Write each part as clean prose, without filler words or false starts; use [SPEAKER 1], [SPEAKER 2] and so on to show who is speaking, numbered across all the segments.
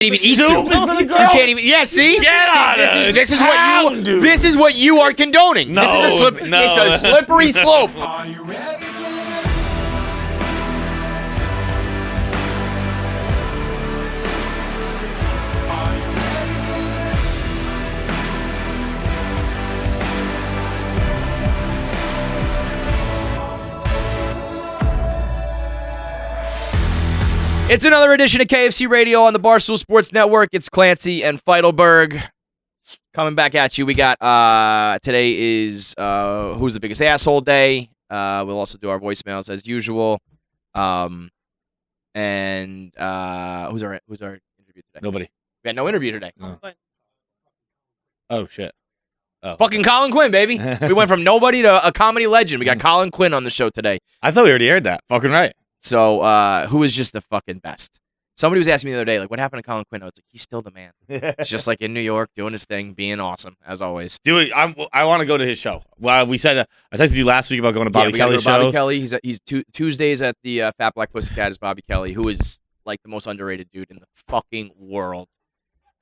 [SPEAKER 1] Even eat soup.
[SPEAKER 2] For the girl?
[SPEAKER 1] You can't even. Yeah, see.
[SPEAKER 2] Get out of it.
[SPEAKER 1] This is what you are condoning.
[SPEAKER 2] No,
[SPEAKER 1] this is it's a slippery slope.
[SPEAKER 3] Are you ready for this? Are you ready for this?
[SPEAKER 1] It's another edition of KFC Radio on the Barstool Sports Network. It's Clancy and Feidelberg coming back at you. We got today is Who's the Biggest Asshole Day. We'll also do our voicemails as usual. And who's our interview today?
[SPEAKER 2] Nobody.
[SPEAKER 1] We got no interview today.
[SPEAKER 2] No. Oh, shit. Oh.
[SPEAKER 1] Fucking Colin Quinn, baby. We went from nobody to a comedy legend. We got Colin Quinn on the show today.
[SPEAKER 2] I thought we already aired that. Fucking right.
[SPEAKER 1] So, who is just the fucking best? Somebody was asking me the other day, like, what happened to Colin Quinn? I was like, he's still the man. He's just like in New York, doing his thing, being awesome, as always.
[SPEAKER 2] Dude, I want to go to his show. Well, we said, I texted you last week about going to Bobby Kelly's show.
[SPEAKER 1] Bobby Kelly. He's Tuesdays at the Fat Black Pussycat is Bobby Kelly, who is like the most underrated dude in the fucking world.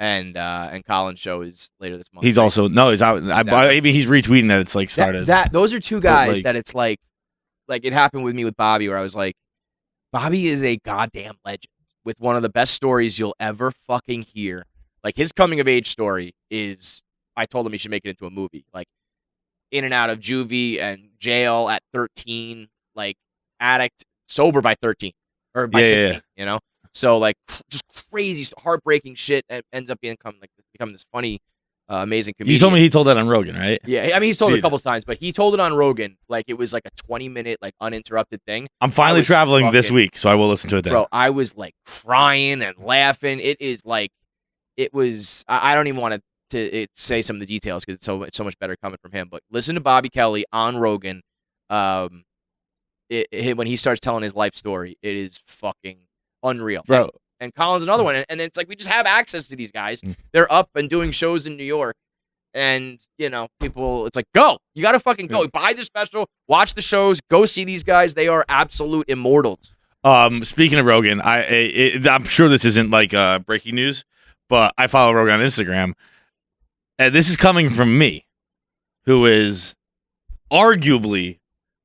[SPEAKER 1] And Colin's show is later this month.
[SPEAKER 2] He's
[SPEAKER 1] right?
[SPEAKER 2] also, no, he's out. Maybe he's retweeting that it's like started.
[SPEAKER 1] Those are two guys
[SPEAKER 2] like,
[SPEAKER 1] that it's like it happened with me with Bobby, where I was like, Bobby is a goddamn legend with one of the best stories you'll ever fucking hear. Like, his coming of age story is, I told him he should make it into a movie. Like, in and out of juvie and jail at 13, like, addict, sober by 13 or by 16, you know? So, like, just crazy, heartbreaking shit, and ends up becoming this funny, amazing comedian.
[SPEAKER 2] You told me he told that on Rogan, right?
[SPEAKER 1] Yeah, I mean, he's told it a couple times, but he told it on Rogan like it was like a 20-minute, like, uninterrupted thing.
[SPEAKER 2] I'm finally traveling this week, so I will listen to it then.
[SPEAKER 1] Bro, I was, like, crying and laughing. It is, like, it was, I don't even want to say some of the details because it's so much better coming from him, but listen to Bobby Kelly on Rogan. When he starts telling his life story, it is fucking unreal.
[SPEAKER 2] Bro.
[SPEAKER 1] And Colin's another one. And it's like we just have access to these guys. They're up and doing shows in New York. And, you know, people, it's like, go. You got to fucking go. Buy the special. Watch the shows. Go see these guys. They are absolute immortals.
[SPEAKER 2] Speaking of Rogan, I'm sure this isn't like breaking news, but I follow Rogan on Instagram. And this is coming from me, who is arguably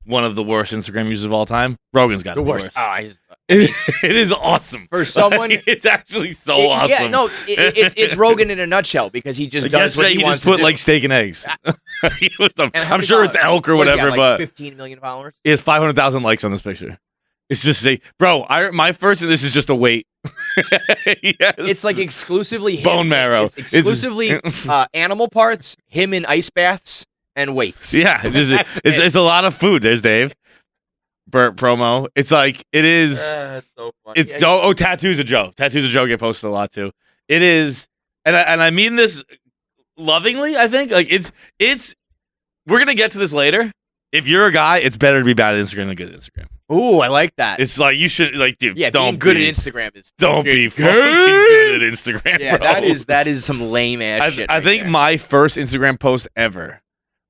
[SPEAKER 2] one of the worst Instagram users of all time. Rogan's got the worst. It is awesome
[SPEAKER 1] for someone.
[SPEAKER 2] It's actually so awesome.
[SPEAKER 1] Yeah, no, it's Rogan in a nutshell because he just does what he wants
[SPEAKER 2] just put
[SPEAKER 1] to do.
[SPEAKER 2] like steak and eggs. I'm sure it's elk or whatever, but
[SPEAKER 1] 15 million followers.
[SPEAKER 2] He has 500,000 likes on this picture. It's just my first. This is just a weight. Yes.
[SPEAKER 1] It's like exclusively him.
[SPEAKER 2] Bone marrow.
[SPEAKER 1] It's exclusively animal parts, him in ice baths, and weights.
[SPEAKER 2] Yeah, it's a lot of food. There's Dave. Burt promo. It's like it is.
[SPEAKER 1] That's so funny.
[SPEAKER 2] It's tattoos a joke. Tattoos a joke get posted a lot too. It is, and I mean this lovingly. I think like it's. We're gonna get to this later. If you're a guy, it's better to be bad at Instagram than good at Instagram.
[SPEAKER 1] Ooh, I like that.
[SPEAKER 2] It's like you should like, dude.
[SPEAKER 1] Yeah,
[SPEAKER 2] don't
[SPEAKER 1] being good at Instagram is
[SPEAKER 2] don't be fucking good at Instagram.
[SPEAKER 1] Yeah,
[SPEAKER 2] bro.
[SPEAKER 1] that is some lame ass shit.
[SPEAKER 2] I think
[SPEAKER 1] there.
[SPEAKER 2] my first Instagram post ever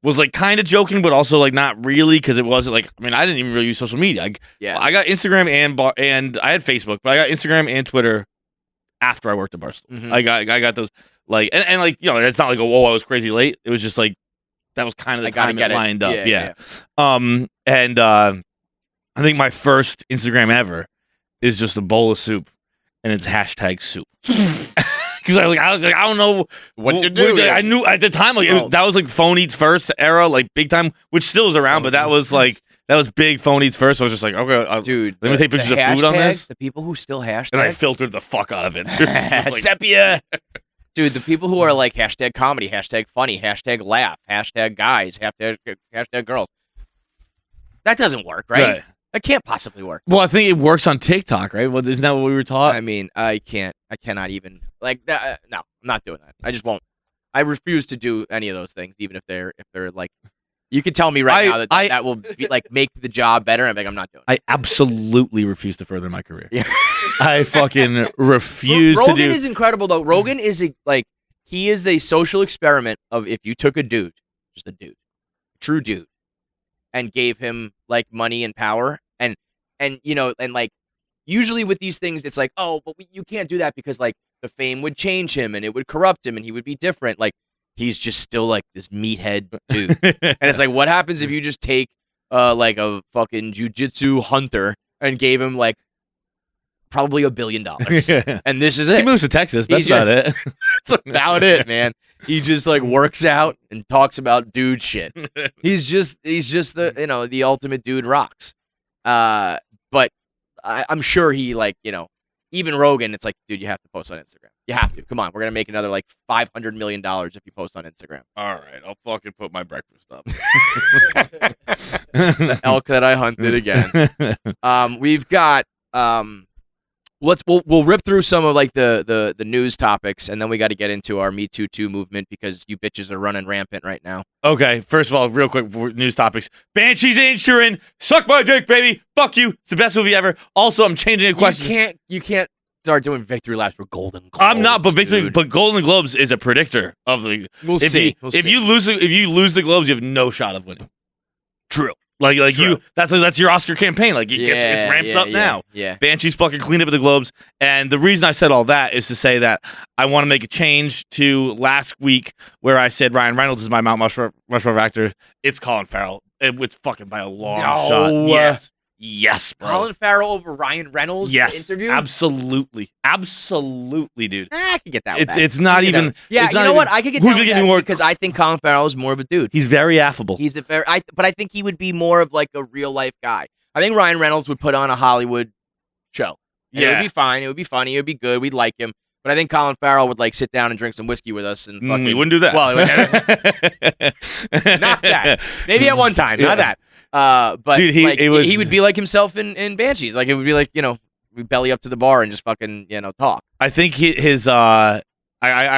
[SPEAKER 2] was like kind of joking, but also like not really because it wasn't like, I mean, I didn't even really use social media. I got Instagram and I had Facebook, but I got Instagram and Twitter after I worked at Barstool.
[SPEAKER 1] Mm-hmm.
[SPEAKER 2] I got those like and like, you know, it's not like I was crazy late. It was just like that was kind of the time it lined up. Yeah. And I think my first Instagram ever is just a bowl of soup, and it's hashtag soup. Because I was like, I don't know
[SPEAKER 1] what to do.
[SPEAKER 2] I knew at the time that was like Phone Eats First era, like big time, which still is around, but that was big Phone Eats First. So I was just like, okay,
[SPEAKER 1] dude,
[SPEAKER 2] let me take pictures of food on this.
[SPEAKER 1] The people who still hashtag,
[SPEAKER 2] and I filtered the fuck out of it. Like,
[SPEAKER 1] sepia. Dude, the people who are like hashtag comedy, hashtag funny, hashtag laugh, hashtag guys, hashtag girls. That doesn't work, right? That can't possibly work.
[SPEAKER 2] Well, I think it works on TikTok, right? Well, isn't that what we were taught?
[SPEAKER 1] I mean, I cannot even like that. No, I'm not doing that. I just won't. I refuse to do any of those things, even if they're like. You could tell me right now that will be, like make the job better. I'm like, I'm not doing it.
[SPEAKER 2] I absolutely refuse to further my career.
[SPEAKER 1] Yeah.
[SPEAKER 2] I fucking refuse to do.
[SPEAKER 1] Rogan is incredible though. Rogan is he is a social experiment of if you took a dude, just a dude, true dude, and gave him like money and power and you know and like usually with these things, it's like, oh, but you can't do that because like the fame would change him and it would corrupt him and he would be different. Like he's just still like this meathead dude. And it's like, what happens if you just take like a fucking jujitsu hunter and gave him like probably $1 billion, and this is it.
[SPEAKER 2] He moves to Texas. That's
[SPEAKER 1] He's
[SPEAKER 2] about it.
[SPEAKER 1] That's about it, man. He just like works out and talks about dude shit. He's just the the ultimate dude rocks. But I'm sure he like even Rogan. It's like, dude, you have to post on Instagram. You have to. Come on, we're gonna make another like $500 million if you post on Instagram.
[SPEAKER 2] All right, I'll fucking put my breakfast up.
[SPEAKER 1] The elk that I hunted again. We've got we'll rip through some of like the news topics, and then we got to get into our Me Too 2 movement because you bitches are running rampant right now.
[SPEAKER 2] Okay, first of all, real quick news topics. Banshees Inisherin, suck my dick, baby. Fuck you. It's the best movie ever. Also, I'm changing a question.
[SPEAKER 1] You can't start doing victory laps for Golden Globes.
[SPEAKER 2] I'm not, but
[SPEAKER 1] dude.
[SPEAKER 2] but Golden Globes is a predictor of the.
[SPEAKER 1] We'll see.
[SPEAKER 2] If you lose the Globes, you have no shot of winning.
[SPEAKER 1] True.
[SPEAKER 2] Like
[SPEAKER 1] True.
[SPEAKER 2] you, that's your Oscar campaign. Like it ramps up now.
[SPEAKER 1] Yeah.
[SPEAKER 2] Banshees fucking cleaned up at the Globes, and the reason I said all that is to say that I want to make a change to last week where I said Ryan Reynolds is my Mount Rushmore actor. It's Colin Farrell. It's fucking by a long shot. Yes, bro.
[SPEAKER 1] Colin Farrell over Ryan Reynolds.
[SPEAKER 2] Yes,
[SPEAKER 1] interview.
[SPEAKER 2] Absolutely, dude.
[SPEAKER 1] I can get that.
[SPEAKER 2] It's not even.
[SPEAKER 1] Yeah,
[SPEAKER 2] it's
[SPEAKER 1] you
[SPEAKER 2] not
[SPEAKER 1] know
[SPEAKER 2] even,
[SPEAKER 1] what? I could get
[SPEAKER 2] who's
[SPEAKER 1] down
[SPEAKER 2] gonna
[SPEAKER 1] with
[SPEAKER 2] give
[SPEAKER 1] that
[SPEAKER 2] me more?
[SPEAKER 1] because I think Colin Farrell is more of a dude.
[SPEAKER 2] He's very affable.
[SPEAKER 1] He's but I think he would be more of like a real life guy. I think Ryan Reynolds would put on a Hollywood show. And it would be fine. It would be funny. It would be good. We'd like him. But I think Colin Farrell would like sit down and drink some whiskey with us and fucking.
[SPEAKER 2] He wouldn't do that.
[SPEAKER 1] Well, not that. Maybe at one time. Not that. But
[SPEAKER 2] dude,
[SPEAKER 1] he would be like himself in Banshees. Like it would be like we belly up to the bar and just fucking talk.
[SPEAKER 2] I think his I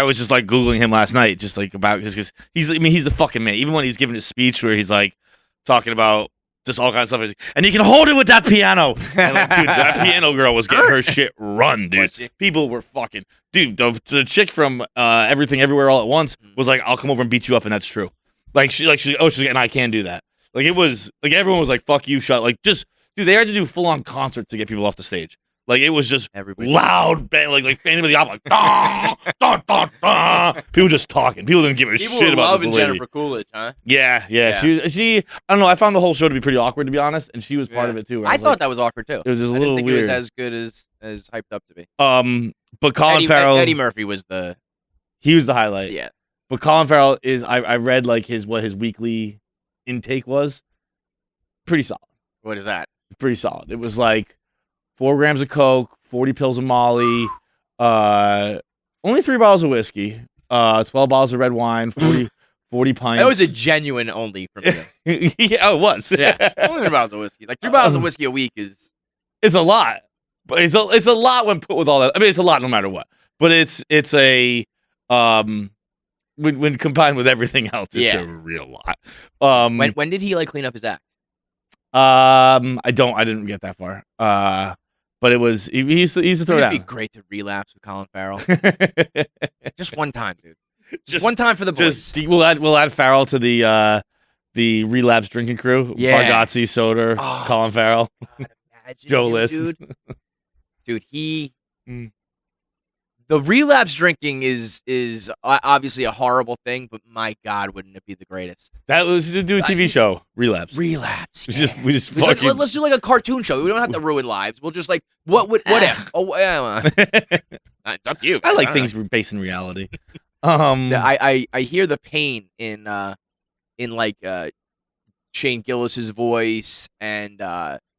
[SPEAKER 2] was just like Googling him last night, just like about because he's the fucking man. Even when he's giving his speech where he's like talking about just all kinds of stuff, and you can hold it with that piano. And like, dude, that piano girl was getting her shit run, dude. People were fucking, dude. The chick from Everything Everywhere All at Once was like, "I'll come over and beat you up," and that's true. She's like, and I can do that. Like it was like everyone was like, "Fuck you, shut." Like just, dude, they had to do full on concerts to get people off the stage. Like it was just loud, like Phantom of the Opera, like da, da, da, da. People just talking. People didn't give a shit about this lady.
[SPEAKER 1] Jennifer Coolidge, huh?
[SPEAKER 2] Yeah. She. I don't know. I found the whole show to be pretty awkward, to be honest, and she was part of it too.
[SPEAKER 1] I thought that was awkward too.
[SPEAKER 2] It was just a
[SPEAKER 1] I
[SPEAKER 2] little
[SPEAKER 1] didn't think
[SPEAKER 2] weird.
[SPEAKER 1] It was as good as hyped up to be.
[SPEAKER 2] But Colin Farrell,
[SPEAKER 1] Eddie Murphy was
[SPEAKER 2] he was the highlight.
[SPEAKER 1] Yeah.
[SPEAKER 2] But Colin Farrell is. I read like his weekly intake was pretty solid.
[SPEAKER 1] What is that?
[SPEAKER 2] Pretty solid. It was like 4 grams of Coke, 40 pills of Molly, only 3 bottles of whiskey, 12 bottles of red wine, 40 pints.
[SPEAKER 1] That was a genuine only from you.
[SPEAKER 2] Yeah, it was.
[SPEAKER 1] Yeah, only 3 bottles of whiskey. Like 3 bottles of whiskey a week is.
[SPEAKER 2] It's a lot, but it's a lot when put with all that. I mean, it's a lot no matter what. But it's a when combined with everything else, it's a real lot.
[SPEAKER 1] When did he like clean up his act?
[SPEAKER 2] I didn't get that far. But it was he used to throw it out.
[SPEAKER 1] It'd be great to relapse with Colin Farrell. Just one time, dude. Just one time for the boys.
[SPEAKER 2] We'll add Farrell to the relapse drinking crew.
[SPEAKER 1] Yeah.
[SPEAKER 2] Bargatze, Soder, Colin Farrell, Joe List.
[SPEAKER 1] Dude, the relapse drinking is obviously a horrible thing, but my God, wouldn't it be the greatest?
[SPEAKER 2] That was to do a TV show. Relapse.
[SPEAKER 1] Yeah.
[SPEAKER 2] We just fucking.
[SPEAKER 1] Let's do like a cartoon show. We don't have to ruin lives. We'll just like what if? Oh, yeah, it's up to you.
[SPEAKER 2] I like things based in reality.
[SPEAKER 1] I hear the pain in like Shane Gillis's voice and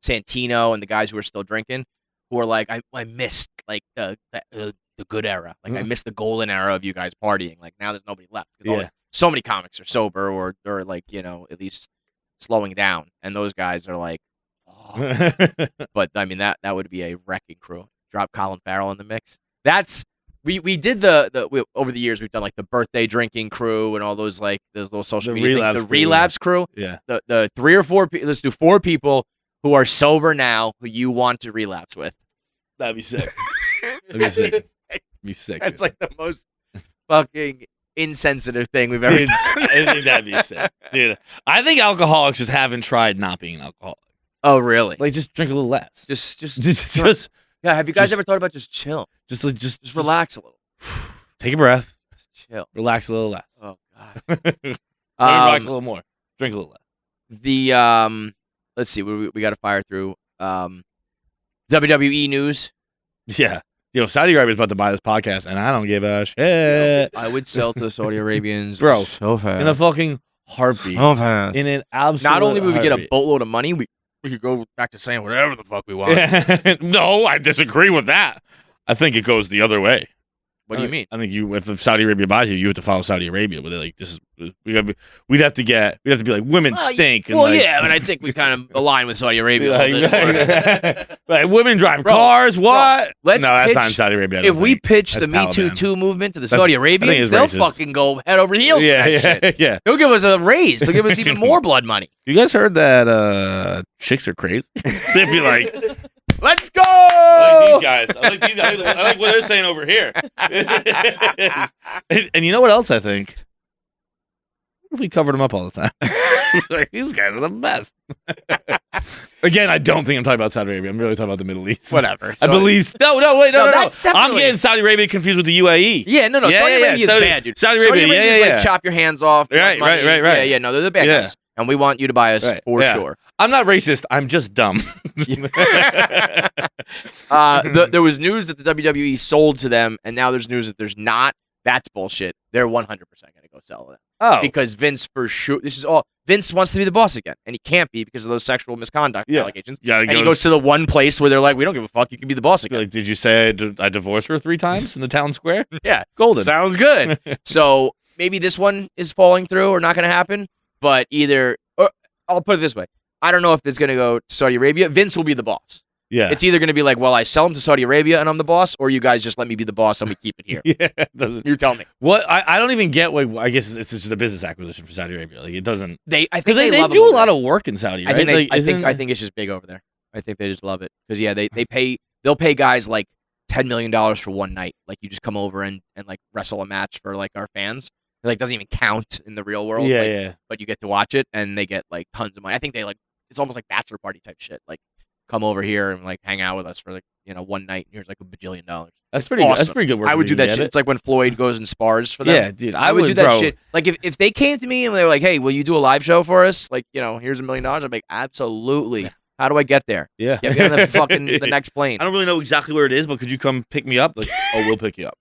[SPEAKER 1] Santino and the guys who are still drinking, who are like, I missed like the good era. Like I missed the golden era of you guys partying. Like now there's nobody left. So many comics are sober or like at least slowing down, and those guys are like. Oh. But I mean that would be a wrecking crew. Drop Colin Farrell in the mix. That's. We did over the years we've done like the birthday drinking crew and all those like those little social media things. The relapse crew.
[SPEAKER 2] Yeah.
[SPEAKER 1] The 3 or 4 let's do 4 people who are sober now who you want to relapse with.
[SPEAKER 2] That'd be sick. Be sick.
[SPEAKER 1] That's like the most fucking insensitive thing we've ever done.
[SPEAKER 2] I think that'd be sick. Dude, I think alcoholics just haven't tried not being an alcoholic.
[SPEAKER 1] Oh, really?
[SPEAKER 2] Like, just drink a little less.
[SPEAKER 1] Just yeah. Have you guys ever thought about just chill?
[SPEAKER 2] Just
[SPEAKER 1] Relax a little.
[SPEAKER 2] Take a breath.
[SPEAKER 1] Just chill.
[SPEAKER 2] Relax a little less.
[SPEAKER 1] Oh God.
[SPEAKER 2] Maybe relax a little more. Drink a little less.
[SPEAKER 1] The let's see. We got to fire through. WWE news.
[SPEAKER 2] Yeah. Saudi Arabia's about to buy this podcast, and I don't give a shit.
[SPEAKER 1] I would sell to the Saudi Arabians,
[SPEAKER 2] Bro,
[SPEAKER 1] so fast.
[SPEAKER 2] In a fucking heartbeat.
[SPEAKER 1] So fast.
[SPEAKER 2] In an absolute
[SPEAKER 1] Not only would we get a
[SPEAKER 2] heartbeat.
[SPEAKER 1] boatload of money, we could go back to saying whatever the fuck we want.
[SPEAKER 2] No, I disagree with that. I think it goes the other way.
[SPEAKER 1] What do you mean?
[SPEAKER 2] I think if Saudi Arabia buys you have to follow Saudi Arabia. But they're like, we'd have to be like, women stink. And
[SPEAKER 1] Well,
[SPEAKER 2] like,
[SPEAKER 1] yeah, but I think we kind of align with Saudi Arabia.
[SPEAKER 2] like women drive
[SPEAKER 1] Bro,
[SPEAKER 2] cars. What?
[SPEAKER 1] let's
[SPEAKER 2] no, that's
[SPEAKER 1] pitch-
[SPEAKER 2] not in Saudi Arabia. I
[SPEAKER 1] If
[SPEAKER 2] don't
[SPEAKER 1] we
[SPEAKER 2] think.
[SPEAKER 1] pitch the
[SPEAKER 2] That's
[SPEAKER 1] Me Too
[SPEAKER 2] Taliban.
[SPEAKER 1] 2 movement to the
[SPEAKER 2] That's-
[SPEAKER 1] Saudi
[SPEAKER 2] I think
[SPEAKER 1] Arabians,
[SPEAKER 2] it's
[SPEAKER 1] they'll
[SPEAKER 2] racist.
[SPEAKER 1] fucking go head over heels for that shit.
[SPEAKER 2] Yeah.
[SPEAKER 1] They'll give us a raise. They'll give us even more blood money.
[SPEAKER 2] You guys heard that chicks are crazy? They'd be like,
[SPEAKER 1] Let's go!
[SPEAKER 2] I like these guys. I like what they're saying over here. and you know what else I think? What if we covered them up all the time? Like, these guys are the best. Again, I don't think I'm talking about Saudi Arabia. I'm really talking about the Middle East.
[SPEAKER 1] Whatever.
[SPEAKER 2] I believe. No, wait, no.
[SPEAKER 1] that's
[SPEAKER 2] I'm
[SPEAKER 1] definitely-
[SPEAKER 2] getting Saudi Arabia confused with the UAE.
[SPEAKER 1] Yeah, no. Saudi Arabia is bad, dude.
[SPEAKER 2] Saudi Arabia,
[SPEAKER 1] is
[SPEAKER 2] yeah.
[SPEAKER 1] like chop your hands off.
[SPEAKER 2] Right,
[SPEAKER 1] money.
[SPEAKER 2] right.
[SPEAKER 1] Yeah, no, they're the bad
[SPEAKER 2] Yeah.
[SPEAKER 1] guys. And we want you to buy us for sure.
[SPEAKER 2] I'm not racist. I'm just dumb.
[SPEAKER 1] There was news that the WWE sold to them, and now there's news that there's not. That's bullshit. They're 100% going to go sell them.
[SPEAKER 2] Oh.
[SPEAKER 1] Because Vince, for sure, Vince wants to be the boss again, and he can't be because of those sexual misconduct allegations.
[SPEAKER 2] Yeah,
[SPEAKER 1] and he goes to the one place where they're like, we don't give a fuck, you can be the boss again.
[SPEAKER 2] Like, did you say I divorced her 3 times in the town square?
[SPEAKER 1] Yeah.
[SPEAKER 2] Golden.
[SPEAKER 1] Sounds good. So maybe this one is falling through or not going to happen, but or I'll put it this way. I don't know if it's going to go to Saudi Arabia. Vince will be the boss.
[SPEAKER 2] Yeah.
[SPEAKER 1] It's either going to be like, well, I sell him to Saudi Arabia and I'm the boss, or you guys just let me be the boss and we keep it here.
[SPEAKER 2] Yeah.
[SPEAKER 1] You tell me.
[SPEAKER 2] What I don't even get. I guess it's just a business acquisition for Saudi Arabia. Like, it doesn't.
[SPEAKER 1] I think
[SPEAKER 2] Because they
[SPEAKER 1] love
[SPEAKER 2] do
[SPEAKER 1] him
[SPEAKER 2] a lot
[SPEAKER 1] over
[SPEAKER 2] of work in Saudi.
[SPEAKER 1] there.
[SPEAKER 2] Right?
[SPEAKER 1] I think it's just big over there. I think they just love it because they'll pay guys like $10 million for one night. Like, you just come over and like wrestle a match for like our fans. It like doesn't even count in the real world.
[SPEAKER 2] Yeah,
[SPEAKER 1] like,
[SPEAKER 2] yeah.
[SPEAKER 1] But you get to watch it and they get like tons of money. I think they like it's almost like bachelor party type shit. Like, come over here and like hang out with us for like one night. And here's like $1 billion.
[SPEAKER 2] That's pretty.
[SPEAKER 1] awesome.
[SPEAKER 2] That's pretty good work.
[SPEAKER 1] I would
[SPEAKER 2] if
[SPEAKER 1] do
[SPEAKER 2] you
[SPEAKER 1] that
[SPEAKER 2] get
[SPEAKER 1] shit.
[SPEAKER 2] it.
[SPEAKER 1] It's like when Floyd goes and spars for them.
[SPEAKER 2] Yeah, dude.
[SPEAKER 1] I would do that
[SPEAKER 2] bro.
[SPEAKER 1] shit. Like if they came to me and they were like, "Hey, will you do a live show for us? Like, here's $1 million." I'd be like, "Absolutely." How do I get there?
[SPEAKER 2] Yeah.
[SPEAKER 1] Get me on the next plane.
[SPEAKER 2] I don't really know exactly where it is, but could you come pick me up? Like, we'll pick you up.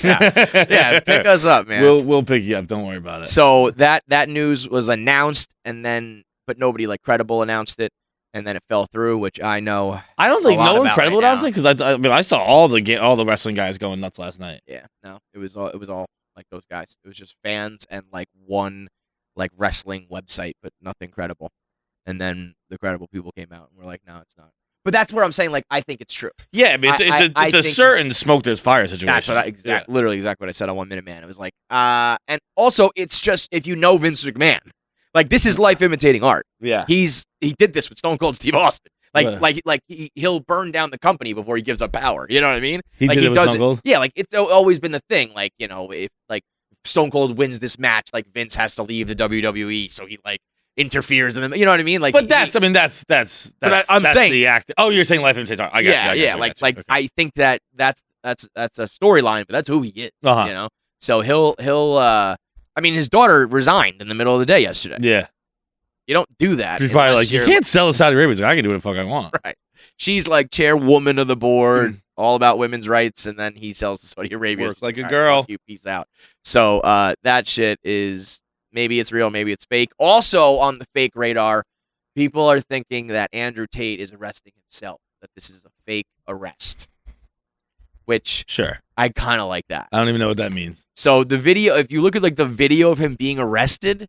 [SPEAKER 1] Yeah, pick us up, man.
[SPEAKER 2] We'll pick you up. Don't worry about it.
[SPEAKER 1] So that news was announced, but nobody like credible announced it, and then it fell through, which I know.
[SPEAKER 2] I don't think
[SPEAKER 1] a lot
[SPEAKER 2] no one
[SPEAKER 1] about
[SPEAKER 2] credible
[SPEAKER 1] right
[SPEAKER 2] announced it because I mean I saw all the wrestling guys going nuts last night.
[SPEAKER 1] Yeah, no, it was all like those guys. It was just fans and like one like wrestling website, but nothing credible. And then the credible people came out and were like, "No, it's not." But that's where I'm saying, like, I think it's true.
[SPEAKER 2] Yeah, I mean,
[SPEAKER 1] I
[SPEAKER 2] it's a
[SPEAKER 1] think-
[SPEAKER 2] certain smoke there's fire situation.
[SPEAKER 1] That's what literally exactly what I said on 1 Minute Man. It was like, and also it's just if you know Vince McMahon, like this is life imitating art.
[SPEAKER 2] Yeah.
[SPEAKER 1] He did this with Stone Cold Steve Austin.
[SPEAKER 2] Yeah.
[SPEAKER 1] He'll burn down the company before he gives up power. You know what I mean?
[SPEAKER 2] He
[SPEAKER 1] like
[SPEAKER 2] did it with
[SPEAKER 1] does
[SPEAKER 2] Stone Cold?
[SPEAKER 1] Yeah, like it's always been the thing. Like, if like Stone Cold wins this match, like Vince has to leave the WWE, so he like interferes in them. You know what I mean? Like,
[SPEAKER 2] But that's
[SPEAKER 1] I'm saying
[SPEAKER 2] the act. Oh, you're saying life imitates art. I got you. I got you, I got you. Okay.
[SPEAKER 1] I think that's a storyline, but that's who he is.
[SPEAKER 2] Uh-huh.
[SPEAKER 1] So he'll. I mean, his daughter resigned in the middle of the day yesterday.
[SPEAKER 2] Yeah.
[SPEAKER 1] You don't do that.
[SPEAKER 2] She's probably
[SPEAKER 1] unless
[SPEAKER 2] like, you
[SPEAKER 1] you're-
[SPEAKER 2] can't sell to Saudi Arabia. He's like, I can do what the fuck I want.
[SPEAKER 1] Right. She's like chairwoman of the board, all about women's rights, and then he sells to Saudi Arabia.
[SPEAKER 2] Works like a
[SPEAKER 1] All right,
[SPEAKER 2] girl.
[SPEAKER 1] fuck you, peace out. So that shit is maybe it's real, maybe it's fake. Also on the fake radar, people are thinking that Andrew Tate is arresting himself, that this is a fake arrest. Which
[SPEAKER 2] Sure.
[SPEAKER 1] I kind of like that.
[SPEAKER 2] I don't even know what that means.
[SPEAKER 1] So the video, if you look at like the video of him being arrested,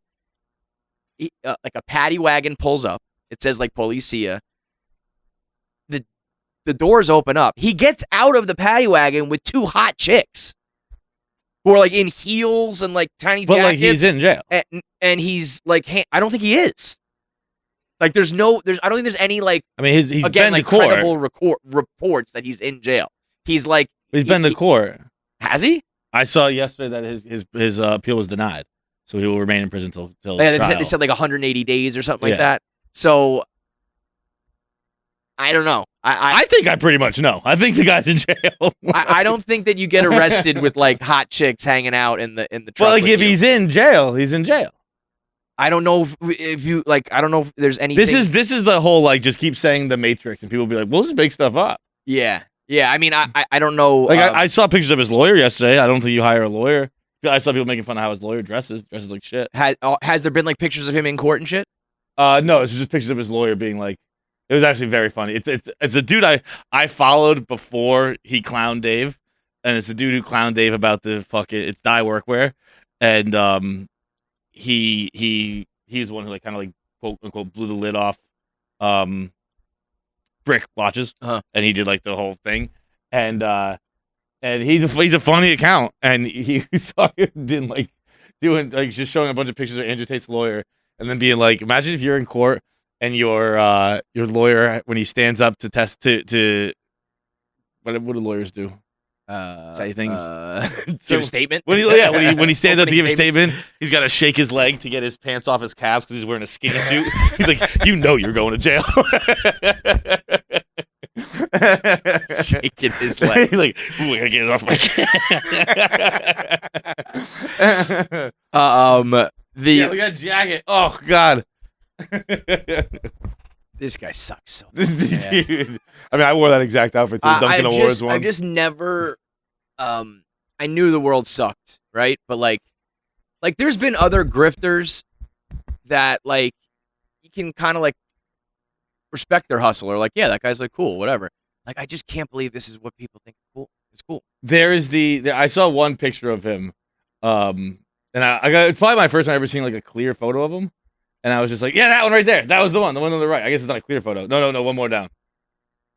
[SPEAKER 1] like a paddy wagon pulls up. It says like Policia. The doors open up. He gets out of the paddy wagon with 2 hot chicks who are like in heels and like tiny
[SPEAKER 2] But
[SPEAKER 1] jackets.
[SPEAKER 2] like he's in jail.
[SPEAKER 1] And he's like, I don't think he is. Like I don't think there's any like,
[SPEAKER 2] I mean, he's
[SPEAKER 1] again,
[SPEAKER 2] been
[SPEAKER 1] like
[SPEAKER 2] to court.
[SPEAKER 1] credible reports that he's in jail. He's like,
[SPEAKER 2] He's been to court.
[SPEAKER 1] has he?
[SPEAKER 2] I saw yesterday that his appeal was denied, so he will remain in prison till
[SPEAKER 1] Yeah,
[SPEAKER 2] trial.
[SPEAKER 1] they said like 180 days or something
[SPEAKER 2] Yeah.
[SPEAKER 1] like that. So I don't know.
[SPEAKER 2] I think I pretty much know. I think the guy's in jail.
[SPEAKER 1] I don't think that you get arrested with like hot chicks hanging out in the truck.
[SPEAKER 2] Well, like
[SPEAKER 1] with
[SPEAKER 2] if
[SPEAKER 1] you.
[SPEAKER 2] he's in jail, he's in jail.
[SPEAKER 1] I don't know if you like. I don't know if there's anything.
[SPEAKER 2] This is the whole like just keep saying the Matrix, and people be like, "We'll just make stuff up."
[SPEAKER 1] Yeah. I mean, I don't know.
[SPEAKER 2] Like I saw pictures of his lawyer yesterday. I don't think you hire a lawyer. I saw people making fun of how his lawyer dresses like shit.
[SPEAKER 1] Has there been like pictures of him in court and shit?
[SPEAKER 2] No, it's just pictures of his lawyer being like. It was actually very funny. It's a dude I followed before he clowned Dave, and it's the dude who clowned Dave about the fucking it's dye workwear, and he's the one who like kind of like quote unquote blew the lid off Brick watches, and he did like the whole thing, and he's a funny account, and he saw him didn't like doing like just showing a bunch of pictures of Andrew Tate's lawyer, and then being like, imagine if you're in court. And your lawyer, when he stands up to test to what do lawyers do? Say things.
[SPEAKER 1] Give a statement.
[SPEAKER 2] When he stands up to give a statement, he's got to shake his leg to get his pants off his calves because he's wearing a skinny suit. He's like, you're going to jail.
[SPEAKER 1] Shaking his leg.
[SPEAKER 2] He's like, ooh, I gotta get it off my.
[SPEAKER 1] Yeah,
[SPEAKER 2] look at that jacket. Oh God.
[SPEAKER 1] This guy sucks so
[SPEAKER 2] This
[SPEAKER 1] bad.
[SPEAKER 2] dude. I mean, I wore that exact outfit to the Duncan Awards once.
[SPEAKER 1] I just never. I knew the world sucked, right? But like there's been other grifters that like you can kind of like respect their hustle or like, yeah, that guy's like cool, whatever. Like, I just can't believe this is what people think is cool. It's cool.
[SPEAKER 2] There is I saw one picture of him, and I got it's probably my first time ever seeing like a clear photo of him. And I was just like, yeah, that one right there. That was the one on the right. I guess it's not a clear photo. No, one more down.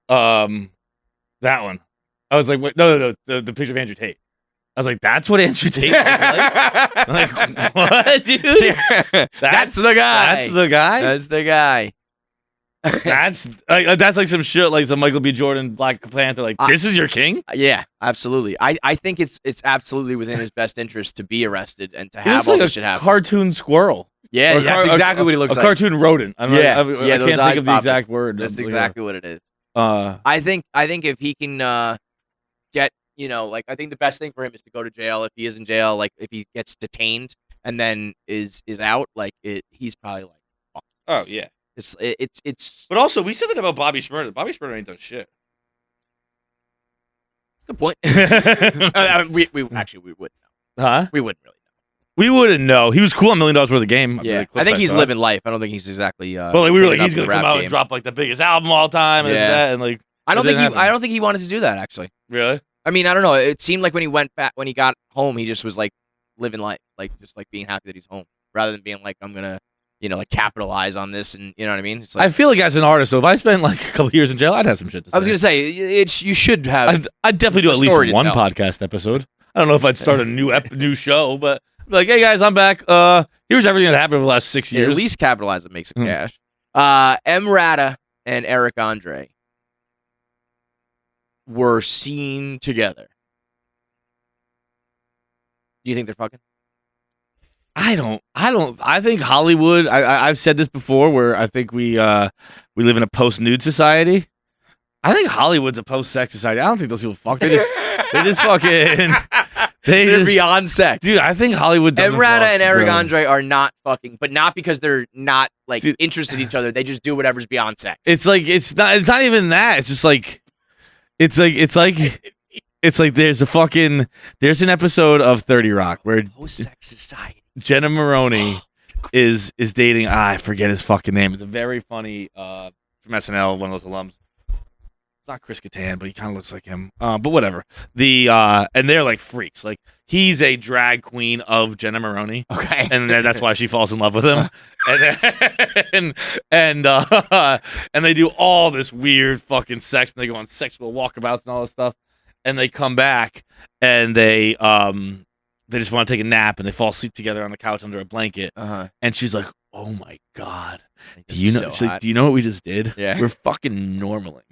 [SPEAKER 2] That one. I was like, wait, no, the picture of Andrew Tate. I was like, that's what Andrew Tate looks like? I'm like, what, dude?
[SPEAKER 1] That's the guy.
[SPEAKER 2] That's the guy?
[SPEAKER 1] That's the guy.
[SPEAKER 2] That's like some shit, like some Michael B. Jordan, Black Panther. Like, this is your king?
[SPEAKER 1] Yeah, absolutely. I think it's absolutely within his best interest to be arrested and to
[SPEAKER 2] He
[SPEAKER 1] have
[SPEAKER 2] looks
[SPEAKER 1] all
[SPEAKER 2] like
[SPEAKER 1] this
[SPEAKER 2] a
[SPEAKER 1] shit happen.
[SPEAKER 2] cartoon squirrel.
[SPEAKER 1] Yeah,
[SPEAKER 2] Or
[SPEAKER 1] that's exactly what he looks
[SPEAKER 2] a
[SPEAKER 1] like.
[SPEAKER 2] cartoon rodent. I
[SPEAKER 1] Yeah,
[SPEAKER 2] I
[SPEAKER 1] those
[SPEAKER 2] can't think
[SPEAKER 1] eyes
[SPEAKER 2] of the
[SPEAKER 1] popping.
[SPEAKER 2] exact word.
[SPEAKER 1] That's exactly what it is.
[SPEAKER 2] Uh,
[SPEAKER 1] I think if he can get, like, I think the best thing for him is to go to jail. If he is in jail, like if he gets detained and then is out, like he's probably like, fuck.
[SPEAKER 2] oh yeah.
[SPEAKER 1] It's.
[SPEAKER 2] But also, we said that about Bobby Shmurda. Bobby Shmurda ain't done shit.
[SPEAKER 1] Good point. we actually we wouldn't know.
[SPEAKER 2] Huh?
[SPEAKER 1] We wouldn't really know.
[SPEAKER 2] We wouldn't know. He was cool on $1 Million Worth of Game.
[SPEAKER 1] Yeah, I think he's living life. I don't think he's exactly.
[SPEAKER 2] But like we were like,
[SPEAKER 1] living up
[SPEAKER 2] he's
[SPEAKER 1] to the
[SPEAKER 2] gonna come
[SPEAKER 1] rap
[SPEAKER 2] out
[SPEAKER 1] game.
[SPEAKER 2] and drop like the biggest album of all time and this and
[SPEAKER 1] Yeah.
[SPEAKER 2] that, and like
[SPEAKER 1] I don't
[SPEAKER 2] it
[SPEAKER 1] think
[SPEAKER 2] didn't
[SPEAKER 1] I
[SPEAKER 2] happen.
[SPEAKER 1] don't think he wanted to do that actually.
[SPEAKER 2] Really?
[SPEAKER 1] I mean, I don't know. It seemed like when he got home, he just was like living life, like just like being happy that he's home, rather than being like, I'm gonna, like capitalize on this, and you know what I mean. It's like,
[SPEAKER 2] I feel like as an artist, so if I spent like a couple years in jail, I'd have some shit to say.
[SPEAKER 1] I was gonna say you should have.
[SPEAKER 2] I'd definitely do
[SPEAKER 1] a
[SPEAKER 2] at least
[SPEAKER 1] story to
[SPEAKER 2] one
[SPEAKER 1] tell.
[SPEAKER 2] podcast episode. I don't know if I'd start a new show, but I'd be like, hey guys, I'm back. Here's everything that happened over the last 6 years.
[SPEAKER 1] At least capitalize and make some
[SPEAKER 2] Mm.
[SPEAKER 1] cash. M. Ratta and Eric Andre were seen together. Do you think they're fucking?
[SPEAKER 2] I don't. I think Hollywood. I've said this before, where I think we live in a post-nude society. I think Hollywood's a post-sex society. I don't think those people fuck. They just fucking.
[SPEAKER 1] They're beyond sex.
[SPEAKER 2] Dude, I think Hollywood doesn't
[SPEAKER 1] M. Ratta
[SPEAKER 2] fuck,
[SPEAKER 1] and Eric
[SPEAKER 2] bro.
[SPEAKER 1] Andre are not fucking, but not because they're not like
[SPEAKER 2] Dude.
[SPEAKER 1] interested in each other. They just do whatever's beyond sex.
[SPEAKER 2] It's like it's not even that. It's just like it's like there's an episode of 30 Rock where
[SPEAKER 1] post-sex society.
[SPEAKER 2] Jenna Maroney is dating I forget his fucking name. It's a very funny from SNL, one of those alums. It's not Chris Kattan, but he kind of looks like him. But whatever. And they're like freaks. Like he's a drag queen of Jenna Maroney.
[SPEAKER 1] Okay.
[SPEAKER 2] And that's why she falls in love with him. And they do all this weird fucking sex, and they go on sexual walkabouts and all this stuff. And they come back and they just want to take a nap, and they fall asleep together on the couch under a blanket.
[SPEAKER 1] Uh-huh.
[SPEAKER 2] And she's like, "Oh my god, do
[SPEAKER 1] It's
[SPEAKER 2] you know?
[SPEAKER 1] so
[SPEAKER 2] she's like,
[SPEAKER 1] hot.
[SPEAKER 2] do you know what we just did?
[SPEAKER 1] Yeah.
[SPEAKER 2] We're fucking normaling.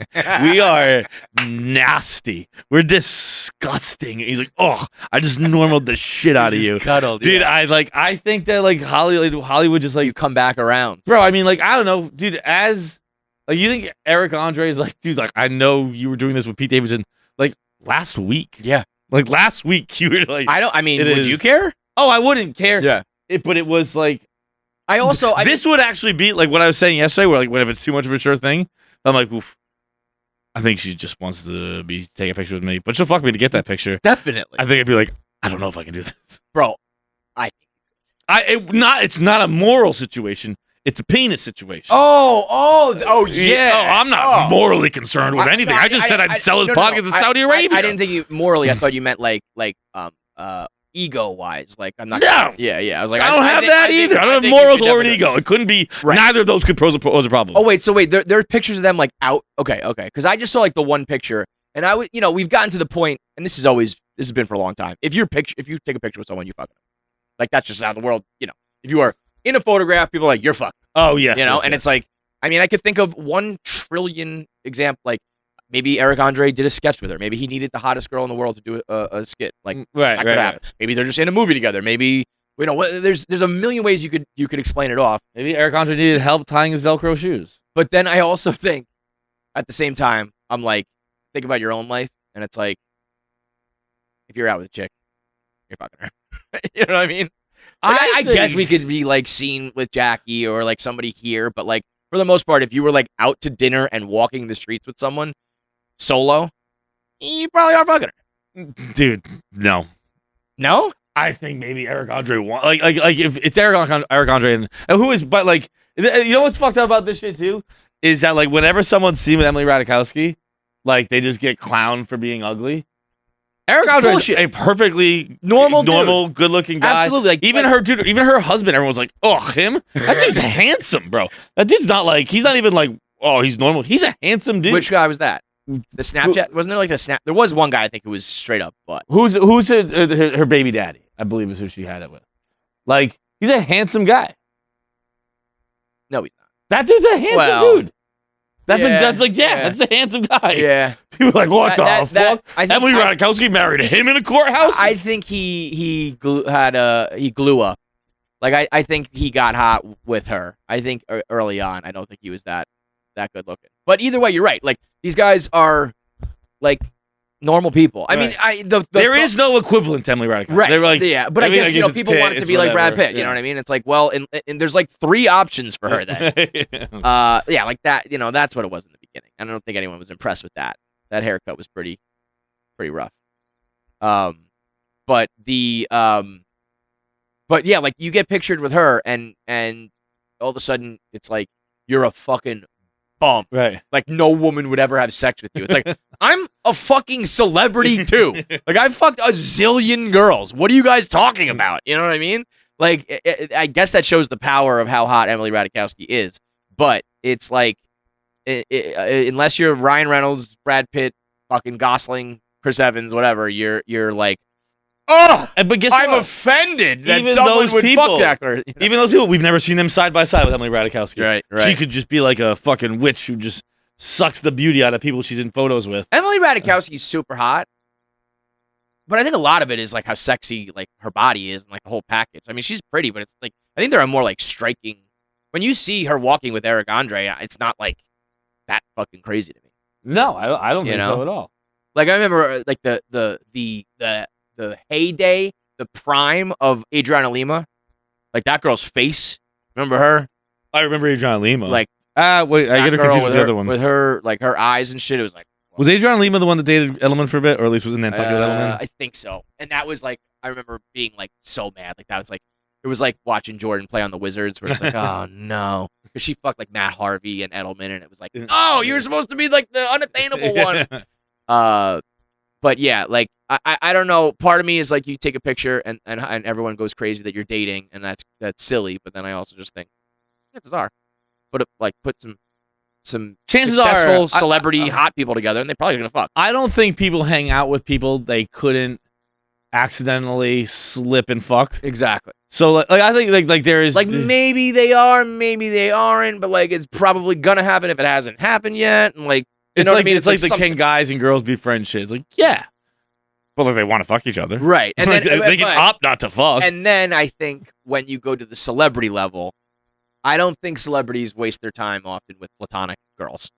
[SPEAKER 2] We are nasty. We're disgusting." And he's like, "Oh, I just normaled the shit out of you,
[SPEAKER 1] Cuddled,
[SPEAKER 2] dude."
[SPEAKER 1] yeah.
[SPEAKER 2] I think that like Hollywood just like
[SPEAKER 1] You come back around.
[SPEAKER 2] bro. I mean, like I don't know, dude. As Like, you think Eric Andre is like, dude, like, I know you were doing this with Pete Davidson, like, last week.
[SPEAKER 1] Yeah.
[SPEAKER 2] Like, last week, you were like,
[SPEAKER 1] I mean,
[SPEAKER 2] It
[SPEAKER 1] would
[SPEAKER 2] is.
[SPEAKER 1] you care?
[SPEAKER 2] oh, I wouldn't care.
[SPEAKER 1] Yeah.
[SPEAKER 2] But it was like,
[SPEAKER 1] I also,
[SPEAKER 2] this would actually be like what I was saying yesterday, where like, when if it's too much of a sure thing, I'm like, oof. I think she just wants to take a picture with me, but she'll fuck me to get that picture.
[SPEAKER 1] definitely.
[SPEAKER 2] I think I'd be like, I don't know if I can do this.
[SPEAKER 1] Bro,
[SPEAKER 2] It's not a moral situation. It's a penis situation.
[SPEAKER 1] yeah.
[SPEAKER 2] Oh, I'm not morally concerned with anything. I just said I'd sell his podcast in Saudi Arabia.
[SPEAKER 1] I didn't think you morally. I thought you meant like ego wise. Like I'm not.
[SPEAKER 2] No.
[SPEAKER 1] Yeah. I was like,
[SPEAKER 2] I don't have that either. I don't have morals or an ego. It couldn't be.
[SPEAKER 1] Right.
[SPEAKER 2] Neither of those could pose a problem.
[SPEAKER 1] Oh wait, there are pictures of them like out. Okay. Because I just saw like the one picture, and I would, we've gotten to the point, and this has been for a long time. If you take a picture with someone, you fuck them. Like that's just how the world. If you are in a photograph, people are like you're fucked.
[SPEAKER 2] Oh yeah.
[SPEAKER 1] It's like, I mean, I could think of 1 trillion example. Like maybe Eric Andre did a sketch with her. Maybe he needed the hottest girl in the world to do a skit. Like
[SPEAKER 2] right.
[SPEAKER 1] that could happen. Maybe they're just in a movie together. Maybe there's a million ways you could explain it off.
[SPEAKER 2] Maybe Eric Andre needed help tying his Velcro shoes.
[SPEAKER 1] But then I also think, at the same time, I'm like, think about your own life, and it's like, if you're out with a chick, you're fucking her. You know what I mean? Like, I guess we could be like seen with Jackie or like somebody here, but like for the most part, if you were like out to dinner and walking the streets with someone solo, you probably are fucking her.
[SPEAKER 2] Dude, no.
[SPEAKER 1] No?
[SPEAKER 2] I think maybe Eric Andre like if it's Eric Andre and who is, but like, you know what's fucked up about this shit too is that like whenever someone's seen with Emily Ratajkowski, like they just get clowned for being ugly. Eric Andre is a perfectly normal, good-looking guy.
[SPEAKER 1] Absolutely. Like,
[SPEAKER 2] even her husband, everyone's like, oh, him? That dude's handsome, bro. That dude's not like, he's not even like, oh, he's normal. He's a handsome dude.
[SPEAKER 1] Which guy was that? The Snapchat? Wasn't there like the Snap? There was one guy I think who was straight up butt.
[SPEAKER 2] Who's her baby daddy? I believe is who she had it with. Like, he's a handsome guy.
[SPEAKER 1] No, he's not.
[SPEAKER 2] That dude's a handsome dude. That's a handsome guy.
[SPEAKER 1] Yeah.
[SPEAKER 2] People are like, what the fuck? Emily Ratajkowski married him in a courthouse?
[SPEAKER 1] I think he glue up. Like I think he got hot with her. I think early on. I don't think he was that good looking. But either way, you're right. Like these guys are like normal people. I mean,
[SPEAKER 2] there is no equivalent to Emily Ratajkowski.
[SPEAKER 1] Right.
[SPEAKER 2] They're like,
[SPEAKER 1] yeah, but I guess people want it to be like Brad Pitt. You know what I mean? It's like, well, and there's like 3 options for her then. Yeah, like that. That's what it was in the beginning. I don't think anyone was impressed with that. That haircut was pretty rough. But yeah, like you get pictured with her, and all of a sudden it's like you're a fucking bum.
[SPEAKER 2] Right.
[SPEAKER 1] Like no woman would ever have sex with you. It's like I'm a fucking celebrity too. Like I've fucked a zillion girls. What are you guys talking about? You know what I mean? Like I guess that shows the power of how hot Emily Ratajkowski is. But it's like unless you're Ryan Reynolds, Brad Pitt, fucking Gosling, Chris Evans, whatever, you're like, oh,
[SPEAKER 2] but guess
[SPEAKER 1] I'm
[SPEAKER 2] what?
[SPEAKER 1] offended that
[SPEAKER 2] Even
[SPEAKER 1] someone
[SPEAKER 2] those
[SPEAKER 1] would
[SPEAKER 2] people,
[SPEAKER 1] fuck that girl.
[SPEAKER 2] Even those people, we've never seen them side by side with Emily Ratajkowski.
[SPEAKER 1] Right.
[SPEAKER 2] She could just be like a fucking witch who just sucks the beauty out of people she's in photos with.
[SPEAKER 1] Emily Ratajkowski's super hot, but I think a lot of it is like how sexy like her body is and like the whole package. I mean, she's pretty, but it's like I think there are more like striking. When you see her walking with Eric Andre, it's not like that fucking crazy to me.
[SPEAKER 2] No, I don't think so at all.
[SPEAKER 1] Like I remember like the heyday, the prime of Adriana Lima, like that girl's face. Remember her?
[SPEAKER 2] I remember Adriana Lima.
[SPEAKER 1] Like
[SPEAKER 2] wait, I get her confused with the other one.
[SPEAKER 1] With her, like her eyes and shit. It was like,
[SPEAKER 2] was Adriana Lima the one that dated Edelman for a bit, or at least was in Nantucket with Edelman?
[SPEAKER 1] I think so. And that was like, I remember being like so mad. Like that was like, it was like watching Jordan play on the Wizards, where it's like, oh no, because she fucked like Matt Harvey and Edelman, and it was like, oh, you're supposed to be like the unattainable one. But yeah, like I don't know. Part of me is like you take a picture and everyone goes crazy that you're dating, and that's silly. But then I also just think chances are, put some
[SPEAKER 2] chances
[SPEAKER 1] successful
[SPEAKER 2] are
[SPEAKER 1] celebrity hot people together, and they're probably gonna fuck.
[SPEAKER 2] I don't think people hang out with people they couldn't accidentally slip and fuck.
[SPEAKER 1] Exactly.
[SPEAKER 2] So like I think like there is
[SPEAKER 1] like maybe they are, maybe they aren't, but like it's probably gonna happen if it hasn't happened yet. And like
[SPEAKER 2] it's like it's like the can guys and girls be friends shit. It's like yeah, but like they want to fuck each other,
[SPEAKER 1] right? And
[SPEAKER 2] like,
[SPEAKER 1] then
[SPEAKER 2] they can opt not to fuck.
[SPEAKER 1] And then I think when you go to the celebrity level, I don't think celebrities waste their time often with platonic girls.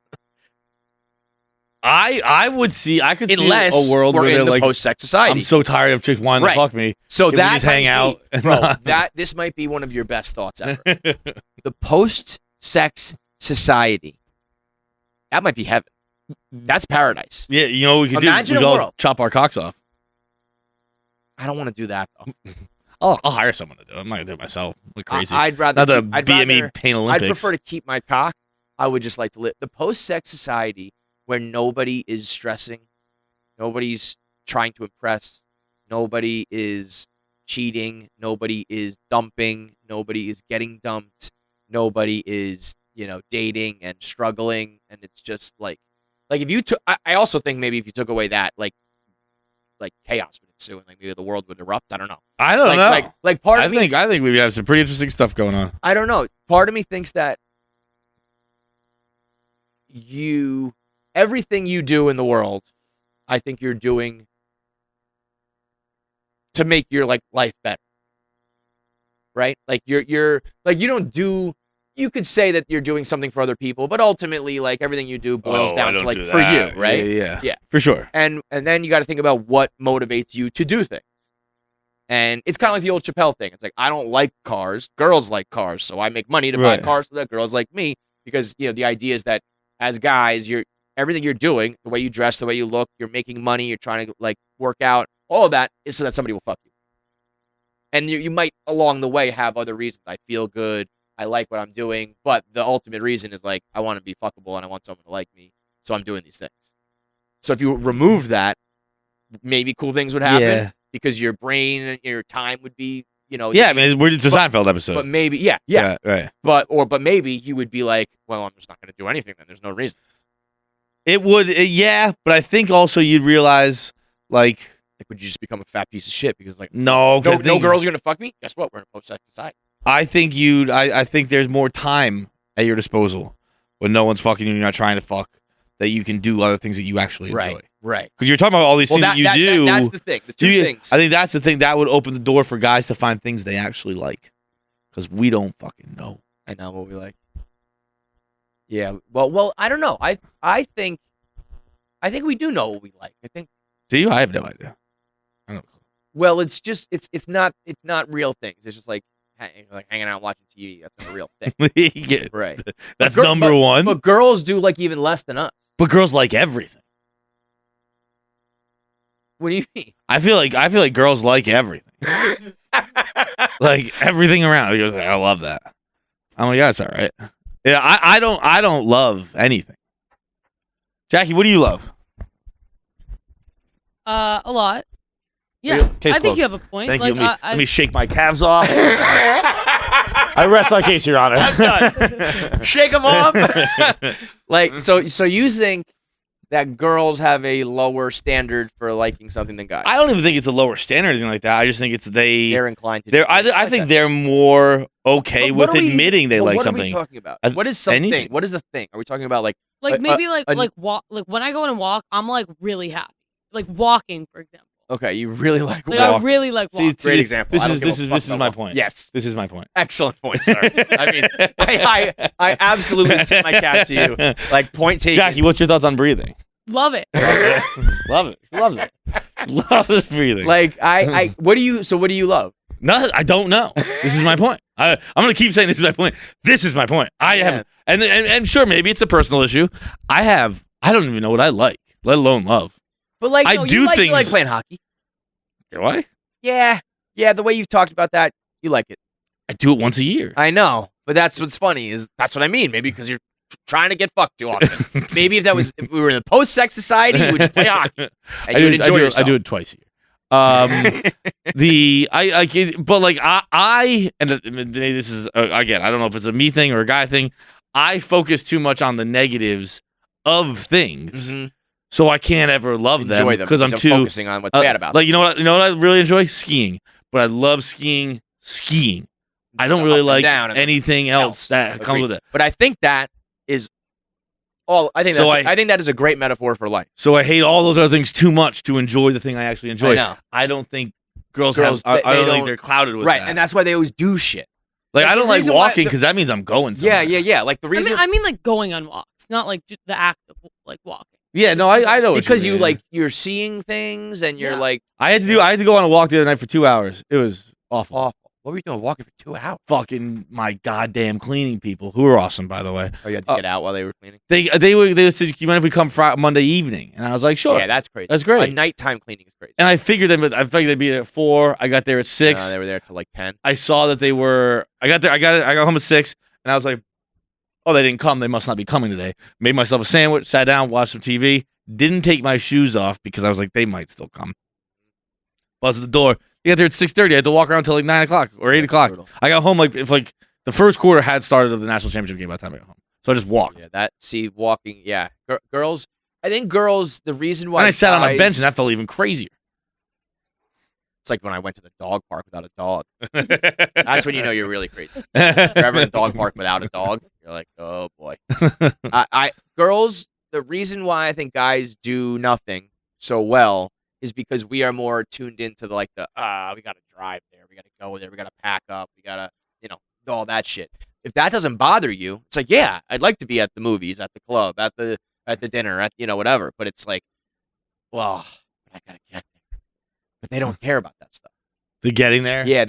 [SPEAKER 2] I would see. I could
[SPEAKER 1] Unless
[SPEAKER 2] see a world
[SPEAKER 1] we're
[SPEAKER 2] where
[SPEAKER 1] in
[SPEAKER 2] they're
[SPEAKER 1] the
[SPEAKER 2] like,
[SPEAKER 1] post-sex society.
[SPEAKER 2] I'm so tired of chicks wanting
[SPEAKER 1] Right.
[SPEAKER 2] to fuck me.
[SPEAKER 1] So
[SPEAKER 2] Can we
[SPEAKER 1] that
[SPEAKER 2] just hang
[SPEAKER 1] might
[SPEAKER 2] out?
[SPEAKER 1] be, bro. This might be one of your best thoughts ever. The post-sex society. That might be heaven. That's paradise.
[SPEAKER 2] Yeah, you know what we could
[SPEAKER 1] Imagine
[SPEAKER 2] do? We
[SPEAKER 1] a
[SPEAKER 2] could all
[SPEAKER 1] world.
[SPEAKER 2] chop our cocks off.
[SPEAKER 1] I don't want to do that though.
[SPEAKER 2] I'll hire someone to do it. I'm not gonna do it myself. Like crazy.
[SPEAKER 1] I'd rather.
[SPEAKER 2] Not the
[SPEAKER 1] I'd
[SPEAKER 2] BME
[SPEAKER 1] rather-
[SPEAKER 2] Pain
[SPEAKER 1] I'd
[SPEAKER 2] Olympics.
[SPEAKER 1] prefer to keep my cock. I would just like to live the post-sex society where nobody is stressing, nobody's trying to impress, nobody is cheating, nobody is dumping, nobody is getting dumped, nobody is dating and struggling, and it's just like if you took. I also think maybe if you took away that like chaos would ensue and like maybe the world would erupt. I don't know.
[SPEAKER 2] I don't know.
[SPEAKER 1] Like part
[SPEAKER 2] I
[SPEAKER 1] of me.
[SPEAKER 2] think we have some pretty interesting stuff going on.
[SPEAKER 1] I don't know. Part of me thinks that everything you do in the world, I think you're doing to make your life better. Right? Like you're like you don't do. You could say that you're doing something for other people, but ultimately, like everything you do boils down to like for you, right?
[SPEAKER 2] Yeah,
[SPEAKER 1] Yeah.
[SPEAKER 2] for sure.
[SPEAKER 1] And then you got to think about what motivates you to do things. And it's kind of like the old Chappelle thing. It's like, I don't like cars. Girls like cars. So I make money to buy
[SPEAKER 2] Right.
[SPEAKER 1] cars so that girls like me. Because, the idea is that as guys, everything you're doing, the way you dress, the way you look, you're making money, you're trying to work out, all of that is so that somebody will fuck you. And you might along the way have other reasons. I feel good. I like what I'm doing. But the ultimate reason is I want to be fuckable and I want someone to like me. So I'm doing these things. So if you removed that, maybe cool things would happen.
[SPEAKER 2] Yeah.
[SPEAKER 1] Because your brain and your time would be,
[SPEAKER 2] Yeah, I mean, it's a Seinfeld episode.
[SPEAKER 1] But maybe, yeah.
[SPEAKER 2] Right.
[SPEAKER 1] But maybe you would be like, well, I'm just not going to do anything then. There's no reason.
[SPEAKER 2] It would, yeah, but I think also you'd realize,
[SPEAKER 1] Would you just become a fat piece of shit? Because
[SPEAKER 2] no, 'cause I
[SPEAKER 1] no
[SPEAKER 2] think-
[SPEAKER 1] girls are going to fuck me? Guess what? We're in a post-sex society.
[SPEAKER 2] I think I think there's more time at your disposal when no one's fucking you and you're not trying to fuck, that you can do other things that you actually enjoy.
[SPEAKER 1] Right.
[SPEAKER 2] Because you're talking about all these things that you do.
[SPEAKER 1] That's the thing. The two things.
[SPEAKER 2] I think that's the thing that would open the door for guys to find things they actually like. Because we don't fucking know.
[SPEAKER 1] I know what we like. Yeah. Well, I don't know. I think we do know what we like. I think.
[SPEAKER 2] Do you? I have no idea. I don't know.
[SPEAKER 1] Well, it's just it's not real things. It's just like hanging out watching TV. That's not a real thing.
[SPEAKER 2] Yeah,
[SPEAKER 1] Right.
[SPEAKER 2] that's
[SPEAKER 1] But
[SPEAKER 2] number one.
[SPEAKER 1] But girls do even less than us.
[SPEAKER 2] But girls like everything.
[SPEAKER 1] What do you mean?
[SPEAKER 2] I feel like girls like everything. Like everything around. He goes, I love that. I'm like, yeah, it's all right. Yeah, I don't love anything. Jackie, what do you love?
[SPEAKER 4] A lot. Yeah,
[SPEAKER 2] Real- case
[SPEAKER 4] I think
[SPEAKER 2] closed.
[SPEAKER 4] you have a point.
[SPEAKER 2] Thank
[SPEAKER 4] like,
[SPEAKER 2] you. Let me shake my calves off. I rest my case, Your Honor.
[SPEAKER 1] I'm done. Shake them off. So you think that girls have a lower standard for liking something than guys?
[SPEAKER 2] I don't even think it's a lower standard or anything like that. I just think it's
[SPEAKER 1] They're inclined to.
[SPEAKER 2] I think they're more okay
[SPEAKER 1] But what
[SPEAKER 2] with
[SPEAKER 1] are we-
[SPEAKER 2] admitting they
[SPEAKER 1] but
[SPEAKER 2] like
[SPEAKER 1] what
[SPEAKER 2] something.
[SPEAKER 1] are we talking about?
[SPEAKER 2] Uh,
[SPEAKER 1] What is something?
[SPEAKER 2] anything.
[SPEAKER 1] What is the thing? Are we talking about
[SPEAKER 4] maybe
[SPEAKER 1] a-
[SPEAKER 4] walk. Like when I go in and walk, I'm really happy. Like walking, for example.
[SPEAKER 1] Okay, you really like
[SPEAKER 4] Like
[SPEAKER 1] walking.
[SPEAKER 4] I really like
[SPEAKER 2] See,
[SPEAKER 4] walking.
[SPEAKER 1] Great example. I don't give a fuck
[SPEAKER 2] This is
[SPEAKER 1] about
[SPEAKER 2] my
[SPEAKER 1] walking.
[SPEAKER 2] point.
[SPEAKER 1] Yes.
[SPEAKER 2] This is my point.
[SPEAKER 1] Excellent point, sir. I mean, I absolutely tip my cap to you. Point taken.
[SPEAKER 2] Jackie, what's your thoughts on breathing?
[SPEAKER 4] Love it.
[SPEAKER 2] Love it. Loves it. Loves breathing.
[SPEAKER 1] What do you love?
[SPEAKER 2] No, I don't know. This is my point. I'm gonna keep saying this is my point. This is my point. I
[SPEAKER 1] Yeah.
[SPEAKER 2] have, and sure, maybe it's a personal issue. I don't even know what I like, let alone love.
[SPEAKER 1] But
[SPEAKER 2] I
[SPEAKER 1] no,
[SPEAKER 2] do
[SPEAKER 1] you like
[SPEAKER 2] things-
[SPEAKER 1] playing hockey.
[SPEAKER 2] Do I?
[SPEAKER 1] Yeah. The way you've talked about that, you like it.
[SPEAKER 2] I do it once a year.
[SPEAKER 1] I know, but that's what's funny is that's what I mean. Maybe because you're trying to get fucked too often. Maybe if we were in a post-sex society, you would just play hockey and
[SPEAKER 2] I
[SPEAKER 1] you would enjoy
[SPEAKER 2] do
[SPEAKER 1] yourself.
[SPEAKER 2] it twice a year. And this is again, I don't know if it's a me thing or a guy thing. I focus too much on the negatives of things,
[SPEAKER 1] Mhm.
[SPEAKER 2] so I can't ever love them
[SPEAKER 1] Enjoy them
[SPEAKER 2] because I'm too
[SPEAKER 1] focusing on what's bad about them.
[SPEAKER 2] You know what I really enjoy? Skiing. But I love skiing. I don't
[SPEAKER 1] Up
[SPEAKER 2] really
[SPEAKER 1] and
[SPEAKER 2] like
[SPEAKER 1] down and
[SPEAKER 2] anything else that comes
[SPEAKER 1] Agreed.
[SPEAKER 2] with it.
[SPEAKER 1] But I think that is all. I think
[SPEAKER 2] So
[SPEAKER 1] I think that is a great metaphor for life.
[SPEAKER 2] So I hate all those other things too much to enjoy the thing I actually enjoy.
[SPEAKER 1] I know.
[SPEAKER 2] I don't think girls
[SPEAKER 1] Girls,
[SPEAKER 2] have. I
[SPEAKER 1] they
[SPEAKER 2] don't think
[SPEAKER 1] don't-
[SPEAKER 2] they're clouded with
[SPEAKER 1] Right,
[SPEAKER 2] that.
[SPEAKER 1] and that's why they always do shit.
[SPEAKER 2] Like
[SPEAKER 1] Like,
[SPEAKER 2] I
[SPEAKER 1] the
[SPEAKER 2] don't like
[SPEAKER 1] reason why
[SPEAKER 2] walking because that means I'm going
[SPEAKER 1] Yeah,
[SPEAKER 2] somewhere.
[SPEAKER 1] yeah. Like the reason
[SPEAKER 4] I mean, like going on walks, not like just the act of like walking.
[SPEAKER 2] Yeah, no, I know what
[SPEAKER 1] because you
[SPEAKER 2] mean.
[SPEAKER 1] like you're seeing things and you're
[SPEAKER 4] Yeah.
[SPEAKER 1] like
[SPEAKER 2] I had to go on a walk the other night for 2 hours. It was awful.
[SPEAKER 1] awful. What were you doing walking for 2 hours?
[SPEAKER 2] Fucking my goddamn cleaning people, who are awesome by the way.
[SPEAKER 1] Oh, you had to get out while they were cleaning.
[SPEAKER 2] They said, you mind if we come Monday evening? And I was like, sure.
[SPEAKER 1] Yeah, that's crazy.
[SPEAKER 2] That's great.
[SPEAKER 1] A nighttime cleaning is crazy.
[SPEAKER 2] And I figured they'd be there at 4. I got there at 6.
[SPEAKER 1] They were there till like 10.
[SPEAKER 2] I saw that they were. I got there. I got home at 6, and I was like, "Oh, they didn't come. They must not be coming today." Made myself a sandwich, sat down, watched some TV. Didn't take my shoes off because I was like, they might still come. Buzzed at the door. They got there at 6:30. I had to walk around until like 9 o'clock or 8 o'clock.
[SPEAKER 1] Brutal.
[SPEAKER 2] I got home if the first quarter had started of the national championship game by the time I got home. So I just walked.
[SPEAKER 1] Yeah, walking. Yeah, girls. I think girls. The reason why
[SPEAKER 2] And I sat on a
[SPEAKER 1] guys-
[SPEAKER 2] bench, and that felt even crazier.
[SPEAKER 1] It's like when I went to the dog park without a dog. That's when you know you're really crazy. If you're ever in a dog park without a dog, you're like, oh boy. Girls. The reason why I think guys do nothing so well is because we are more tuned into we gotta drive there, we gotta go there, we gotta pack up, we gotta all that shit. If that doesn't bother you, it's like, yeah, I'd like to be at the movies, at the club, at the dinner, at whatever. But it's like, well, I gotta get there. But they don't care about that stuff.
[SPEAKER 2] The getting there.
[SPEAKER 1] Yeah,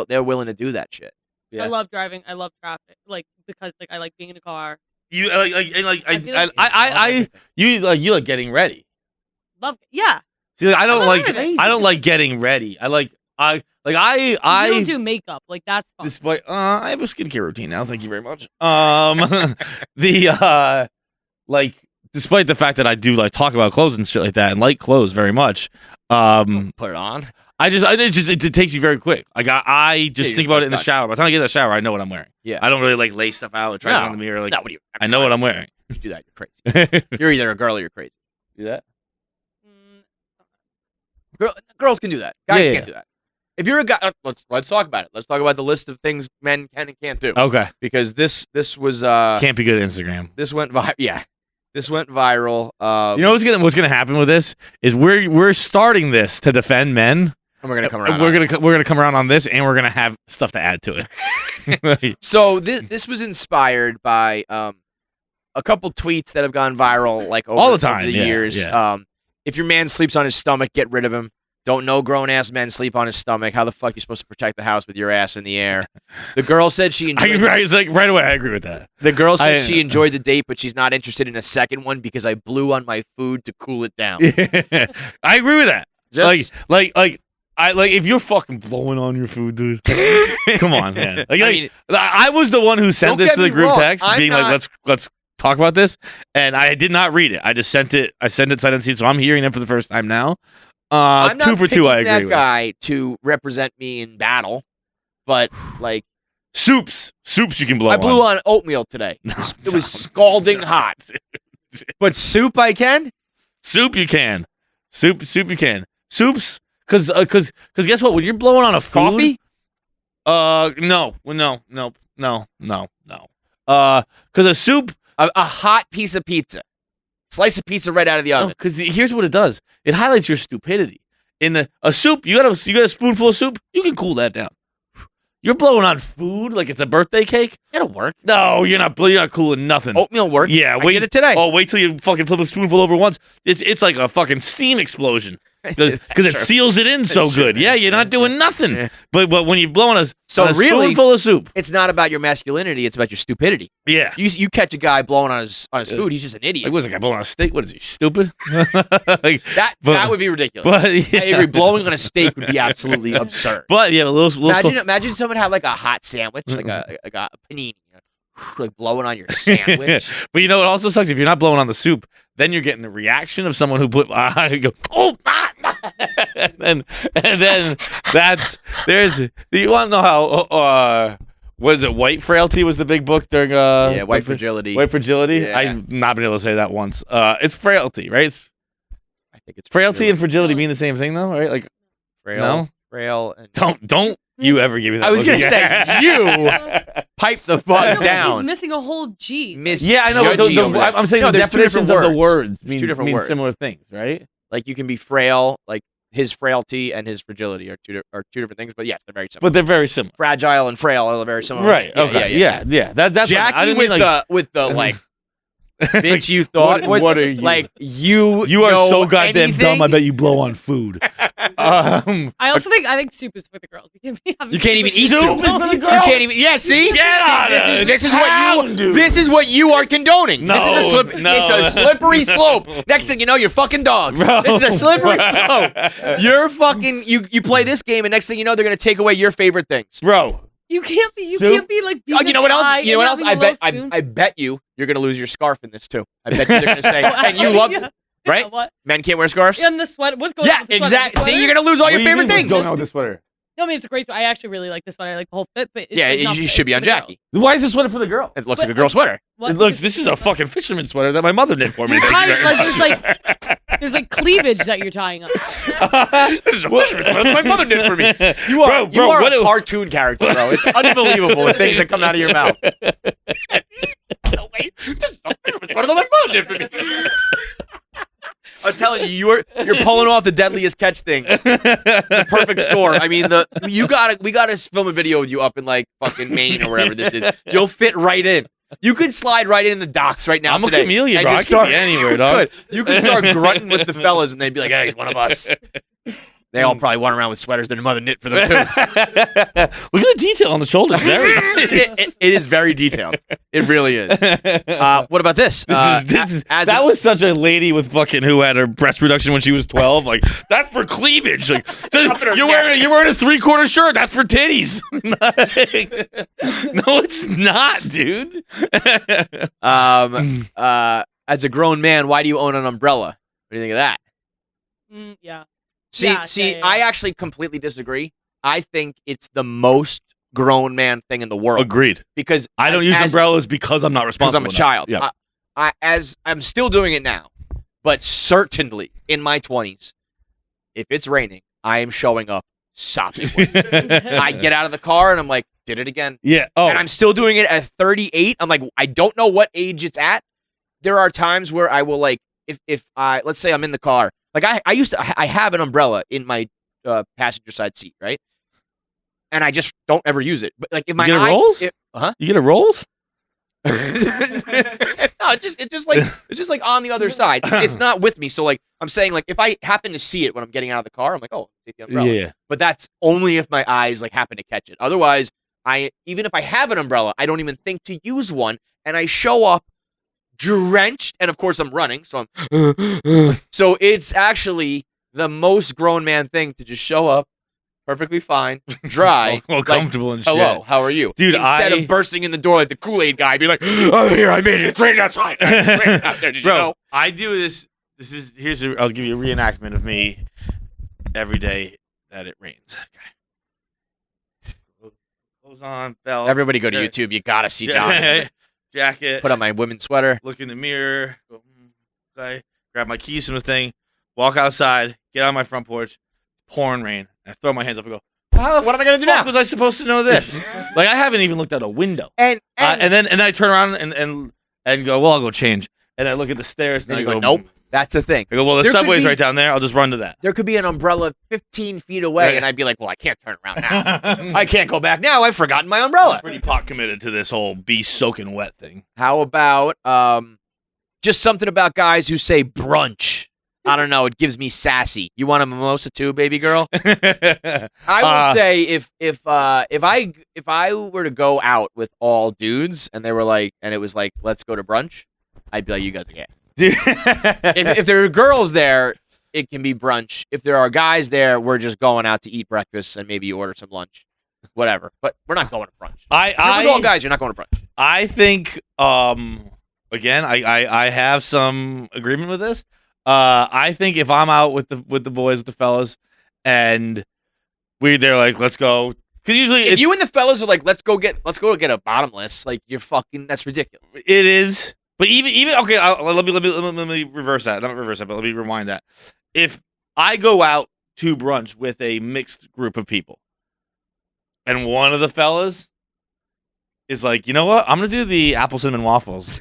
[SPEAKER 1] they're willing to do that shit.
[SPEAKER 2] Yeah.
[SPEAKER 4] I love driving. I love traffic. Like because like I like being in a car.
[SPEAKER 2] You
[SPEAKER 4] I
[SPEAKER 2] you like getting ready.
[SPEAKER 4] Love yeah.
[SPEAKER 2] See, like, I don't
[SPEAKER 4] love
[SPEAKER 2] like
[SPEAKER 4] it.
[SPEAKER 2] I don't like getting ready. I
[SPEAKER 4] You don't do makeup. Like that's fun.
[SPEAKER 2] despite I have a skincare routine now. Thank you very much. The despite the fact that I do like talk about clothes and shit like that and like clothes very much.
[SPEAKER 1] Put it on.
[SPEAKER 2] It takes me very quick. Like I just
[SPEAKER 1] Yeah,
[SPEAKER 2] think
[SPEAKER 1] you're
[SPEAKER 2] about it in the
[SPEAKER 1] done.
[SPEAKER 2] shower. By the time I get in the shower, I know what I'm wearing.
[SPEAKER 1] Yeah.
[SPEAKER 2] I don't really like lay stuff out or try it on the mirror. Like
[SPEAKER 1] No, what do you?
[SPEAKER 2] I know what I'm wearing.
[SPEAKER 1] You do that, you're crazy. You're either a girl or you're crazy.
[SPEAKER 2] Do that?
[SPEAKER 1] Girls can do that. Guys
[SPEAKER 2] Yeah,
[SPEAKER 1] can't do that. If you're a guy, let's talk about it. Let's talk about the list of things men can and can't do.
[SPEAKER 2] Okay.
[SPEAKER 1] Because this was
[SPEAKER 2] Can't be good at Instagram.
[SPEAKER 1] this went this went viral.
[SPEAKER 2] You know what's gonna happen with this is we're starting this to defend men.
[SPEAKER 1] and we're gonna come around.
[SPEAKER 2] And we're gonna come around on this, and we're gonna have stuff to add to it.
[SPEAKER 1] So this was inspired by a couple tweets that have gone viral like over,
[SPEAKER 2] All the time,
[SPEAKER 1] over the
[SPEAKER 2] yeah,
[SPEAKER 1] years.
[SPEAKER 2] yeah.
[SPEAKER 1] If your man sleeps on his stomach, get rid of him. Don't know grown ass men sleep on his stomach. How the fuck you supposed to protect the house with your ass in the air? The girl said she enjoyed.
[SPEAKER 2] It's like right away. I agree with that.
[SPEAKER 1] The girl said
[SPEAKER 2] I-
[SPEAKER 1] she enjoyed the date, but she's not interested in a second one because I blew on my food to cool it down.
[SPEAKER 2] I agree with that.
[SPEAKER 1] Just-
[SPEAKER 2] like if you're fucking blowing on your food, dude. Come on, man. I was the one who sent
[SPEAKER 1] Don't
[SPEAKER 2] this
[SPEAKER 1] get
[SPEAKER 2] to the
[SPEAKER 1] me
[SPEAKER 2] group
[SPEAKER 1] wrong,
[SPEAKER 2] text,
[SPEAKER 1] I'm
[SPEAKER 2] being
[SPEAKER 1] not-
[SPEAKER 2] like, let's talk about this, and I did not read it. I just sent it. I sent it sight unseen, so I'm hearing them for the first time now.
[SPEAKER 1] I'm not
[SPEAKER 2] 2 for 2. I
[SPEAKER 1] picking
[SPEAKER 2] agree
[SPEAKER 1] that
[SPEAKER 2] with.
[SPEAKER 1] guy to represent me in battle, but like
[SPEAKER 2] Soups you can blow.
[SPEAKER 1] I blew
[SPEAKER 2] on.
[SPEAKER 1] on oatmeal today. It was scalding hot. But soup I can.
[SPEAKER 2] Soup you can. Soup you can. Soups, cause guess what? When you're blowing on a food,
[SPEAKER 1] Coffee?
[SPEAKER 2] No. Cause a soup.
[SPEAKER 1] A hot piece of pizza. Slice of pizza right out of the
[SPEAKER 2] No,
[SPEAKER 1] oven.
[SPEAKER 2] because here's what it does. It highlights your stupidity. In a soup, you got a spoonful of soup. You can cool that down. You're blowing on food like it's a birthday cake.
[SPEAKER 1] It'll work.
[SPEAKER 2] No, you're not cooling nothing.
[SPEAKER 1] Oatmeal worked.
[SPEAKER 2] Yeah,
[SPEAKER 1] I
[SPEAKER 2] wait.
[SPEAKER 1] did it today.
[SPEAKER 2] Oh, wait till you fucking flip a spoonful over once. It's like a fucking steam explosion because it
[SPEAKER 1] Sure.
[SPEAKER 2] seals it in so
[SPEAKER 1] Sure.
[SPEAKER 2] good. Yeah, you're not doing nothing.
[SPEAKER 1] Yeah.
[SPEAKER 2] But when you're blowing a
[SPEAKER 1] really-
[SPEAKER 2] spoonful of soup,
[SPEAKER 1] It's not about your masculinity. It's about your stupidity.
[SPEAKER 2] yeah.
[SPEAKER 1] You catch a guy blowing on his food. He's just an idiot.
[SPEAKER 2] Like, what's a guy blowing on a steak? What is he, stupid? Like,
[SPEAKER 1] That
[SPEAKER 2] but-
[SPEAKER 1] would be ridiculous.
[SPEAKER 2] but yeah.
[SPEAKER 1] I agree. Blowing on a steak would be absolutely absurd.
[SPEAKER 2] But yeah, a little
[SPEAKER 1] Imagine someone had like a hot sandwich, like a panini, like blowing on your sandwich.
[SPEAKER 2] But you know it also sucks if you're not blowing on the soup. Then you're getting the reaction of someone who put go and then there's. Do you want to know how what is it? White Frailty was the big book during
[SPEAKER 1] White Fragility.
[SPEAKER 2] White Fragility.
[SPEAKER 1] Yeah.
[SPEAKER 2] I've not been able to say that once. It's frailty, right?
[SPEAKER 1] I think it's
[SPEAKER 2] Frailty and fragility mean the same thing though, right? Like
[SPEAKER 1] frail,
[SPEAKER 2] no?
[SPEAKER 1] frail, and
[SPEAKER 2] don't you ever give me that.
[SPEAKER 1] I was
[SPEAKER 2] look
[SPEAKER 1] gonna
[SPEAKER 2] again.
[SPEAKER 1] say you pipe the
[SPEAKER 4] No,
[SPEAKER 1] fuck
[SPEAKER 4] but He's
[SPEAKER 1] down.
[SPEAKER 4] missing a whole G.
[SPEAKER 1] Miss
[SPEAKER 2] Yeah, I know. But
[SPEAKER 1] Judgy over there.
[SPEAKER 2] I'm saying
[SPEAKER 1] No,
[SPEAKER 2] the
[SPEAKER 1] there's two different
[SPEAKER 2] definitions of the
[SPEAKER 1] words.
[SPEAKER 2] words
[SPEAKER 1] There's two different
[SPEAKER 2] mean
[SPEAKER 1] words.
[SPEAKER 2] similar things, right?
[SPEAKER 1] Like you can be frail, like his frailty and his fragility are two different things. But yes, they're very similar.
[SPEAKER 2] But they're very similar.
[SPEAKER 1] Fragile and frail are very similar.
[SPEAKER 2] Right.
[SPEAKER 1] Yeah,
[SPEAKER 2] Okay.
[SPEAKER 1] yeah.
[SPEAKER 2] Yeah. That's what I
[SPEAKER 1] Jackie
[SPEAKER 2] didn't mean,
[SPEAKER 1] with the like bitch you thought
[SPEAKER 2] what-
[SPEAKER 1] was
[SPEAKER 2] what are you?
[SPEAKER 1] like you
[SPEAKER 2] are
[SPEAKER 1] know
[SPEAKER 2] so goddamn
[SPEAKER 1] anything?
[SPEAKER 2] dumb. I bet you blow on food.
[SPEAKER 4] I also think soup is for the girls.
[SPEAKER 1] You can't even eat
[SPEAKER 2] Soup
[SPEAKER 1] soup.
[SPEAKER 2] is for the
[SPEAKER 1] You
[SPEAKER 2] girls?
[SPEAKER 1] can't even. Yeah, see.
[SPEAKER 2] Get out of it.
[SPEAKER 1] This is
[SPEAKER 2] Pound,
[SPEAKER 1] what
[SPEAKER 2] dude.
[SPEAKER 1] this is what you are condoning. This is
[SPEAKER 2] No,
[SPEAKER 1] it's
[SPEAKER 2] no.
[SPEAKER 1] a slippery slope. Next thing you know, you're fucking dogs.
[SPEAKER 2] Bro.
[SPEAKER 1] This is a slippery slope. You're fucking. You play this game, and next thing you know, they're gonna take away your favorite things.
[SPEAKER 2] Bro.
[SPEAKER 4] You can't be. You
[SPEAKER 2] Soup?
[SPEAKER 4] can't be like.
[SPEAKER 1] Oh, you know what else? You know what else? I bet.
[SPEAKER 4] I
[SPEAKER 1] I bet you're gonna lose your scarf in this too. I bet you they're gonna say, and you love right?
[SPEAKER 4] What?
[SPEAKER 1] Men can't wear scarves.
[SPEAKER 4] And the sweater. What's going on?
[SPEAKER 1] Yeah,
[SPEAKER 4] with the sweater?
[SPEAKER 1] exactly.
[SPEAKER 4] The
[SPEAKER 1] See,
[SPEAKER 4] sweater?
[SPEAKER 1] you're gonna lose all your
[SPEAKER 2] What do you
[SPEAKER 1] favorite
[SPEAKER 2] think was
[SPEAKER 1] things.
[SPEAKER 2] going on with this sweater?
[SPEAKER 4] No, I mean, it's a great sweater. I actually really like this one. I like the whole fit, but it's
[SPEAKER 1] Yeah,
[SPEAKER 4] not
[SPEAKER 1] you
[SPEAKER 4] fit.
[SPEAKER 1] should be
[SPEAKER 4] It's
[SPEAKER 1] on
[SPEAKER 4] for the
[SPEAKER 1] Jackie.
[SPEAKER 2] Why is this sweater for the girl?
[SPEAKER 1] It looks
[SPEAKER 4] But
[SPEAKER 1] like a girl sweater.
[SPEAKER 4] What?
[SPEAKER 2] It looks. This is a fucking fisherman sweater that my mother knit for me. Thank you very
[SPEAKER 4] Right,
[SPEAKER 2] much.
[SPEAKER 4] there's like cleavage that you're tying up.
[SPEAKER 1] This is a fisherman sweater that my mother did for me. You
[SPEAKER 2] Bro,
[SPEAKER 1] you are
[SPEAKER 2] what
[SPEAKER 1] a
[SPEAKER 2] do-
[SPEAKER 1] cartoon character, bro. It's unbelievable the things that come out of your mouth. No, wait, this is a fisherman sweater that my mother did for me. I'm telling you, you're pulling off the deadliest catch thing. The perfect storm. I mean, we gotta film a video with you up in like fucking Maine or wherever this is. You'll fit right in. You could slide right in the docks right now.
[SPEAKER 2] I'm a
[SPEAKER 1] today,
[SPEAKER 2] chameleon,
[SPEAKER 1] and
[SPEAKER 2] bro. I
[SPEAKER 1] just
[SPEAKER 2] can be anywhere, dog.
[SPEAKER 1] Good. You can start grunting with the fellas, and they'd be like, "Hey, he's one of us." They all probably run around with sweaters their mother knit for them too.
[SPEAKER 2] Look at the detail on the shoulders. Very.
[SPEAKER 1] It is very detailed. It really is. What about this?
[SPEAKER 2] That was such a lady with fucking who had her breast reduction when she was 12. Like that's for cleavage. Like you're wearing a 3/4 shirt. That's for titties. No, it's not, dude.
[SPEAKER 1] As a grown man, why do you own an umbrella? What do you think of that?
[SPEAKER 4] Yeah.
[SPEAKER 1] See,
[SPEAKER 4] Yeah.
[SPEAKER 1] I actually completely disagree. I think it's the most grown man thing in the world.
[SPEAKER 2] Agreed.
[SPEAKER 1] Because
[SPEAKER 2] I don't use umbrellas because I'm not
[SPEAKER 1] because
[SPEAKER 2] responsible.
[SPEAKER 1] I'm a child.
[SPEAKER 2] Yeah.
[SPEAKER 1] I'm still doing it now, but certainly in my 20s, if it's raining, I am showing up sopping wet. I get out of the car and I'm like, did it again.
[SPEAKER 2] Yeah. Oh.
[SPEAKER 1] And I'm still doing it at 38. I'm like, I don't know what age it's at. There are times where I will like, if I, let's say I'm in the car, like I have an umbrella in my passenger side seat, right? And I just don't ever use it. But like if my
[SPEAKER 2] get a
[SPEAKER 1] eye,
[SPEAKER 2] Rolls?
[SPEAKER 1] huh?
[SPEAKER 2] You get a rolls?
[SPEAKER 1] No, it's just like on the other side. It's not with me. So like I'm saying, like if I happen to see it when I'm getting out of the car, I'm like, oh, take the umbrella.
[SPEAKER 2] Yeah.
[SPEAKER 1] But that's only if my eyes like happen to catch it. Otherwise, even if I have an umbrella, I don't even think to use one, and I show up drenched, and of course I'm running, so I'm so it's actually the most grown man thing to just show up perfectly fine, dry,
[SPEAKER 2] Well,
[SPEAKER 1] like,
[SPEAKER 2] comfortable and shit.
[SPEAKER 1] hello, how are you?
[SPEAKER 2] Dude,
[SPEAKER 1] Instead of bursting in the door like the Kool-Aid guy, be like, oh, here, I made it. It's raining outside. It's raining out there. Did you
[SPEAKER 2] Bro,
[SPEAKER 1] know?
[SPEAKER 2] I do this. I'll give you a reenactment of me every day that it rains. Okay. Clothes on, belt.
[SPEAKER 1] Everybody go to
[SPEAKER 2] Yeah.
[SPEAKER 1] YouTube. You gotta see John.
[SPEAKER 2] Jacket.
[SPEAKER 1] Put on my women's sweater.
[SPEAKER 2] Look in the mirror. Go, okay. Grab my keys from the thing. Walk outside. Get on my front porch. Pouring rain. And I throw my hands up and go,
[SPEAKER 1] What am I gonna do now?
[SPEAKER 2] fuck was I supposed to know this? Like, I haven't even looked out a window.
[SPEAKER 1] And
[SPEAKER 2] And then I turn around and go, well, I'll go change. And I look at the stairs and
[SPEAKER 1] then
[SPEAKER 2] I
[SPEAKER 1] you
[SPEAKER 2] go,
[SPEAKER 1] go, nope. That's the thing.
[SPEAKER 2] I go, well, the
[SPEAKER 1] There could
[SPEAKER 2] subway's
[SPEAKER 1] be-
[SPEAKER 2] right down there. I'll just run to that.
[SPEAKER 1] There could be an umbrella 15 feet away,
[SPEAKER 2] Right.
[SPEAKER 1] and I'd be like, well, I can't turn around now. I can't go back now. I've forgotten my umbrella.
[SPEAKER 2] Pretty pot committed to this whole be soaking wet thing.
[SPEAKER 1] How about just something about guys who say brunch? I don't know. It gives me sassy. You want a mimosa too, baby girl? I will say if I were to go out with all dudes and they were like, and it was like, let's go to brunch, I'd be like, you guys are gay.
[SPEAKER 2] Dude.
[SPEAKER 1] If there are girls there, it can be brunch. If there are guys there, we're just going out to eat breakfast and maybe order some lunch, whatever. But we're not going to brunch. If you're with all guys, you're not going to brunch.
[SPEAKER 2] I think again, I have some agreement with this. I think if I'm out with the boys, with the fellas, and they're like, let's go, because usually
[SPEAKER 1] If you and the fellas are like, let's go get a bottomless, like you're fucking, that's ridiculous.
[SPEAKER 2] it is. But even okay, let me reverse that. Not reverse that, but let me rewind that. If I go out to brunch with a mixed group of people, and one of the fellas is like, you know what? I'm gonna do the apple cinnamon waffles.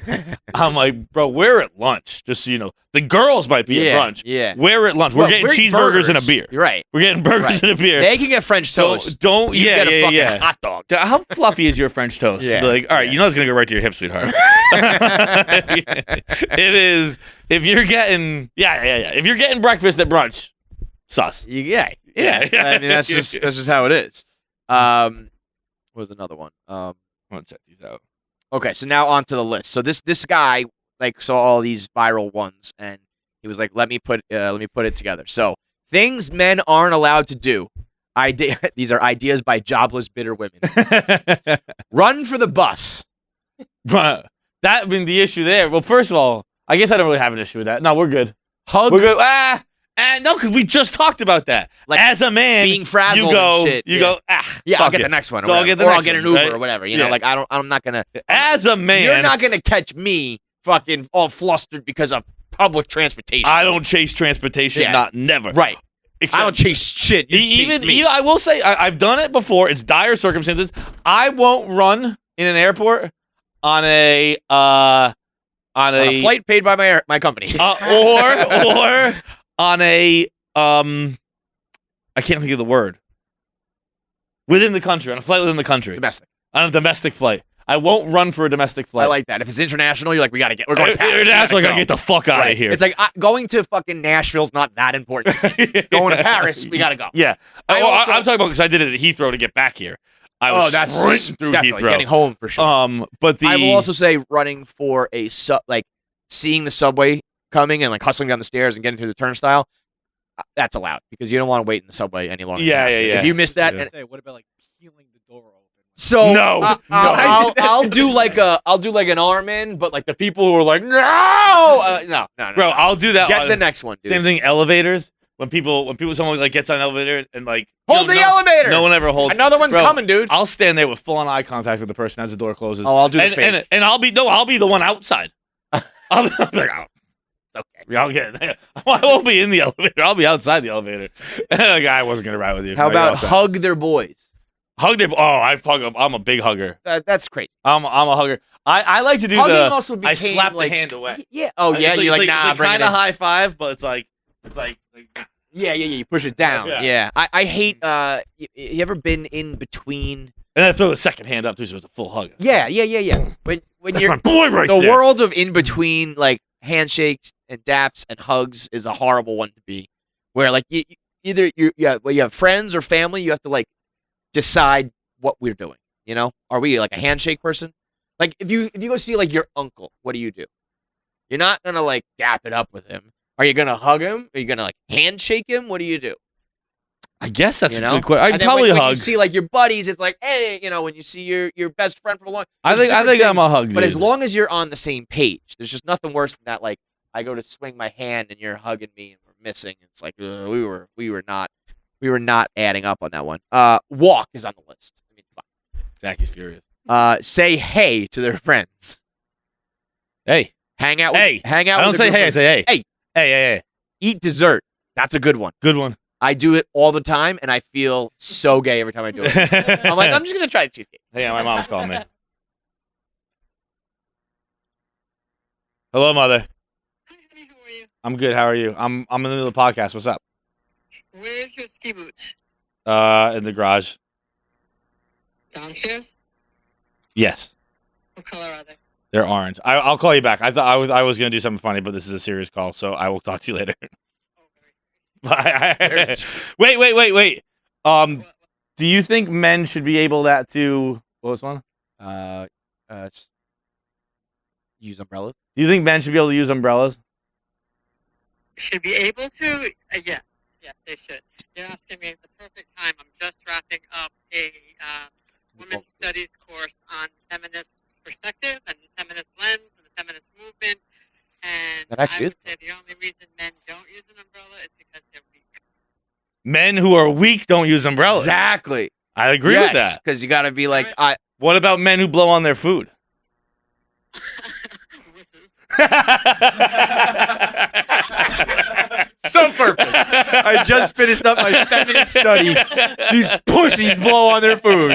[SPEAKER 2] I'm like, bro, we're at lunch. Just so you know, the girls might be at brunch.
[SPEAKER 1] Yeah.
[SPEAKER 2] We're at lunch. We're getting cheeseburgers and a beer.
[SPEAKER 1] You're right.
[SPEAKER 2] We're getting burgers
[SPEAKER 1] Right.
[SPEAKER 2] and a beer.
[SPEAKER 1] They can get French toast.
[SPEAKER 2] Don't
[SPEAKER 1] You
[SPEAKER 2] yeah,
[SPEAKER 1] get a
[SPEAKER 2] yeah,
[SPEAKER 1] fucking
[SPEAKER 2] yeah.
[SPEAKER 1] hot dog.
[SPEAKER 2] How fluffy is your French toast?
[SPEAKER 1] Yeah.
[SPEAKER 2] Be like, all right,
[SPEAKER 1] Yeah.
[SPEAKER 2] you know it's gonna go right to your hip, sweetheart. It is. If you're getting, if you're getting breakfast at brunch, sus.
[SPEAKER 1] Yeah.
[SPEAKER 2] Yeah.
[SPEAKER 1] I mean, that's just how it is. What was another one?
[SPEAKER 2] I'm gonna check these out.
[SPEAKER 1] Okay, so now onto the list. So this guy like saw all these viral ones, and he was like, "Let me put it together." So things men aren't allowed to do. These are ideas by jobless, bitter women. Run for the bus.
[SPEAKER 2] But that been the issue there. Well, first of all, I guess I don't really have an issue with that. No, we're good.
[SPEAKER 1] Hug.
[SPEAKER 2] We're good. No, because we just talked about that.
[SPEAKER 1] Like
[SPEAKER 2] as a man,
[SPEAKER 1] being frazzled
[SPEAKER 2] you go,
[SPEAKER 1] and shit.
[SPEAKER 2] you
[SPEAKER 1] yeah.
[SPEAKER 2] go,
[SPEAKER 1] Yeah, I'll
[SPEAKER 2] fuck
[SPEAKER 1] get
[SPEAKER 2] it.
[SPEAKER 1] the next one. Or
[SPEAKER 2] So I'll
[SPEAKER 1] whatever.
[SPEAKER 2] get the
[SPEAKER 1] Or
[SPEAKER 2] next
[SPEAKER 1] I'll get an
[SPEAKER 2] one,
[SPEAKER 1] Uber
[SPEAKER 2] right?
[SPEAKER 1] or whatever. You
[SPEAKER 2] Yeah.
[SPEAKER 1] know, like I'm not gonna.
[SPEAKER 2] As a man,
[SPEAKER 1] You're not gonna catch me fucking all flustered because of public transportation.
[SPEAKER 2] I don't chase transportation.
[SPEAKER 1] Yeah.
[SPEAKER 2] Not never.
[SPEAKER 1] Right.
[SPEAKER 2] Except,
[SPEAKER 1] I don't chase shit. You chase me.
[SPEAKER 2] I will say, I've done it before. It's dire circumstances. I won't run in an airport on a
[SPEAKER 1] on a flight paid by my company.
[SPEAKER 2] or on a I can't think of the word. Within the country, on a flight within the country.
[SPEAKER 1] Domestic.
[SPEAKER 2] On a domestic flight. I won't run for a domestic flight.
[SPEAKER 1] I like that. If it's international, you're like, we're going to Paris.
[SPEAKER 2] That's like,
[SPEAKER 1] go.
[SPEAKER 2] I get the fuck out of here.
[SPEAKER 1] It's like going to fucking Nashville's not that important. Going to Paris, we got to go.
[SPEAKER 2] Yeah.
[SPEAKER 1] I'm
[SPEAKER 2] I'm talking about because I did it at Heathrow to get back here. I was sprinting through
[SPEAKER 1] definitely
[SPEAKER 2] Heathrow.
[SPEAKER 1] getting home for sure.
[SPEAKER 2] But
[SPEAKER 1] I will also say running for a seeing the subway coming and like hustling down the stairs and getting through the turnstile. That's allowed because you don't want to wait in the subway any longer.
[SPEAKER 2] Yeah.
[SPEAKER 1] If you miss that,
[SPEAKER 2] Yeah.
[SPEAKER 5] What about like peeling the door open?
[SPEAKER 1] so
[SPEAKER 2] No.
[SPEAKER 1] I'll do like an arm in, but like the people who are like no,
[SPEAKER 2] Bro, I'll do that.
[SPEAKER 1] Get the next one, dude.
[SPEAKER 2] Same thing. Elevators. When someone like gets on an elevator and like
[SPEAKER 1] Hold the elevator.
[SPEAKER 2] No one ever holds.
[SPEAKER 1] Another one's
[SPEAKER 2] Bro,
[SPEAKER 1] coming, dude.
[SPEAKER 2] I'll stand there with full on eye contact with the person as the door closes.
[SPEAKER 1] Oh, I'll do the fake.
[SPEAKER 2] and I'll be the one outside. I'll be like, oh,
[SPEAKER 1] Okay.
[SPEAKER 2] I'll get it. I won't be in the elevator. I'll be outside the elevator. The guy wasn't gonna ride with you.
[SPEAKER 1] How about hug their boys?
[SPEAKER 2] hug them? Oh, I hug them. I'm a big hugger.
[SPEAKER 1] That's crazy.
[SPEAKER 2] I'm a hugger. I like to do
[SPEAKER 1] Hugging
[SPEAKER 2] the.
[SPEAKER 1] also became
[SPEAKER 2] I slap
[SPEAKER 1] like,
[SPEAKER 2] the hand away.
[SPEAKER 1] Yeah. Oh yeah.
[SPEAKER 2] It's
[SPEAKER 1] You're like nah.
[SPEAKER 2] it's
[SPEAKER 1] Bring it
[SPEAKER 2] kind of
[SPEAKER 1] in.
[SPEAKER 2] high five, but it's like.
[SPEAKER 1] Yeah. You push it down.
[SPEAKER 2] Yeah.
[SPEAKER 1] Yeah. I hate. You ever been in between?
[SPEAKER 2] And then I throw the second hand up too, so it's a full hug.
[SPEAKER 1] Yeah. When
[SPEAKER 2] That's
[SPEAKER 1] you're
[SPEAKER 2] my boy right
[SPEAKER 1] the
[SPEAKER 2] there.
[SPEAKER 1] world of in between like handshakes and daps and hugs is a horrible one to be. Where like you have friends or family, you have to like decide what we're doing. You know, are we like a handshake person? Like if you go see like your uncle, what do? You're not gonna like dap it up with him. Are you gonna hug him? Are you gonna like handshake him? What do you do?
[SPEAKER 2] I guess that's
[SPEAKER 1] You
[SPEAKER 2] a
[SPEAKER 1] know?
[SPEAKER 2] good question. I'd
[SPEAKER 1] And then
[SPEAKER 2] probably
[SPEAKER 1] when
[SPEAKER 2] hug.
[SPEAKER 1] you see like your buddies, it's like, hey, when you see your best friend from a long.
[SPEAKER 2] I
[SPEAKER 1] there's
[SPEAKER 2] think
[SPEAKER 1] different
[SPEAKER 2] I'm
[SPEAKER 1] things,
[SPEAKER 2] a hug.
[SPEAKER 1] But
[SPEAKER 2] dude.
[SPEAKER 1] as long as you're on the same page, there's just nothing worse than that. Like I go to swing my hand and you're hugging me and we're missing. It's like we were not adding up on that one. Walk is on the list. I mean,
[SPEAKER 2] Jackie's furious.
[SPEAKER 1] say hey to their friends.
[SPEAKER 2] Hey,
[SPEAKER 1] Hang out.
[SPEAKER 2] Hey.
[SPEAKER 1] Hang out.
[SPEAKER 2] I don't
[SPEAKER 1] with
[SPEAKER 2] say
[SPEAKER 1] a group
[SPEAKER 2] hey. I
[SPEAKER 1] of-
[SPEAKER 2] say hey.
[SPEAKER 1] Hey.
[SPEAKER 2] Hey.
[SPEAKER 1] Eat dessert. That's a good one.
[SPEAKER 2] Good one.
[SPEAKER 1] I do it all the time, and I feel so gay every time I do it. I'm like, I'm just gonna try the cheesecake.
[SPEAKER 2] Hey, my mom's calling me. Hello, mother.
[SPEAKER 6] Hi, honey, how are you?
[SPEAKER 2] I'm good. How are you? I'm in the middle of the podcast. What's up?
[SPEAKER 6] Where's your ski boots?
[SPEAKER 2] In the garage.
[SPEAKER 6] Downstairs?
[SPEAKER 2] Yes,
[SPEAKER 6] What color are they?
[SPEAKER 2] they're orange. I'll call you back. I thought I was gonna do something funny, but this is a serious call, so I will talk to you later.
[SPEAKER 6] Oh, very.
[SPEAKER 2] Bye. Wait.
[SPEAKER 6] What?
[SPEAKER 2] Do you think men should be able to? What was one?
[SPEAKER 1] Use umbrellas.
[SPEAKER 2] Do you think men should be able to use umbrellas?
[SPEAKER 6] Should be able to? Yes. Yes, they should. You're asking me at the perfect time. I'm just wrapping up a women's studies course on feminist perspective and feminist lens and the feminist movement. And
[SPEAKER 1] That actually
[SPEAKER 6] I
[SPEAKER 1] is
[SPEAKER 6] would say the only reason men don't use an umbrella is because they're weak.
[SPEAKER 2] Men who are weak don't use umbrellas.
[SPEAKER 1] Exactly.
[SPEAKER 2] I agree with that.
[SPEAKER 1] Because you got to be like,
[SPEAKER 2] What about men who blow on their food?
[SPEAKER 1] so perfect. I just finished up my feminist study. These pussies blow on their food.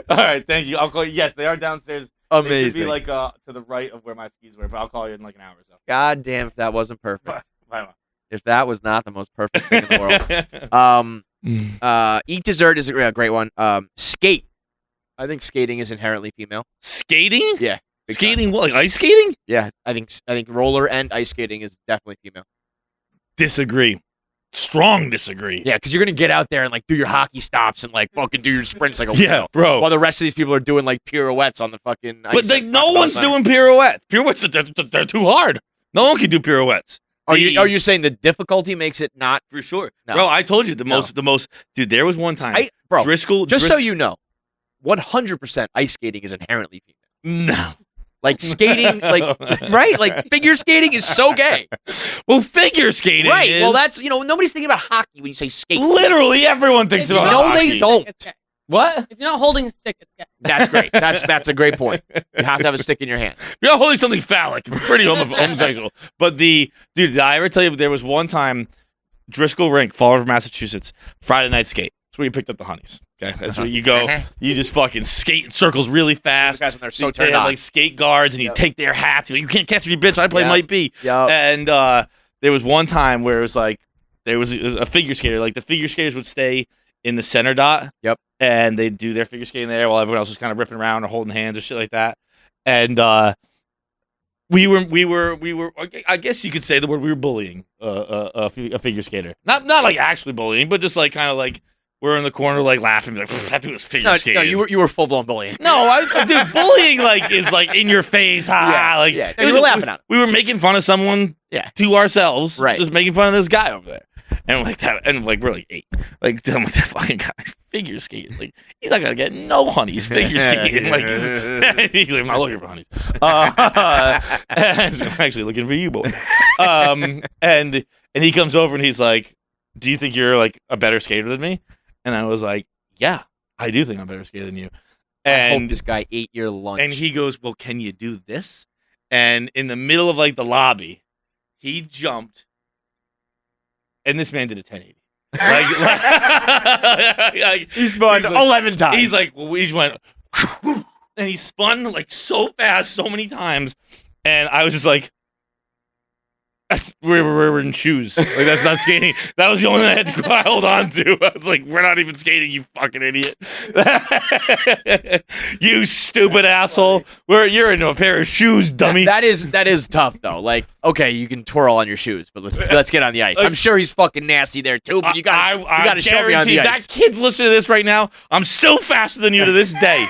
[SPEAKER 2] All right, thank you. I'll call you. Yes, they are downstairs. They should
[SPEAKER 1] Amazing.
[SPEAKER 2] be like to the right of where my skis were, but I'll call you in like an hour or so.
[SPEAKER 1] God damn, if that wasn't perfect.
[SPEAKER 2] Bye.
[SPEAKER 1] If that was not the most perfect thing in the world. Eat dessert is a great one. Skate. I think skating is inherently female.
[SPEAKER 2] Skating?
[SPEAKER 1] Yeah. big time.
[SPEAKER 2] Skating? What? Like ice skating?
[SPEAKER 1] Yeah, I think roller and ice skating is definitely female.
[SPEAKER 2] Disagree. Strong disagree.
[SPEAKER 1] Yeah, because you're gonna get out there and like do your hockey stops and like fucking do your sprints like a
[SPEAKER 2] Yeah,
[SPEAKER 1] wheel,
[SPEAKER 2] bro.
[SPEAKER 1] while the rest of these people are doing like pirouettes on the fucking.
[SPEAKER 2] But
[SPEAKER 1] ice
[SPEAKER 2] like,
[SPEAKER 1] at
[SPEAKER 2] no
[SPEAKER 1] Taco
[SPEAKER 2] one's
[SPEAKER 1] Bell Center.
[SPEAKER 2] doing pirouettes. Pirouettes, they're too hard. No one can do pirouettes.
[SPEAKER 1] Are you saying the difficulty makes it not
[SPEAKER 2] For sure.
[SPEAKER 1] No.
[SPEAKER 2] Bro, I told you the
[SPEAKER 1] No.
[SPEAKER 2] most, dude, there was one time.
[SPEAKER 1] bro?
[SPEAKER 2] Driscoll.
[SPEAKER 1] Just so you know, 100% ice skating is inherently female.
[SPEAKER 2] No.
[SPEAKER 1] Like skating, like right, like figure skating is so gay.
[SPEAKER 2] Well, figure skating
[SPEAKER 1] Right.
[SPEAKER 2] is.
[SPEAKER 1] Well, that's nobody's thinking about hockey when you say skate.
[SPEAKER 2] literally everyone thinks
[SPEAKER 4] If you're
[SPEAKER 2] about
[SPEAKER 1] No,
[SPEAKER 4] not
[SPEAKER 1] they
[SPEAKER 2] hockey.
[SPEAKER 4] holding a
[SPEAKER 1] don't.
[SPEAKER 4] stick, it's gay.
[SPEAKER 2] What?
[SPEAKER 4] If you're not holding a stick, it's gay.
[SPEAKER 1] That's great. That's a great point. You have to have a stick in your hand.
[SPEAKER 2] You're not holding something phallic. It's pretty homosexual. But dude, did I ever tell you there was one time, Driscoll Rink, Fall River, Massachusetts, Friday night skate. That's where you picked up the honeys. Okay, that's where you go. You just fucking skate in circles really
[SPEAKER 1] Those
[SPEAKER 2] fast.
[SPEAKER 1] guys in there so
[SPEAKER 2] They
[SPEAKER 1] turned
[SPEAKER 2] had
[SPEAKER 1] on.
[SPEAKER 2] like skate guards, and you
[SPEAKER 1] Yep.
[SPEAKER 2] take their hats. You can't catch me, bitch. I play
[SPEAKER 1] Yep.
[SPEAKER 2] might be.
[SPEAKER 1] Yep.
[SPEAKER 2] And there was one time where it was like it was a figure skater. Like the figure skaters would stay in the center dot.
[SPEAKER 1] Yep.
[SPEAKER 2] And they'd do their figure skating there while everyone else was kind of ripping around or holding hands or shit like that. And we were. I guess you could say the word we were bullying a figure skater. Not like actually bullying, but just like kind of like we're in the corner like laughing like that dude was figure skating.
[SPEAKER 1] No, you were full blown bullying.
[SPEAKER 2] No, dude, bullying like is like in your face, like
[SPEAKER 1] yeah.
[SPEAKER 2] it
[SPEAKER 1] No, you
[SPEAKER 2] was
[SPEAKER 1] were
[SPEAKER 2] a-
[SPEAKER 1] laughing at him.
[SPEAKER 2] We were making fun of someone,
[SPEAKER 1] Yeah.
[SPEAKER 2] to ourselves,
[SPEAKER 1] Right.
[SPEAKER 2] Just making fun of this guy over there, and like that, and like we're like 8, like I'm like that fucking guy's figure skating, like he's not gonna get no honeys figure skating, like he's like I'm not looking for honeys, and I'm actually looking for you, boy, and he comes over and he's like, do you think you're like a better skater than me? And I was like, yeah, I do think I'm a better skater than you.
[SPEAKER 1] I hope
[SPEAKER 2] And
[SPEAKER 1] this guy ate your lunch.
[SPEAKER 2] and he goes, well, can you do this? And in the middle of like the lobby, he jumped, and this man did a 1080. Like
[SPEAKER 1] he spun
[SPEAKER 2] he's like-
[SPEAKER 1] 11 times.
[SPEAKER 2] he's like, well, he just went, and he spun like so fast, so many times, and I was just like, we're in shoes. Like that's not skating. That was the only thing I had to hold on to. I was like, we're not even skating, you fucking idiot. You stupid asshole. You're in a pair of shoes, dummy.
[SPEAKER 1] that is tough though. Like, okay, you can twirl on your shoes, but let's get on the ice. I'm sure he's fucking nasty there too, but you got to show me on the
[SPEAKER 2] guarantee
[SPEAKER 1] ice.
[SPEAKER 2] that kid's listening to this right now. I'm still faster than you to this day.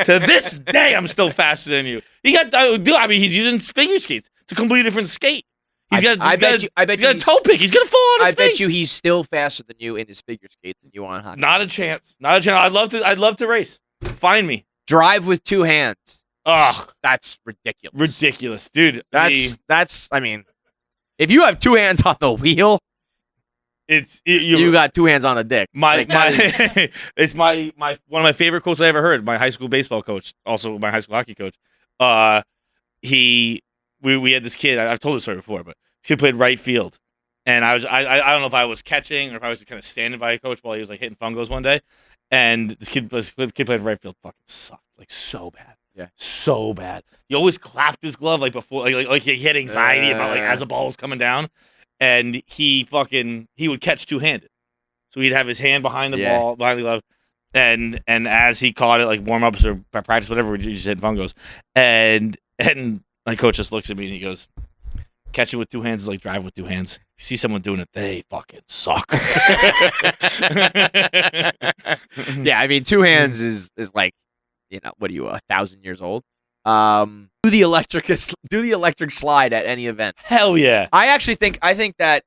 [SPEAKER 2] To this day, I'm still faster than you. He got, dude. I mean, he's using figure skates. It's a completely different skate.
[SPEAKER 1] I bet you
[SPEAKER 2] he's got a toe pick. He's gonna fall on his
[SPEAKER 1] I
[SPEAKER 2] face.
[SPEAKER 1] bet you he's still faster than you in his figure skates than you on hockey.
[SPEAKER 2] Not a chance. Not a chance. I'd love to race. Find me.
[SPEAKER 1] Drive with 2 hands.
[SPEAKER 2] Ugh,
[SPEAKER 1] That's ridiculous.
[SPEAKER 2] ridiculous, dude.
[SPEAKER 1] That's. I mean, if you have 2 hands on the wheel, you got 2 hands on the dick.
[SPEAKER 2] my
[SPEAKER 1] Like, that is-
[SPEAKER 2] it's my one of my favorite quotes I ever heard. My high school baseball coach, also my high school hockey coach. We had this kid. I've told this story before, but this kid played right field, and I don't know if I was catching or if I was kind of standing by a coach while he was like hitting fungos one day, and this kid played right field. Fucking sucked, like so bad.
[SPEAKER 1] Yeah.
[SPEAKER 2] So bad. He always clapped his glove like before, like he had anxiety about like as the ball was coming down, and he would catch 2-handed. So he'd have his hand behind the ball, behind the glove, and as he caught it, like warm ups or practice, whatever, we just hit fungos, and my coach just looks at me and he goes, catching with 2 hands is like driving with 2 hands. You see someone doing it, they fucking suck.
[SPEAKER 1] Yeah, I mean, 2 hands is like, what are you, 1,000 years old? Do the electric slide at any event.
[SPEAKER 2] Hell yeah.
[SPEAKER 1] I think that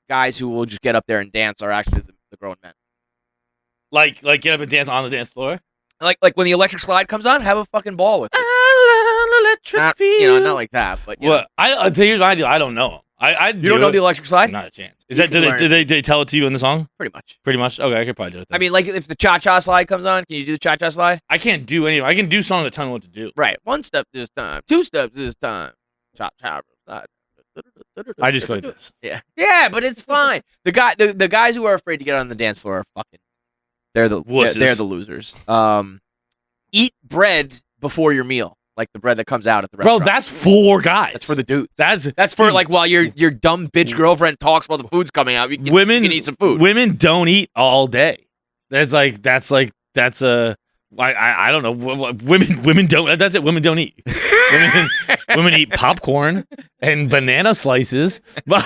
[SPEAKER 1] guys who will just get up there and dance are actually the grown men.
[SPEAKER 2] Like get up and dance on the dance floor.
[SPEAKER 1] Like when the electric slide comes on, have a fucking ball with it. Not, not like that, but you know.
[SPEAKER 2] Well, I tell you what I do. I don't know. I
[SPEAKER 1] You don't know the electric slide?
[SPEAKER 2] Not a chance. Is
[SPEAKER 1] You
[SPEAKER 2] that
[SPEAKER 1] can
[SPEAKER 2] did
[SPEAKER 1] learn.
[SPEAKER 2] they tell it to you in the song?
[SPEAKER 1] Pretty much.
[SPEAKER 2] Pretty much. Okay, I could probably do it. Then.
[SPEAKER 1] I mean, like if the cha-cha slide comes on, can you do the cha-cha slide?
[SPEAKER 2] I can't do any. I can do songs that tell me what to do.
[SPEAKER 1] Right. 1 step this time. 2 steps this time. Cha-cha slide.
[SPEAKER 2] I just go like this.
[SPEAKER 1] Yeah. Yeah, but it's fine. The guys who are afraid to get on the dance floor are fucking They're the
[SPEAKER 2] Wusses.
[SPEAKER 1] they're the losers. Eat bread before your meal, like the bread that comes out at the
[SPEAKER 2] Bro,
[SPEAKER 1] restaurant.
[SPEAKER 2] that's 4 guys.
[SPEAKER 1] That's for the dudes.
[SPEAKER 2] That's
[SPEAKER 1] for
[SPEAKER 2] dude,
[SPEAKER 1] like while your dumb bitch girlfriend talks while the food's coming out. You can,
[SPEAKER 2] women
[SPEAKER 1] you can eat some food.
[SPEAKER 2] Women don't eat all day. That's a. I don't know. Women don't. That's it. Women don't eat. women eat popcorn and banana slices. But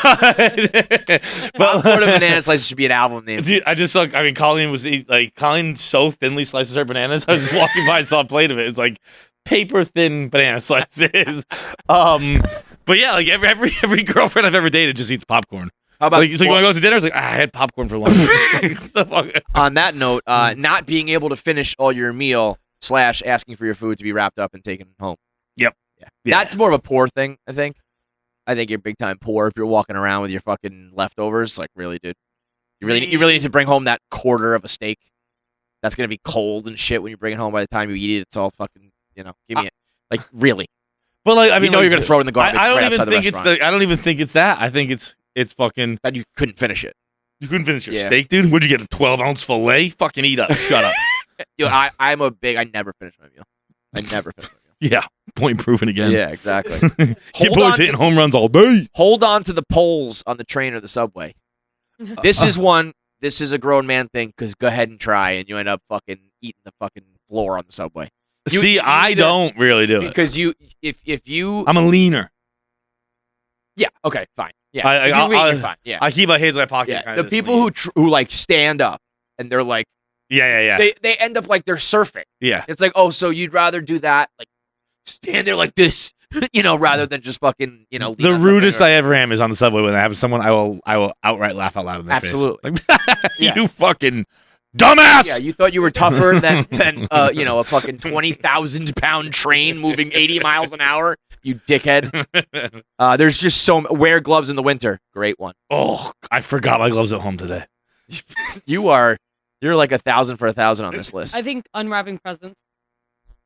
[SPEAKER 1] Popcorn and banana slices should be an album name.
[SPEAKER 2] Dude, I just saw. I mean, Colleen so thinly slices her bananas. I was just walking by and saw a plate of it. It's like paper thin banana slices. But yeah, like every girlfriend I've ever dated just eats popcorn.
[SPEAKER 1] How about
[SPEAKER 2] Like, so you want to go to dinner? It's like, I had popcorn for lunch. What the fuck?
[SPEAKER 1] on that note, not being able to finish all your meal / asking for your food to be wrapped up and taken home.
[SPEAKER 2] Yep.
[SPEAKER 1] Yeah.
[SPEAKER 2] Yeah.
[SPEAKER 1] That's more of a poor thing, I think. I think you're big time poor if you're walking around with your fucking leftovers. Like, really, dude. You really need to bring home that quarter of a steak. That's gonna be cold and shit when you bring it home. By the time you eat it, it's all fucking, give me it. Like, really.
[SPEAKER 2] But like, I mean,
[SPEAKER 1] you're gonna throw it in the garbage.
[SPEAKER 2] I don't
[SPEAKER 1] right
[SPEAKER 2] even
[SPEAKER 1] outside the
[SPEAKER 2] think it's
[SPEAKER 1] restaurant.
[SPEAKER 2] I don't even think it's that. I think it's fucking.
[SPEAKER 1] That you couldn't finish it.
[SPEAKER 2] You couldn't finish your
[SPEAKER 1] Yeah.
[SPEAKER 2] steak, dude. What'd you get? A 12-ounce fillet? Fucking eat up. Shut up.
[SPEAKER 1] Dude, I never finish my meal. I never finish my meal.
[SPEAKER 2] Yeah. Point proven again.
[SPEAKER 1] Yeah, exactly.
[SPEAKER 2] Kid
[SPEAKER 1] Hold
[SPEAKER 2] boys
[SPEAKER 1] on
[SPEAKER 2] hitting home runs all day.
[SPEAKER 1] Hold on to the poles on the train or the subway. This is one. This is a grown man thing because go ahead and try, and you end up fucking eating the fucking floor on the subway.
[SPEAKER 2] See, I don't really do it.
[SPEAKER 1] Because if you
[SPEAKER 2] I'm a leaner.
[SPEAKER 1] yeah, okay, fine, yeah,
[SPEAKER 2] I-
[SPEAKER 1] if
[SPEAKER 2] I'll-
[SPEAKER 1] you lean,
[SPEAKER 2] I'll-
[SPEAKER 1] you're fine, yeah,
[SPEAKER 2] I keep my hands in my pocket.
[SPEAKER 1] yeah.
[SPEAKER 2] kinda
[SPEAKER 1] The
[SPEAKER 2] just
[SPEAKER 1] people
[SPEAKER 2] lean.
[SPEAKER 1] who like stand up and they're like
[SPEAKER 2] Yeah.
[SPEAKER 1] they end up like they're surfing.
[SPEAKER 2] Yeah.
[SPEAKER 1] It's like, oh, so you'd rather do that, like stand there like this, rather than just fucking, lean
[SPEAKER 2] The
[SPEAKER 1] on something
[SPEAKER 2] rudest
[SPEAKER 1] or-
[SPEAKER 2] I ever am is on the subway when I have someone I will outright laugh out loud in their
[SPEAKER 1] Absolutely.
[SPEAKER 2] face. Like,
[SPEAKER 1] Yeah.
[SPEAKER 2] You fucking dumbass.
[SPEAKER 1] Yeah, you thought you were tougher than a fucking 20,000-pound train moving 80 miles an hour. You dickhead. There's just wear gloves in the winter. Great one.
[SPEAKER 2] Oh, I forgot my gloves at home today.
[SPEAKER 1] You're like 1,000 for 1,000 on this list.
[SPEAKER 4] I think unwrapping presents.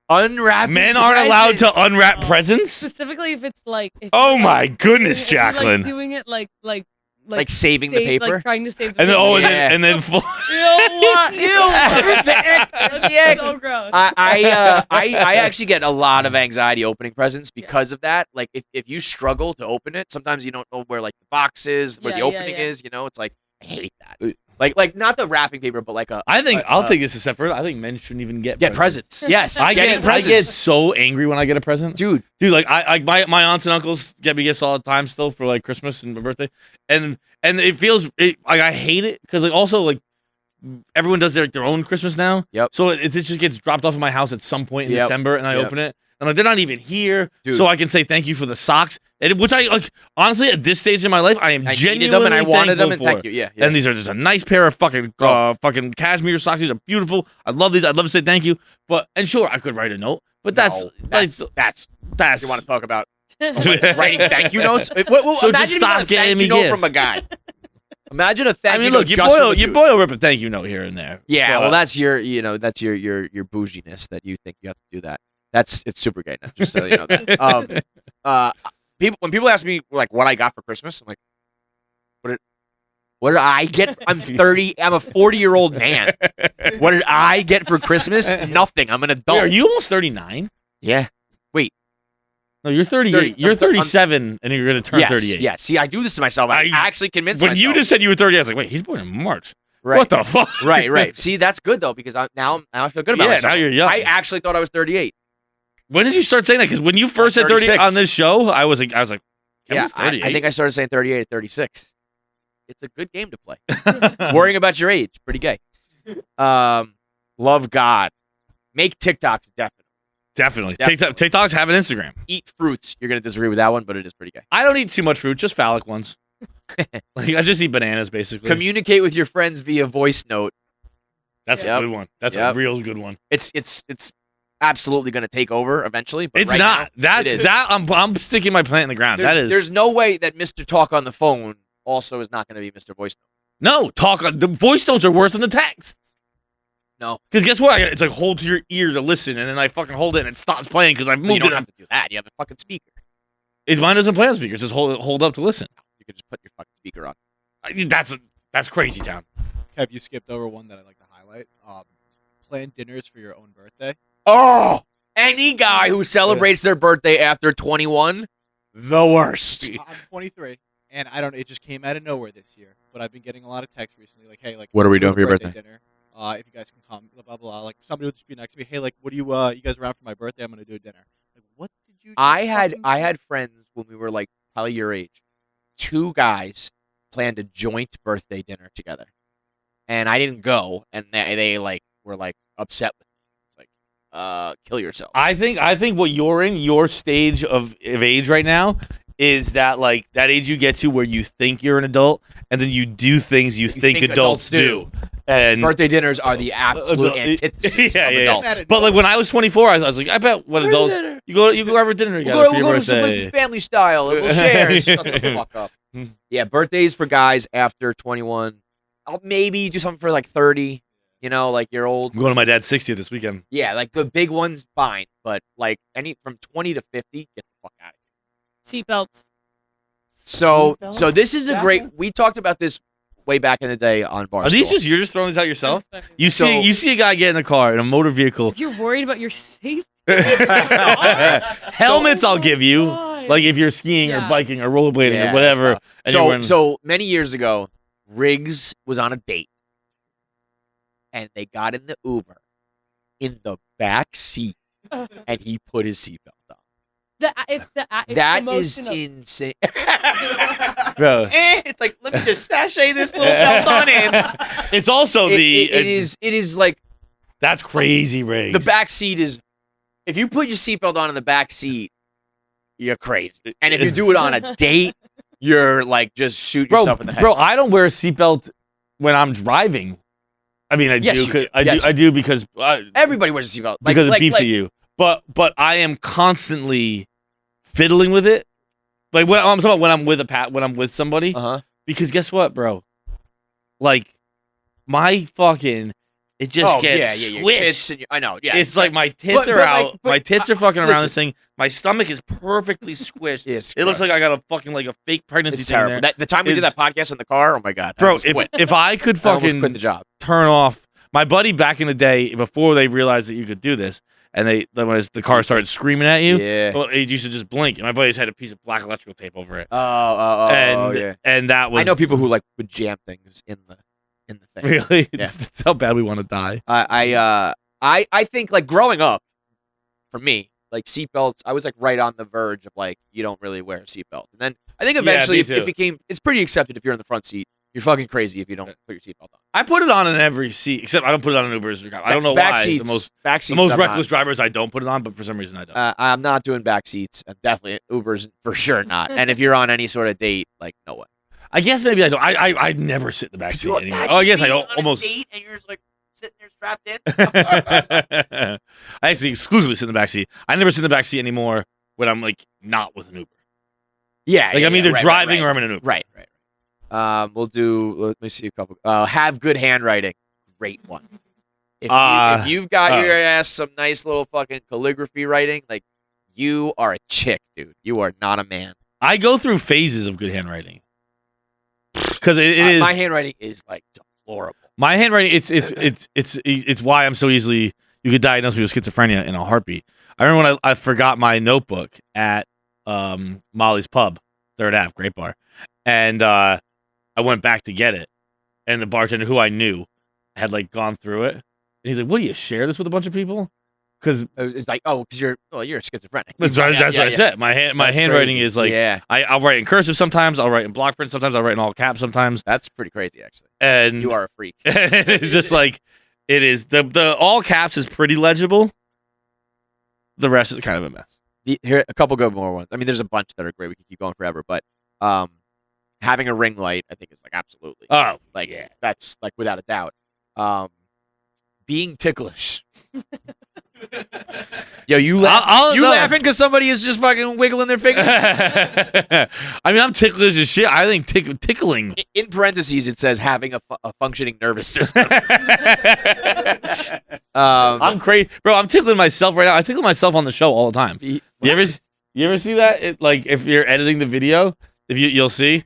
[SPEAKER 1] Unwrapping
[SPEAKER 2] Men aren't allowed to
[SPEAKER 1] presents.
[SPEAKER 2] unwrap
[SPEAKER 4] Oh.
[SPEAKER 2] presents.
[SPEAKER 4] Specifically if it's like. If
[SPEAKER 2] Oh
[SPEAKER 4] you're,
[SPEAKER 2] my goodness,
[SPEAKER 4] if you're, like,
[SPEAKER 2] Jacqueline.
[SPEAKER 4] doing it like
[SPEAKER 1] Like saving the paper?
[SPEAKER 4] Like trying to save the
[SPEAKER 2] And then
[SPEAKER 4] paper.
[SPEAKER 1] Yeah.
[SPEAKER 2] and then full.
[SPEAKER 4] Ew, what? Ew. That's so gross.
[SPEAKER 1] I actually get a lot of anxiety opening presents because of that. Like if you struggle to open it, sometimes you don't know where like the box is, where
[SPEAKER 4] Yeah,
[SPEAKER 1] the
[SPEAKER 4] yeah,
[SPEAKER 1] opening
[SPEAKER 4] yeah.
[SPEAKER 1] is. It's like I hate that. Like not the wrapping paper, but like
[SPEAKER 2] I think I'll take this a step further. I think men shouldn't even get
[SPEAKER 1] presents. Yes,
[SPEAKER 2] I
[SPEAKER 1] getting
[SPEAKER 2] get so angry when I get a present.
[SPEAKER 1] dude.
[SPEAKER 2] Dude, like my aunts and uncles get me gifts all the time still for like Christmas and my birthday, and it feels like I hate it because like also like everyone does their own Christmas now.
[SPEAKER 1] Yep.
[SPEAKER 2] So it just gets dropped off at my house at some point in
[SPEAKER 1] Yep.
[SPEAKER 2] December, and I
[SPEAKER 1] Yep.
[SPEAKER 2] open it, and like they're not even here,
[SPEAKER 1] Dude.
[SPEAKER 2] so I can say thank you for the socks, which I like. Honestly, at this stage in my life, I am
[SPEAKER 1] I
[SPEAKER 2] genuinely
[SPEAKER 1] needed them and I wanted them, and
[SPEAKER 2] thankful
[SPEAKER 1] thank
[SPEAKER 2] for.
[SPEAKER 1] you. Yeah.
[SPEAKER 2] And these are just a nice pair of fucking cashmere socks. These are beautiful. I love these. I'd love to say thank you, and sure, I could write a note, but that's
[SPEAKER 1] you want to talk about writing thank you notes?
[SPEAKER 2] So
[SPEAKER 1] Imagine
[SPEAKER 2] just
[SPEAKER 1] if you
[SPEAKER 2] stop
[SPEAKER 1] got a
[SPEAKER 2] getting
[SPEAKER 1] thank
[SPEAKER 2] me
[SPEAKER 1] you note
[SPEAKER 2] gifts.
[SPEAKER 1] from a guy. Imagine a thank
[SPEAKER 2] I mean,
[SPEAKER 1] you
[SPEAKER 2] look,
[SPEAKER 1] note
[SPEAKER 2] you
[SPEAKER 1] just from a
[SPEAKER 2] boil
[SPEAKER 1] dude.
[SPEAKER 2] rip a thank you note here and there.
[SPEAKER 1] Yeah,
[SPEAKER 2] but-
[SPEAKER 1] well, that's your bouginess that you think you have to do that. It's super gay. Now, just so you know that. When people ask me like what I got for Christmas, I'm like, what did I get? I'm 30. I'm a 40-year-old man. What did I get for Christmas? Nothing. I'm an adult.
[SPEAKER 2] Wait, are you almost 39?
[SPEAKER 1] Yeah.
[SPEAKER 2] No, you're 38.
[SPEAKER 1] 30.
[SPEAKER 2] You're
[SPEAKER 1] I'm
[SPEAKER 2] 37, and you're going to turn
[SPEAKER 1] Yes.
[SPEAKER 2] 38.
[SPEAKER 1] Yeah. See, I do this to myself. I
[SPEAKER 2] I-
[SPEAKER 1] actually convinced
[SPEAKER 2] When
[SPEAKER 1] myself.
[SPEAKER 2] you just said you were 38, I was like, wait, he's born in March.
[SPEAKER 1] right.
[SPEAKER 2] What the fuck?
[SPEAKER 1] Right. See, that's good though because now I feel good about
[SPEAKER 2] Yeah,
[SPEAKER 1] myself.
[SPEAKER 2] now you're young.
[SPEAKER 1] I actually thought I was 38.
[SPEAKER 2] When did you start saying that? Because when you first said 38
[SPEAKER 1] 36.
[SPEAKER 2] on this show, I was like,
[SPEAKER 1] Yeah,
[SPEAKER 2] Kevin's 38.
[SPEAKER 1] I think I started saying 38 at 36. It's a good game to play. Worrying about your age, pretty gay. Love God. Make TikToks, definitely.
[SPEAKER 2] Definitely.
[SPEAKER 1] Definitely.
[SPEAKER 2] TikToks have an Instagram.
[SPEAKER 1] Eat fruits. You're going to disagree with that one, but it is pretty gay.
[SPEAKER 2] I don't eat too much fruit, just phallic ones. Like I just eat bananas, basically.
[SPEAKER 1] Communicate with your friends via voice note.
[SPEAKER 2] That's
[SPEAKER 1] Yep.
[SPEAKER 2] a good one. That's
[SPEAKER 1] Yep.
[SPEAKER 2] a real good one.
[SPEAKER 1] It's absolutely going to take over eventually. But
[SPEAKER 2] It's
[SPEAKER 1] right
[SPEAKER 2] not.
[SPEAKER 1] now, it is.
[SPEAKER 2] I'm sticking my plant in the ground.
[SPEAKER 1] There's no way that Mr. Talk on the phone also is not going to be Mr. Voice Note.
[SPEAKER 2] No, the voice notes are worse than the text.
[SPEAKER 1] No.
[SPEAKER 2] Because guess what? It's like hold to your ear to listen, and then I fucking hold it and it stops playing because I've
[SPEAKER 1] You
[SPEAKER 2] moved
[SPEAKER 1] don't
[SPEAKER 2] it.
[SPEAKER 1] have to do that. You have a fucking speaker.
[SPEAKER 2] Mine doesn't play on speakers. Just hold up to listen.
[SPEAKER 1] You can just put your fucking speaker on.
[SPEAKER 2] That's crazy town.
[SPEAKER 5] Kev, you skipped over one that I'd like to highlight. plan dinners for your own birthday?
[SPEAKER 1] Oh, any guy who celebrates their birthday after 21, the worst.
[SPEAKER 5] I'm 23, and I don't. It just came out of nowhere this year. But I've been getting a lot of texts recently, like, "Hey, like,
[SPEAKER 1] What are we doing
[SPEAKER 5] doing
[SPEAKER 1] for your
[SPEAKER 5] a
[SPEAKER 1] birthday?"
[SPEAKER 5] dinner? If you guys can come, blah blah blah." Like somebody would just be next to me, "Hey, like, what do you guys around for my birthday? I'm gonna do a dinner." Like, what did you? Just
[SPEAKER 1] I
[SPEAKER 5] fucking do?
[SPEAKER 1] had friends when we were like probably your age. 2 guys planned a joint birthday dinner together, and I didn't go, and they like were like upset with me. It's like, kill yourself.
[SPEAKER 2] I think what you're in, your stage of age right now, is that like that age you get to where you think you're an adult, and then you do things you think adults do. And
[SPEAKER 1] Birthday dinners are the absolute antithesis
[SPEAKER 2] yeah,
[SPEAKER 1] of
[SPEAKER 2] yeah,
[SPEAKER 1] adults.
[SPEAKER 2] But like when I was 24, I was like, I bet what adults
[SPEAKER 1] dinner.
[SPEAKER 2] you go have a dinner together
[SPEAKER 1] We'll
[SPEAKER 2] for your
[SPEAKER 1] go to someplace
[SPEAKER 2] birthday.
[SPEAKER 1] with family style and we'll share. Shut the fuck up. Yeah, birthdays for guys after 21. I'll maybe do something for like 30. You know, like you're old.
[SPEAKER 2] I'm going to my dad's 60th this weekend.
[SPEAKER 1] Yeah, like the big ones, fine. But like any from 20 to 50, get the fuck out of here.
[SPEAKER 4] Seatbelts.
[SPEAKER 1] So this is a great. We talked about this way back in the day on Barstool.
[SPEAKER 2] Are these just you're just throwing these out yourself? You
[SPEAKER 1] So-
[SPEAKER 2] see a guy get in a car in a motor vehicle.
[SPEAKER 4] You're worried about your safety.
[SPEAKER 2] Helmets I'll give you.
[SPEAKER 4] God.
[SPEAKER 2] Like if you're skiing or
[SPEAKER 4] Yeah.
[SPEAKER 2] biking or rollerblading
[SPEAKER 1] Yeah,
[SPEAKER 2] or whatever.
[SPEAKER 1] stuff.
[SPEAKER 2] And you're wearing-
[SPEAKER 1] So many years ago, Riggs was on a date, and they got in the Uber in the back seat, and he put his seatbelt on.
[SPEAKER 4] It's the
[SPEAKER 1] That is
[SPEAKER 4] emotion of-
[SPEAKER 1] insane.
[SPEAKER 2] Bro.
[SPEAKER 1] It's like, let me just sashay this little belt on in.
[SPEAKER 2] It's also
[SPEAKER 1] It is like
[SPEAKER 2] that's crazy, Riggs.
[SPEAKER 1] the back seat is. If you put your seatbelt on in the back seat, you're crazy. And if you do it on a date, you're like just shoot yourself in the head.
[SPEAKER 2] Bro, I don't wear a seatbelt when I'm driving. I mean, I
[SPEAKER 1] Yes,
[SPEAKER 2] do.
[SPEAKER 1] you
[SPEAKER 2] 'cause-
[SPEAKER 1] do.
[SPEAKER 2] I
[SPEAKER 1] Yes.
[SPEAKER 2] do. I do because
[SPEAKER 1] Everybody wears a seatbelt
[SPEAKER 2] because it beeps at you. But I am constantly fiddling with it. Like when I'm talking about when I'm with when I'm with somebody.
[SPEAKER 1] Uh-huh.
[SPEAKER 2] Because guess what, bro? Like my fucking it just gets
[SPEAKER 1] your
[SPEAKER 2] squished.
[SPEAKER 1] tits and I know, yeah.
[SPEAKER 2] It's like my tits
[SPEAKER 1] But-
[SPEAKER 2] are
[SPEAKER 1] but,
[SPEAKER 2] out.
[SPEAKER 1] like, but,
[SPEAKER 2] my tits are fucking around
[SPEAKER 1] listen.
[SPEAKER 2] this thing. My stomach is perfectly squished.
[SPEAKER 1] It's
[SPEAKER 2] It looks like
[SPEAKER 1] gross.
[SPEAKER 2] I got a fucking like a fake pregnancy
[SPEAKER 1] It's
[SPEAKER 2] thing in
[SPEAKER 1] terrible.
[SPEAKER 2] there.
[SPEAKER 1] The time we did
[SPEAKER 2] is-
[SPEAKER 1] that podcast in the car, oh my god, I
[SPEAKER 2] Bro,
[SPEAKER 1] almost quit.
[SPEAKER 2] if I could
[SPEAKER 1] I almost
[SPEAKER 2] fucking
[SPEAKER 1] quit the job.
[SPEAKER 2] turn off my buddy back in the day before they realized that you could do this, and when the car started screaming at you,
[SPEAKER 1] Yeah.
[SPEAKER 2] well, it used to just blink. And my buddy's had a piece of black electrical tape over it,
[SPEAKER 1] Oh, yeah.
[SPEAKER 2] and that was
[SPEAKER 1] I know people who like would jam things in the thing.
[SPEAKER 2] really
[SPEAKER 1] Yeah.
[SPEAKER 2] it's how bad we want to die.
[SPEAKER 1] I think like growing up, for me, like seatbelts, I was like right on the verge of like you don't really wear a seatbelt, and then I think eventually
[SPEAKER 2] me too.
[SPEAKER 1] it's pretty accepted if you're in the front seat. You're fucking crazy if you don't put your seatbelt on.
[SPEAKER 2] I put it on in every seat, except I don't put it on in Ubers. I don't know
[SPEAKER 1] back
[SPEAKER 2] why.
[SPEAKER 1] Seats, back
[SPEAKER 2] The
[SPEAKER 1] seats.
[SPEAKER 2] most
[SPEAKER 1] I'm
[SPEAKER 2] reckless drivers, I don't put it on, but for some reason I don't.
[SPEAKER 1] I'm not doing back seats. And definitely Ubers for sure not. And if you're on any sort of date, like no way.
[SPEAKER 2] I guess maybe I don't. I never sit in the back seat anymore. Oh, I guess I don't almost.
[SPEAKER 1] Date and you're just like sitting there strapped in.
[SPEAKER 2] I actually exclusively sit in the back seat. I never sit in the back seat anymore when I'm like not with an Uber.
[SPEAKER 1] Yeah,
[SPEAKER 2] Like I'm either driving or I'm in an Uber.
[SPEAKER 1] Right. We'll do. Let me see a couple. Have good handwriting. Great one. If you've got your ass some nice little fucking calligraphy writing, like you are a chick, dude. You are not a man.
[SPEAKER 2] I go through phases of good handwriting because it is
[SPEAKER 1] My handwriting is like deplorable.
[SPEAKER 2] my handwriting. It's why I'm so easily. You could diagnose me with schizophrenia in a heartbeat. I remember when I forgot my notebook at Molly's Pub, Third Ave, great bar, and I went back to get it, and the bartender who I knew had like gone through it, and he's like, "What do you share this with a bunch of people?" Because
[SPEAKER 1] It's like, because you're schizophrenic.
[SPEAKER 2] that's what I said. My
[SPEAKER 1] That's
[SPEAKER 2] handwriting
[SPEAKER 1] crazy.
[SPEAKER 2] is like
[SPEAKER 1] yeah,
[SPEAKER 2] I'll write in cursive sometimes. I'll write in block print sometimes. I'll write in all caps sometimes.
[SPEAKER 1] that's pretty crazy actually.
[SPEAKER 2] And
[SPEAKER 1] You are a freak.
[SPEAKER 2] it's just like it is. The all caps is pretty legible. The rest is kind of a mess.
[SPEAKER 1] Here, a couple good more ones. I mean, there's a bunch that are great. We can keep going forever, but having a ring light, I think, is like absolutely.
[SPEAKER 2] Oh,
[SPEAKER 1] Like that's like without a doubt. Being ticklish. Yo, you laughing because somebody is just fucking wiggling their fingers?
[SPEAKER 2] I mean, I'm ticklish as shit. I think tickling.
[SPEAKER 1] In parentheses, it says having a functioning nervous system.
[SPEAKER 2] I'm crazy, bro. I'm tickling myself right now. I tickle myself on the show all the time. You ever see that? Like if you're editing the video, you'll see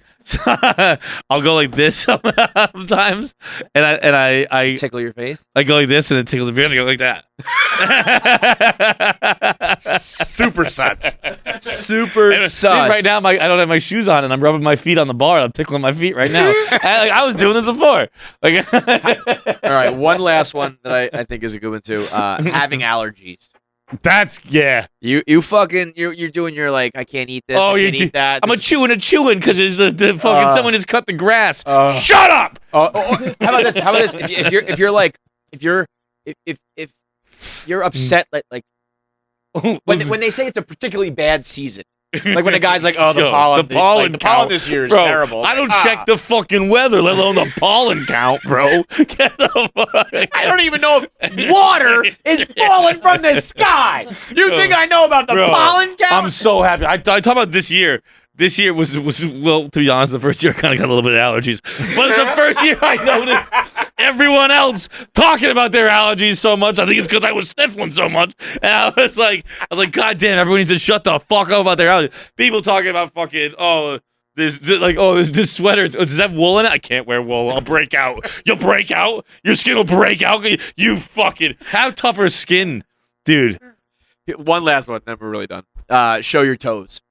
[SPEAKER 2] I'll go like this sometimes, and I
[SPEAKER 1] Tickle your face.
[SPEAKER 2] I go like this, and it tickles the beard, and I go like that.
[SPEAKER 1] Super sus. Super
[SPEAKER 2] And,
[SPEAKER 1] sus.
[SPEAKER 2] dude, right now, I don't have my shoes on, and I'm rubbing my feet on the bar. I'm tickling my feet right now. I was doing this before. Like,
[SPEAKER 1] All right, one last one that I think is a good one too. Having allergies.
[SPEAKER 2] that's
[SPEAKER 1] You fucking you're doing your like I can't eat this.
[SPEAKER 2] Oh,
[SPEAKER 1] I
[SPEAKER 2] you're
[SPEAKER 1] can't eat that.
[SPEAKER 2] I'm a chewing because the fucking someone has cut the grass.
[SPEAKER 1] uh,
[SPEAKER 2] Shut up.
[SPEAKER 1] How about this? How about this? If you're upset like when they say it's a particularly bad season, like when a guy's like, oh, the
[SPEAKER 2] Yo,
[SPEAKER 1] pollen,
[SPEAKER 2] the pollen
[SPEAKER 1] the
[SPEAKER 2] count.
[SPEAKER 1] pollen this year is
[SPEAKER 2] Bro,
[SPEAKER 1] terrible.
[SPEAKER 2] I don't
[SPEAKER 1] Like,
[SPEAKER 2] check the fucking weather, let alone the pollen count, bro. Get the fuck.
[SPEAKER 1] I don't even know if water is falling from the sky. You think I know about the
[SPEAKER 2] Bro,
[SPEAKER 1] pollen count?
[SPEAKER 2] I'm so happy. I talk about this year. This year was well, to be honest, the first year I kind of got a little bit of allergies. But it's the first year I noticed everyone else talking about their allergies so much. I think it's because I was sniffling so much. And I was like, God damn, everyone needs to shut the fuck up about their allergies. People talking about fucking, this sweater. Does that have wool in it? I can't wear wool. I'll break out. You'll break out. Your skin will break out. You fucking have tougher skin, dude.
[SPEAKER 1] One last one, then we're really done. Show your toes.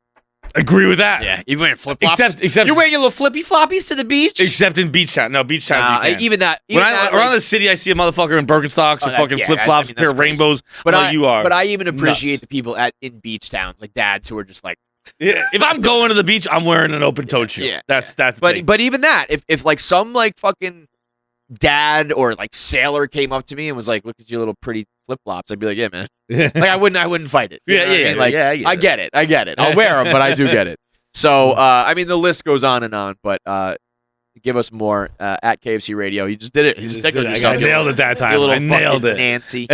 [SPEAKER 2] Agree with that.
[SPEAKER 1] Yeah, you wearing flip flops.
[SPEAKER 2] Except
[SPEAKER 1] You're wearing your little flippy floppies to the beach.
[SPEAKER 2] Except in Beach Town. No, Beach Town. you can't.
[SPEAKER 1] Even that.
[SPEAKER 2] When
[SPEAKER 1] that,
[SPEAKER 2] around the city, I see a motherfucker in Birkenstocks or
[SPEAKER 1] that-
[SPEAKER 2] fucking
[SPEAKER 1] yeah,
[SPEAKER 2] flip flops,
[SPEAKER 1] I mean,
[SPEAKER 2] a pair
[SPEAKER 1] that's
[SPEAKER 2] of
[SPEAKER 1] crazy.
[SPEAKER 2] rainbows.
[SPEAKER 1] but
[SPEAKER 2] I'm like, you are.
[SPEAKER 1] But I even appreciate
[SPEAKER 2] nuts.
[SPEAKER 1] the people in beach towns, like dads who are just like.
[SPEAKER 2] Yeah, if I'm going to the beach, I'm wearing an open-toed shoe.
[SPEAKER 1] Yeah,
[SPEAKER 2] That's the thing.
[SPEAKER 1] But even that, if like some like fucking dad or like sailor came up to me and was like, "Look at your little pretty flip flops," I'd be like, "Yeah, man." Like I wouldn't fight it. You know what I mean? Like I get it. I'll wear them, but I do get it. So I mean, the list goes on and on, but give us more at KFC Radio. You just did it. You just tickled yourself.
[SPEAKER 2] I nailed it that time.
[SPEAKER 1] You little
[SPEAKER 2] I nailed
[SPEAKER 1] fucking
[SPEAKER 2] it.
[SPEAKER 1] Nancy.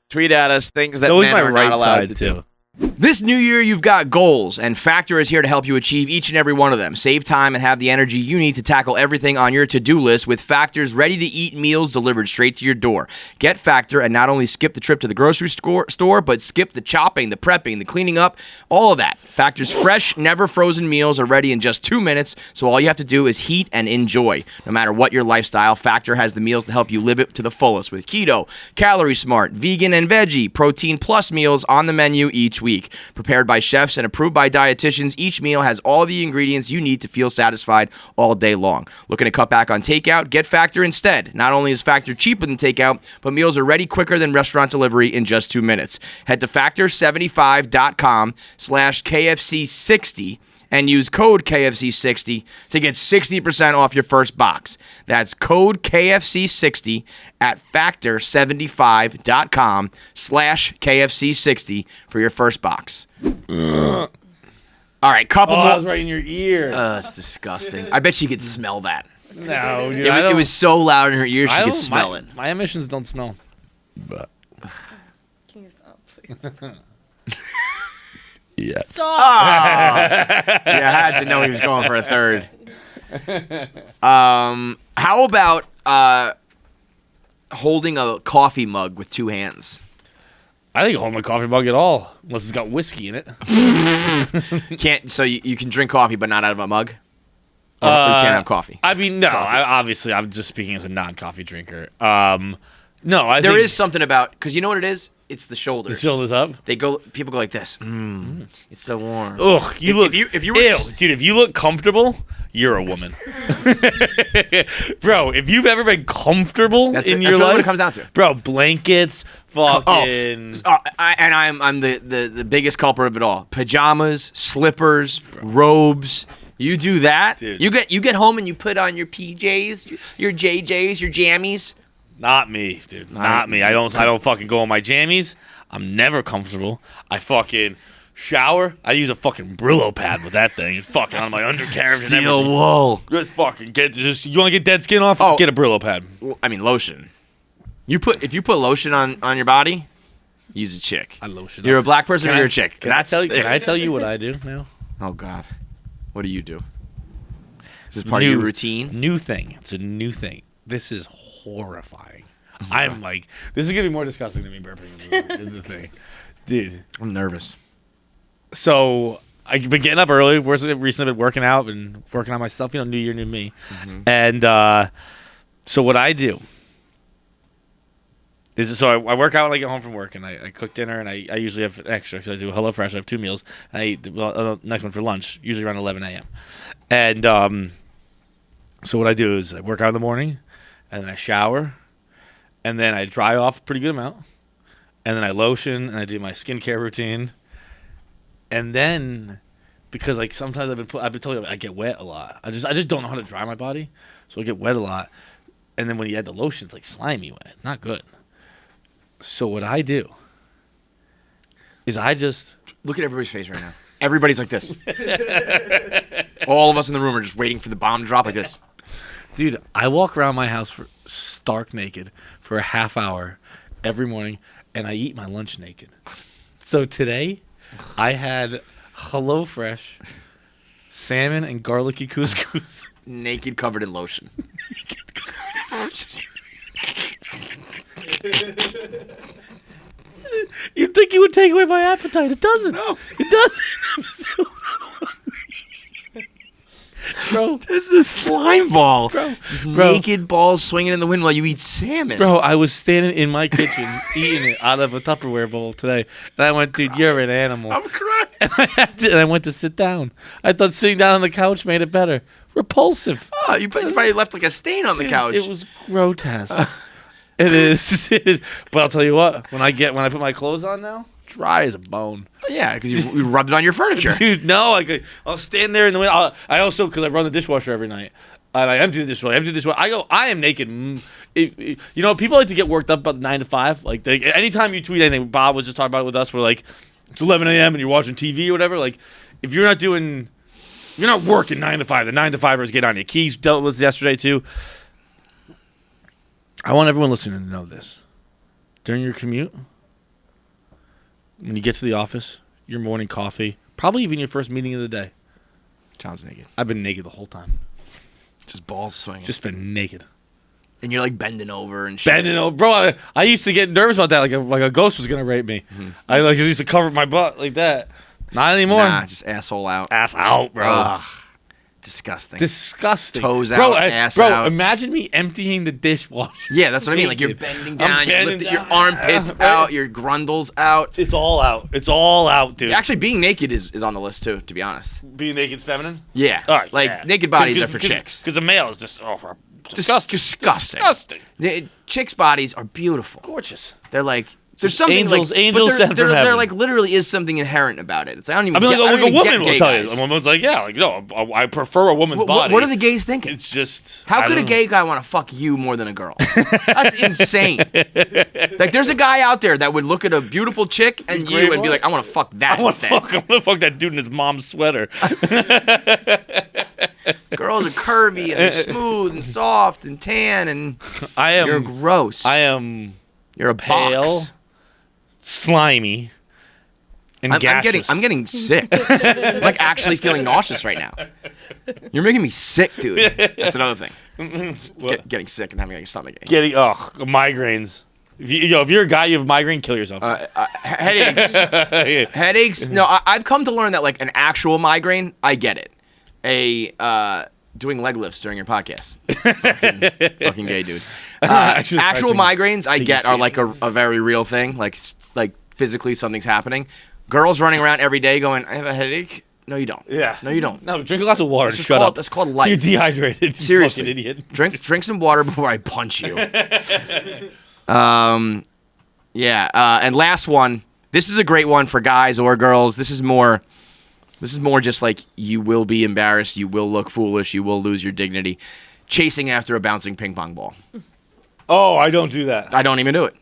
[SPEAKER 1] Tweet at us things that
[SPEAKER 2] Always
[SPEAKER 1] men
[SPEAKER 2] my
[SPEAKER 1] are
[SPEAKER 2] right
[SPEAKER 1] not allowed
[SPEAKER 2] side
[SPEAKER 1] to
[SPEAKER 2] too.
[SPEAKER 1] do. This new year, you've got goals, and Factor is here to help you achieve each and every one of them. Save time and have the energy you need to tackle everything on your to-do list with Factor's ready-to-eat meals delivered straight to your door. Get Factor and not only skip the trip to the grocery store, but skip the chopping, the prepping, the cleaning up, all of that. Factor's fresh, never frozen meals are ready in just 2 minutes, so all you have to do is heat and enjoy. No matter what your lifestyle, Factor has the meals to help you live it to the fullest with keto, calorie smart, vegan and veggie, protein plus meals on the menu each week. Prepared by chefs and approved by dietitians, each meal has all the ingredients you need to feel satisfied all day long. Looking to cut back on takeout? Get Factor instead. Not only is Factor cheaper than takeout, but meals are ready quicker than restaurant delivery in just 2 minutes. Head to factor75.com/KFC60 and use code KFC60 to get 60% off your first box. That's code KFC60 at factor75.com/KFC60 for your first box. All right, couple
[SPEAKER 2] Oh,
[SPEAKER 1] more.
[SPEAKER 2] that was right in your ear.
[SPEAKER 1] It's disgusting. I bet she could smell that.
[SPEAKER 2] No, dude,
[SPEAKER 1] It was so loud in her ears, she
[SPEAKER 2] I
[SPEAKER 1] could
[SPEAKER 2] don't-
[SPEAKER 1] smell it.
[SPEAKER 2] My emissions don't smell. But
[SPEAKER 4] Can you stop, please?
[SPEAKER 2] yes.
[SPEAKER 4] Stop.
[SPEAKER 1] Yeah, I had to know he was going for a third. How about holding a coffee mug with two hands?
[SPEAKER 2] I think holding a coffee mug at all, unless it's got whiskey in it.
[SPEAKER 1] Can't. So you can drink coffee, but not out of a mug. Or you can't have coffee.
[SPEAKER 2] I mean, no. Obviously, I'm just speaking as a non-coffee drinker. No, I
[SPEAKER 1] There
[SPEAKER 2] think
[SPEAKER 1] is something about because you know what it is. It's the shoulders.
[SPEAKER 2] the shoulders up.
[SPEAKER 1] People go like this. It's so warm.
[SPEAKER 2] Ugh, you look.
[SPEAKER 1] if you were
[SPEAKER 2] ew,
[SPEAKER 1] just-
[SPEAKER 2] dude. If you look comfortable, you're a woman, bro. If you've ever been comfortable
[SPEAKER 1] That's
[SPEAKER 2] in
[SPEAKER 1] it.
[SPEAKER 2] your
[SPEAKER 1] That's really
[SPEAKER 2] life,
[SPEAKER 1] what it comes down to.
[SPEAKER 2] bro, blankets, fucking.
[SPEAKER 1] I'm the biggest culprit of it all. Pajamas, slippers, robes. You do that,
[SPEAKER 2] Dude.
[SPEAKER 1] you get home and you put on your PJs, your JJs, your jammies.
[SPEAKER 2] Not me, dude. Not me. I don't fucking go on my jammies. I'm never comfortable. I fucking shower. I use a fucking Brillo pad with that thing. It's fucking on my undercarriage and
[SPEAKER 1] Steel
[SPEAKER 2] everything.
[SPEAKER 1] wool.
[SPEAKER 2] Just fucking you want to get dead skin off?
[SPEAKER 1] Oh.
[SPEAKER 2] Get a Brillo pad.
[SPEAKER 1] I mean lotion. If you put lotion on your body, use a chick.
[SPEAKER 2] I lotion.
[SPEAKER 1] You're a black person or you're a chick.
[SPEAKER 2] Can I tell you what I do now?
[SPEAKER 1] Oh God, what do you do? Is this part of your routine?
[SPEAKER 2] New thing. It's a new thing. This is horrifying. I'm like, this is gonna be more disgusting than me burping. Is the thing, dude.
[SPEAKER 1] I'm nervous.
[SPEAKER 2] So I've been getting up early. Recently, been working out and working on myself. New year, new me. And so what I do is, I work out when I get home from work, and I cook dinner, and I usually have extra because I do HelloFresh. I have 2 meals, and I eat the next one for lunch, usually around 11 a.m. And so what I do is I work out in the morning, and then I shower, and then I dry off a pretty good amount, and then I lotion, and I do my skincare routine, and then because like sometimes I've been telling you I get wet a lot. I just don't know how to dry my body, so I get wet a lot, and then when you add the lotion, it's like slimy wet, not good. So what I do is I just
[SPEAKER 1] Look at everybody's face right now. Everybody's like this. All of us in the room are just waiting for the bomb to drop like this.
[SPEAKER 2] Dude, I walk around my house stark naked for a half hour every morning, and I eat my lunch naked. So today, I had HelloFresh, salmon, and garlicky couscous.
[SPEAKER 1] Naked, covered in lotion.
[SPEAKER 2] You'd think it would take away my appetite. It doesn't. No. It doesn't. I'm still so hungry. Bro.
[SPEAKER 1] Just a slime ball.
[SPEAKER 2] Bro.
[SPEAKER 1] Just
[SPEAKER 2] Bro.
[SPEAKER 1] naked balls swinging in the wind while you eat salmon.
[SPEAKER 2] Bro, I was standing in my kitchen eating it out of a Tupperware bowl today. And I went, dude, you're an animal.
[SPEAKER 1] I'm crying.
[SPEAKER 2] And I went to sit down. I thought sitting down on the couch made it better. Repulsive.
[SPEAKER 1] Oh, you probably left like a stain on the
[SPEAKER 2] Dude,
[SPEAKER 1] couch.
[SPEAKER 2] It was grotesque. It is. It is. But I'll tell you what. When I put my clothes on now, dry as a bone.
[SPEAKER 1] Yeah, because you rubbed it on your furniture.
[SPEAKER 2] Dude, no. I'll stand there in the window. I also, because I run the dishwasher every night. And I empty the dishwasher. I am naked. People like to get worked up about 9 to 5. Like, anytime you tweet anything, Bob was just talking about it with us. We're like, it's 11 a.m. and you're watching TV or whatever. Like, if you're not working 9 to 5, the 9 to 5ers get on you. Keys dealt with this yesterday, too. I want everyone listening to know this. During your commute, when you get to the office, your morning coffee, probably even your first meeting of the day.
[SPEAKER 1] John's naked.
[SPEAKER 2] I've been naked the whole time.
[SPEAKER 1] Just balls swinging.
[SPEAKER 2] Just been naked.
[SPEAKER 1] And you're like bending over and shit.
[SPEAKER 2] Bending over. Bro, I used to get nervous about that, like a ghost was going to rape me.
[SPEAKER 1] Mm-hmm.
[SPEAKER 2] I used to cover my butt like that. Not anymore.
[SPEAKER 1] Nah, just asshole out.
[SPEAKER 2] Ass out, bro.
[SPEAKER 1] Ugh. Disgusting.
[SPEAKER 2] Disgusting.
[SPEAKER 1] Toes
[SPEAKER 2] bro,
[SPEAKER 1] out, ass
[SPEAKER 2] bro,
[SPEAKER 1] out.
[SPEAKER 2] Imagine me emptying the dishwasher.
[SPEAKER 1] Yeah, that's what I mean. Like you're
[SPEAKER 2] Naked.
[SPEAKER 1] bending
[SPEAKER 2] I'm
[SPEAKER 1] down, you
[SPEAKER 2] bending
[SPEAKER 1] lift your
[SPEAKER 2] down.
[SPEAKER 1] armpits
[SPEAKER 2] Right.
[SPEAKER 1] out, your grundles out.
[SPEAKER 2] It's all out. It's all out, dude.
[SPEAKER 1] Actually, being naked is on the list too, to be honest.
[SPEAKER 2] Being naked's feminine?
[SPEAKER 1] Yeah.
[SPEAKER 2] All right,
[SPEAKER 1] like
[SPEAKER 2] yeah.
[SPEAKER 1] naked bodies are for chicks.
[SPEAKER 2] Because a male is just disgusting.
[SPEAKER 1] Disgusting. Chicks' bodies are beautiful.
[SPEAKER 2] Gorgeous.
[SPEAKER 1] They're like there's something
[SPEAKER 2] Angels
[SPEAKER 1] like
[SPEAKER 2] sent from
[SPEAKER 1] there
[SPEAKER 2] heaven.
[SPEAKER 1] like literally is something inherent about it. It's like, I don't even.
[SPEAKER 2] I mean,
[SPEAKER 1] get,
[SPEAKER 2] like,
[SPEAKER 1] I don't
[SPEAKER 2] a
[SPEAKER 1] even
[SPEAKER 2] woman
[SPEAKER 1] get
[SPEAKER 2] will
[SPEAKER 1] gay
[SPEAKER 2] tell you.
[SPEAKER 1] guys.
[SPEAKER 2] A woman's like, yeah, like, no, I prefer a woman's body.
[SPEAKER 1] What are the gays thinking?
[SPEAKER 2] It's just.
[SPEAKER 1] How could a gay guy want to fuck you more than a girl? That's insane. Like, there's a guy out there that would look at a beautiful chick and you and be like, I want to fuck that
[SPEAKER 2] I'm
[SPEAKER 1] instead.
[SPEAKER 2] gonna fuck that dude in his mom's sweater.
[SPEAKER 1] Girls are curvy and they're smooth and soft and tan and you're gross. You're a
[SPEAKER 2] pale,
[SPEAKER 1] box.
[SPEAKER 2] slimy, and
[SPEAKER 1] I'm
[SPEAKER 2] gaseous.
[SPEAKER 1] getting sick. Like actually feeling nauseous right now. You're making me sick, dude. That's another thing. Getting sick and having like a stomach ache.
[SPEAKER 2] Migraines. If you're a guy, you have migraine, kill yourself.
[SPEAKER 1] Headaches. Headaches. No, I've come to learn that like an actual migraine, I get it. Doing leg lifts during your podcast. fucking gay dude. Actual migraines, I get, are like a very real thing. Like physically something's happening. Girls running around every day going, I have a headache. No, you don't.
[SPEAKER 2] Yeah.
[SPEAKER 1] No, you don't.
[SPEAKER 2] No, drink a glass of water. Shut up.
[SPEAKER 1] That's called life.
[SPEAKER 2] You're dehydrated. You
[SPEAKER 1] Seriously.
[SPEAKER 2] fucking idiot.
[SPEAKER 1] Drink some water before I punch you. Yeah. And last one. This is a great one for guys or girls. This is more just like you will be embarrassed, you will look foolish, you will lose your dignity. Chasing after a bouncing ping pong ball.
[SPEAKER 2] Oh, I don't do that.
[SPEAKER 1] I don't even do it.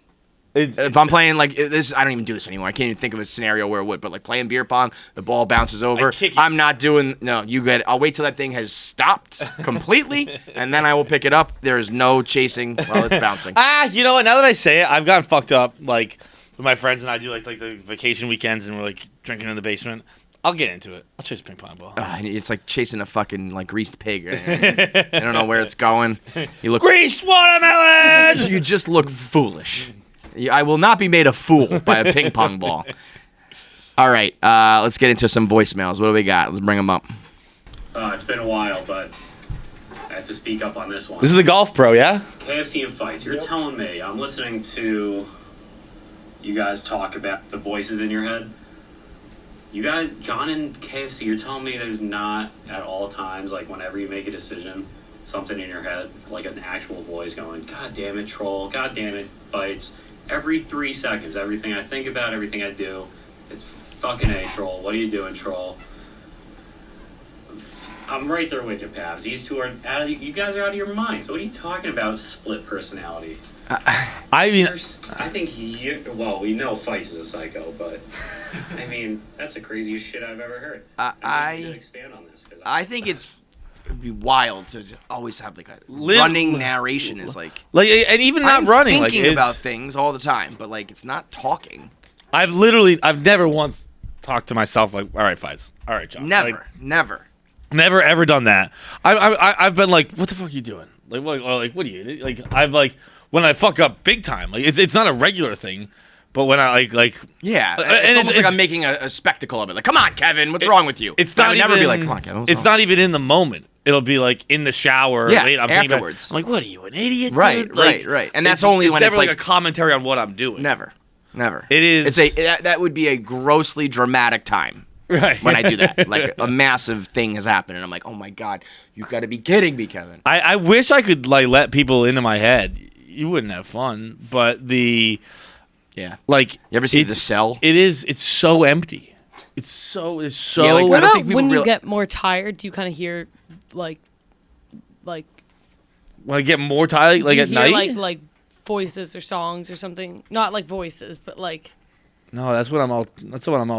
[SPEAKER 1] If I'm playing like this, I don't even do this anymore. I can't even think of a scenario where it would. But like playing beer pong, the ball bounces over. I'm not doing. No, you get. I'll wait till that thing has stopped completely, and then I will pick it up. There is no chasing while it's bouncing.
[SPEAKER 2] You know what? Now that I say it, I've gotten fucked up. Like with my friends and I do like the vacation weekends, and we're like drinking in the basement. I'll get into it. I'll chase a ping pong ball.
[SPEAKER 1] It's like chasing a fucking like greased pig. I don't know where it's going. You look
[SPEAKER 2] greased watermelon.
[SPEAKER 1] You just look foolish. I will not be made a fool by a ping pong ball. All right, let's get into some voicemails. What do we got? Let's bring them up.
[SPEAKER 7] It's been a while, but I have to speak up on this one.
[SPEAKER 2] This is the golf pro, yeah?
[SPEAKER 7] KFC and fights. You're telling me, I'm listening to you guys talk about the voices in your head. You guys, John and KFC, you're telling me there's not at all times, like whenever you make a decision, something in your head, like an actual voice going, God damn it, troll, God damn it, fights. Every 3 seconds, everything I think about, everything I do, it's fucking A, troll. What are you doing, troll? I'm right there with you, Pavs. These two are you guys are out of your minds. What are you talking about? Split personality.
[SPEAKER 2] I mean,
[SPEAKER 7] I think we know Fights is a psycho, but I mean, that's the craziest shit I've ever heard. You could expand on this.
[SPEAKER 1] I think it'd be wild to always have like a running narration is like
[SPEAKER 2] and even not
[SPEAKER 1] I'm
[SPEAKER 2] running,
[SPEAKER 1] thinking
[SPEAKER 2] like
[SPEAKER 1] about things all the time, but like it's not talking.
[SPEAKER 2] I've never once talked to myself like, all right, Fights, all right, John.
[SPEAKER 1] Never
[SPEAKER 2] Never ever done that. I've been like, what the fuck are you doing? Like what are you? Like I've like when I fuck up big time. Like it's not a regular thing, but when I like
[SPEAKER 1] yeah,
[SPEAKER 2] and
[SPEAKER 1] it's almost like I'm making a spectacle of it. Like, come on, Kevin, what's wrong with you?
[SPEAKER 2] It's
[SPEAKER 1] But I
[SPEAKER 2] not
[SPEAKER 1] would
[SPEAKER 2] even,
[SPEAKER 1] never be like, come on, Kevin.
[SPEAKER 2] It's not even in the moment. It'll be like in the shower.
[SPEAKER 1] Yeah,
[SPEAKER 2] late, I'm thinking about-
[SPEAKER 1] afterwards.
[SPEAKER 2] I'm like, what are you, an idiot?
[SPEAKER 1] Right,
[SPEAKER 2] dude? Like,
[SPEAKER 1] right. And that's
[SPEAKER 2] it's-
[SPEAKER 1] only when
[SPEAKER 2] never
[SPEAKER 1] it's
[SPEAKER 2] like
[SPEAKER 1] like
[SPEAKER 2] a commentary on what I'm doing.
[SPEAKER 1] Never.
[SPEAKER 2] It is.
[SPEAKER 1] That would be a grossly dramatic time.
[SPEAKER 2] Right.
[SPEAKER 1] When I do that, like a massive thing has happened, and I'm like, "Oh my god, you've got to be kidding me, Kevin!"
[SPEAKER 2] I wish I could like let people into my head. You wouldn't have fun, but like
[SPEAKER 1] you ever see The Cell?
[SPEAKER 2] It's so empty. It's so
[SPEAKER 1] Yeah, like, I
[SPEAKER 4] What
[SPEAKER 1] don't
[SPEAKER 4] about
[SPEAKER 1] think people
[SPEAKER 4] when you
[SPEAKER 1] real-
[SPEAKER 4] get more tired? Do you kind of hear like
[SPEAKER 2] when I get more tired, like
[SPEAKER 4] do you
[SPEAKER 2] at
[SPEAKER 4] hear,
[SPEAKER 2] night.
[SPEAKER 4] like voices or songs or something? Not like voices, but like
[SPEAKER 2] No, that's when I'm all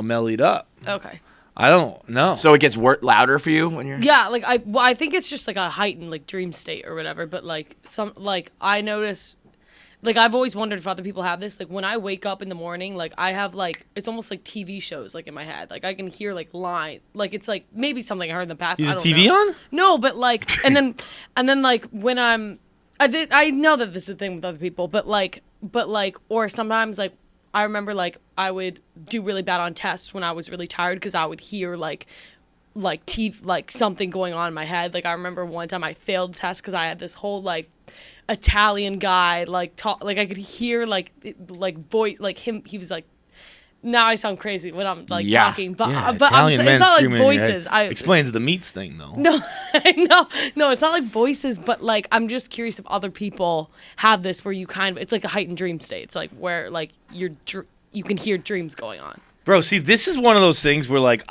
[SPEAKER 2] mellied up.
[SPEAKER 4] okay.
[SPEAKER 2] I don't know.
[SPEAKER 1] So it gets louder for you when you're.
[SPEAKER 4] Yeah, like I think it's just like a heightened like dream state or whatever. But like I notice, like I've always wondered if other people have this. Like when I wake up in the morning, like I have like it's almost like TV shows like in my head. Like I can hear like line, like it's like maybe something I heard in the past.
[SPEAKER 2] You
[SPEAKER 4] I
[SPEAKER 2] have
[SPEAKER 4] don't
[SPEAKER 2] TV
[SPEAKER 4] know.
[SPEAKER 2] on?
[SPEAKER 4] No, but like and then like when I know that this is a thing with other people, but like or sometimes like I remember like I would do really bad on tests when I was really tired because I would hear like something going on in my head. Like I remember one time I failed test because I had this whole like Italian guy like talk, like I could hear like voice like him. He was like, now I sound crazy when I'm like talking, but
[SPEAKER 2] Italian
[SPEAKER 4] it's
[SPEAKER 2] men
[SPEAKER 4] not like
[SPEAKER 2] screaming in your head.
[SPEAKER 4] voices.
[SPEAKER 2] Explains the meats thing though.
[SPEAKER 4] No, no, it's not like voices, but like I'm just curious if other people have this where you kind of it's like a heightened dream state. It's like where like you can hear dreams going on.
[SPEAKER 2] Bro, see, this is one of those things where like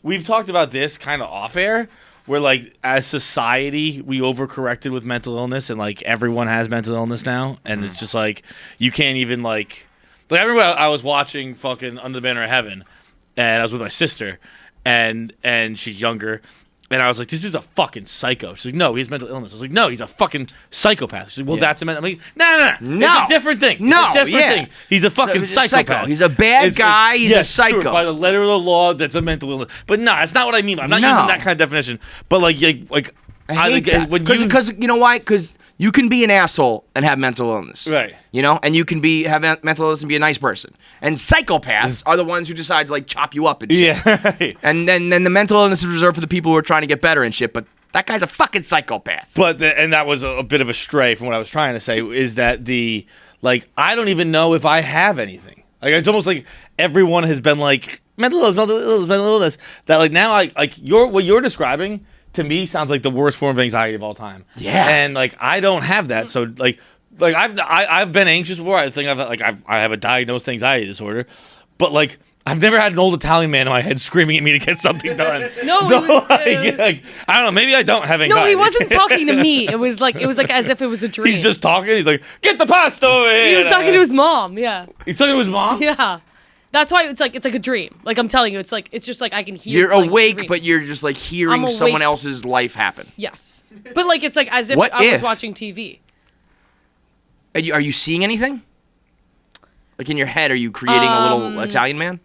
[SPEAKER 2] we've talked about this kind of off air, where like as society we overcorrected with mental illness and like everyone has mental illness now, and it's just like you can't even like I remember I was watching fucking Under the Banner of Heaven, and I was with my sister, and she's younger, and I was like, this dude's a fucking psycho. She's like, no, he has mental illness. I was like, no, he's a fucking psychopath. She's like, well, that's a mental. I'm like, no, it's a different thing.
[SPEAKER 1] No,
[SPEAKER 2] it's a different thing. He's a fucking
[SPEAKER 1] he's a
[SPEAKER 2] psychopath.
[SPEAKER 1] psycho. He's a bad guy. He's a psycho.
[SPEAKER 2] Sure, by the letter of the law, that's a mental illness. But no, that's not what I mean. I'm not using that kind of definition. But like
[SPEAKER 1] I hate that.
[SPEAKER 2] when
[SPEAKER 1] Because you know why? Because you can be an asshole and have mental illness.
[SPEAKER 2] Right.
[SPEAKER 1] You know? And you can have mental illness and be a nice person. And psychopaths are the ones who decide to like chop you up and shit.
[SPEAKER 2] Yeah.
[SPEAKER 1] And then the mental illness is reserved for the people who are trying to get better and shit. But that guy's a fucking psychopath.
[SPEAKER 2] But and that was a bit of a stray from what I was trying to say, is that I don't even know if I have anything. Like it's almost like everyone has been like mental illness. That like now what you're describing to me sounds like the worst form of anxiety of all time.
[SPEAKER 1] Yeah.
[SPEAKER 2] And like I don't have that, so like I've been anxious before. I think I have a diagnosed anxiety disorder, but like I've never had an old Italian man in my head screaming at me to get something done.
[SPEAKER 4] No,
[SPEAKER 2] so
[SPEAKER 4] he was,
[SPEAKER 2] like, I don't know. Maybe I don't have anxiety.
[SPEAKER 4] No, he wasn't talking to me. It was like as if it was a dream.
[SPEAKER 2] He's just talking. He's like, get the pasta over here.
[SPEAKER 4] He was talking to his mom. Yeah.
[SPEAKER 2] He's talking to his mom.
[SPEAKER 4] Yeah. That's why it's like a dream. Like I'm telling you, it's just like I can hear.
[SPEAKER 1] You're
[SPEAKER 4] like,
[SPEAKER 1] awake,
[SPEAKER 4] dream.
[SPEAKER 1] but you're just like hearing
[SPEAKER 4] I'm
[SPEAKER 1] someone
[SPEAKER 4] awake.
[SPEAKER 1] else's life happen.
[SPEAKER 4] Yes, but like it's like as if
[SPEAKER 1] What
[SPEAKER 4] I was
[SPEAKER 1] if?
[SPEAKER 4] watching TV.
[SPEAKER 1] Are you seeing anything? Like in your head, are you creating a little Italian man?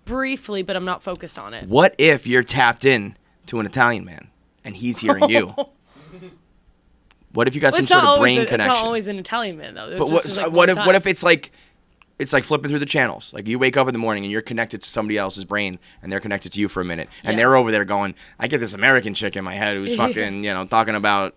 [SPEAKER 4] Briefly, but I'm not focused on it.
[SPEAKER 1] What if you're tapped in to an Italian man and he's hearing you? What if you got some sort of brain connection?
[SPEAKER 4] It's not always an Italian man though.
[SPEAKER 1] But what if it's like it's like flipping through the channels. Like you wake up in the morning and you're connected to somebody else's brain and they're connected to you for a minute. And they're over there going, I get this American chick in my head who's fucking, talking about,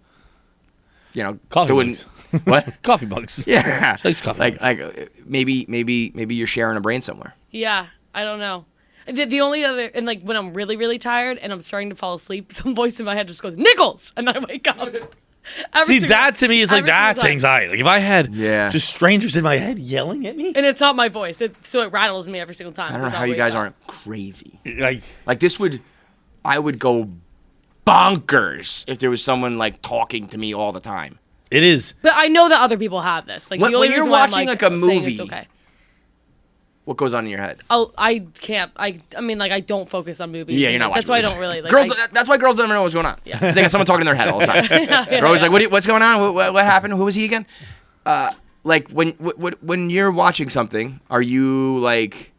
[SPEAKER 2] Coffee
[SPEAKER 1] doing
[SPEAKER 2] mugs.
[SPEAKER 1] what?
[SPEAKER 2] Coffee bugs.
[SPEAKER 1] Yeah.
[SPEAKER 2] She likes coffee mugs.
[SPEAKER 1] Like maybe you're sharing a brain somewhere.
[SPEAKER 4] Yeah, I don't know. The only other, and like when I'm really, really tired and I'm starting to fall asleep, some voice in my head just goes, Nichols! And I wake up.
[SPEAKER 2] See, that to me is like, that's anxiety. Like if I had just strangers in my head yelling at me.
[SPEAKER 4] And it's not my voice, so it rattles me every single time.
[SPEAKER 1] I don't know how you guys aren't crazy.
[SPEAKER 2] Like
[SPEAKER 1] this I would go bonkers if there was someone like talking to me all the time.
[SPEAKER 2] It is.
[SPEAKER 4] But I know that other people have this. Like
[SPEAKER 1] When
[SPEAKER 4] the only
[SPEAKER 1] you're
[SPEAKER 4] reason why I'm,
[SPEAKER 1] watching,
[SPEAKER 4] like
[SPEAKER 1] like, a
[SPEAKER 4] saying
[SPEAKER 1] movie,
[SPEAKER 4] it's okay.
[SPEAKER 1] What goes on in your head?
[SPEAKER 4] I can't. I mean, like I don't focus on movies.
[SPEAKER 1] Yeah, you're not
[SPEAKER 4] That's
[SPEAKER 1] watching
[SPEAKER 4] why I
[SPEAKER 1] movies.
[SPEAKER 4] don't really like.
[SPEAKER 1] Girls. That's why girls don't know what's going on.
[SPEAKER 4] Yeah.
[SPEAKER 1] They got someone talking in their head all the time. They're always like, what's going on? What happened? Who was he again? Like when you're watching something, are you like,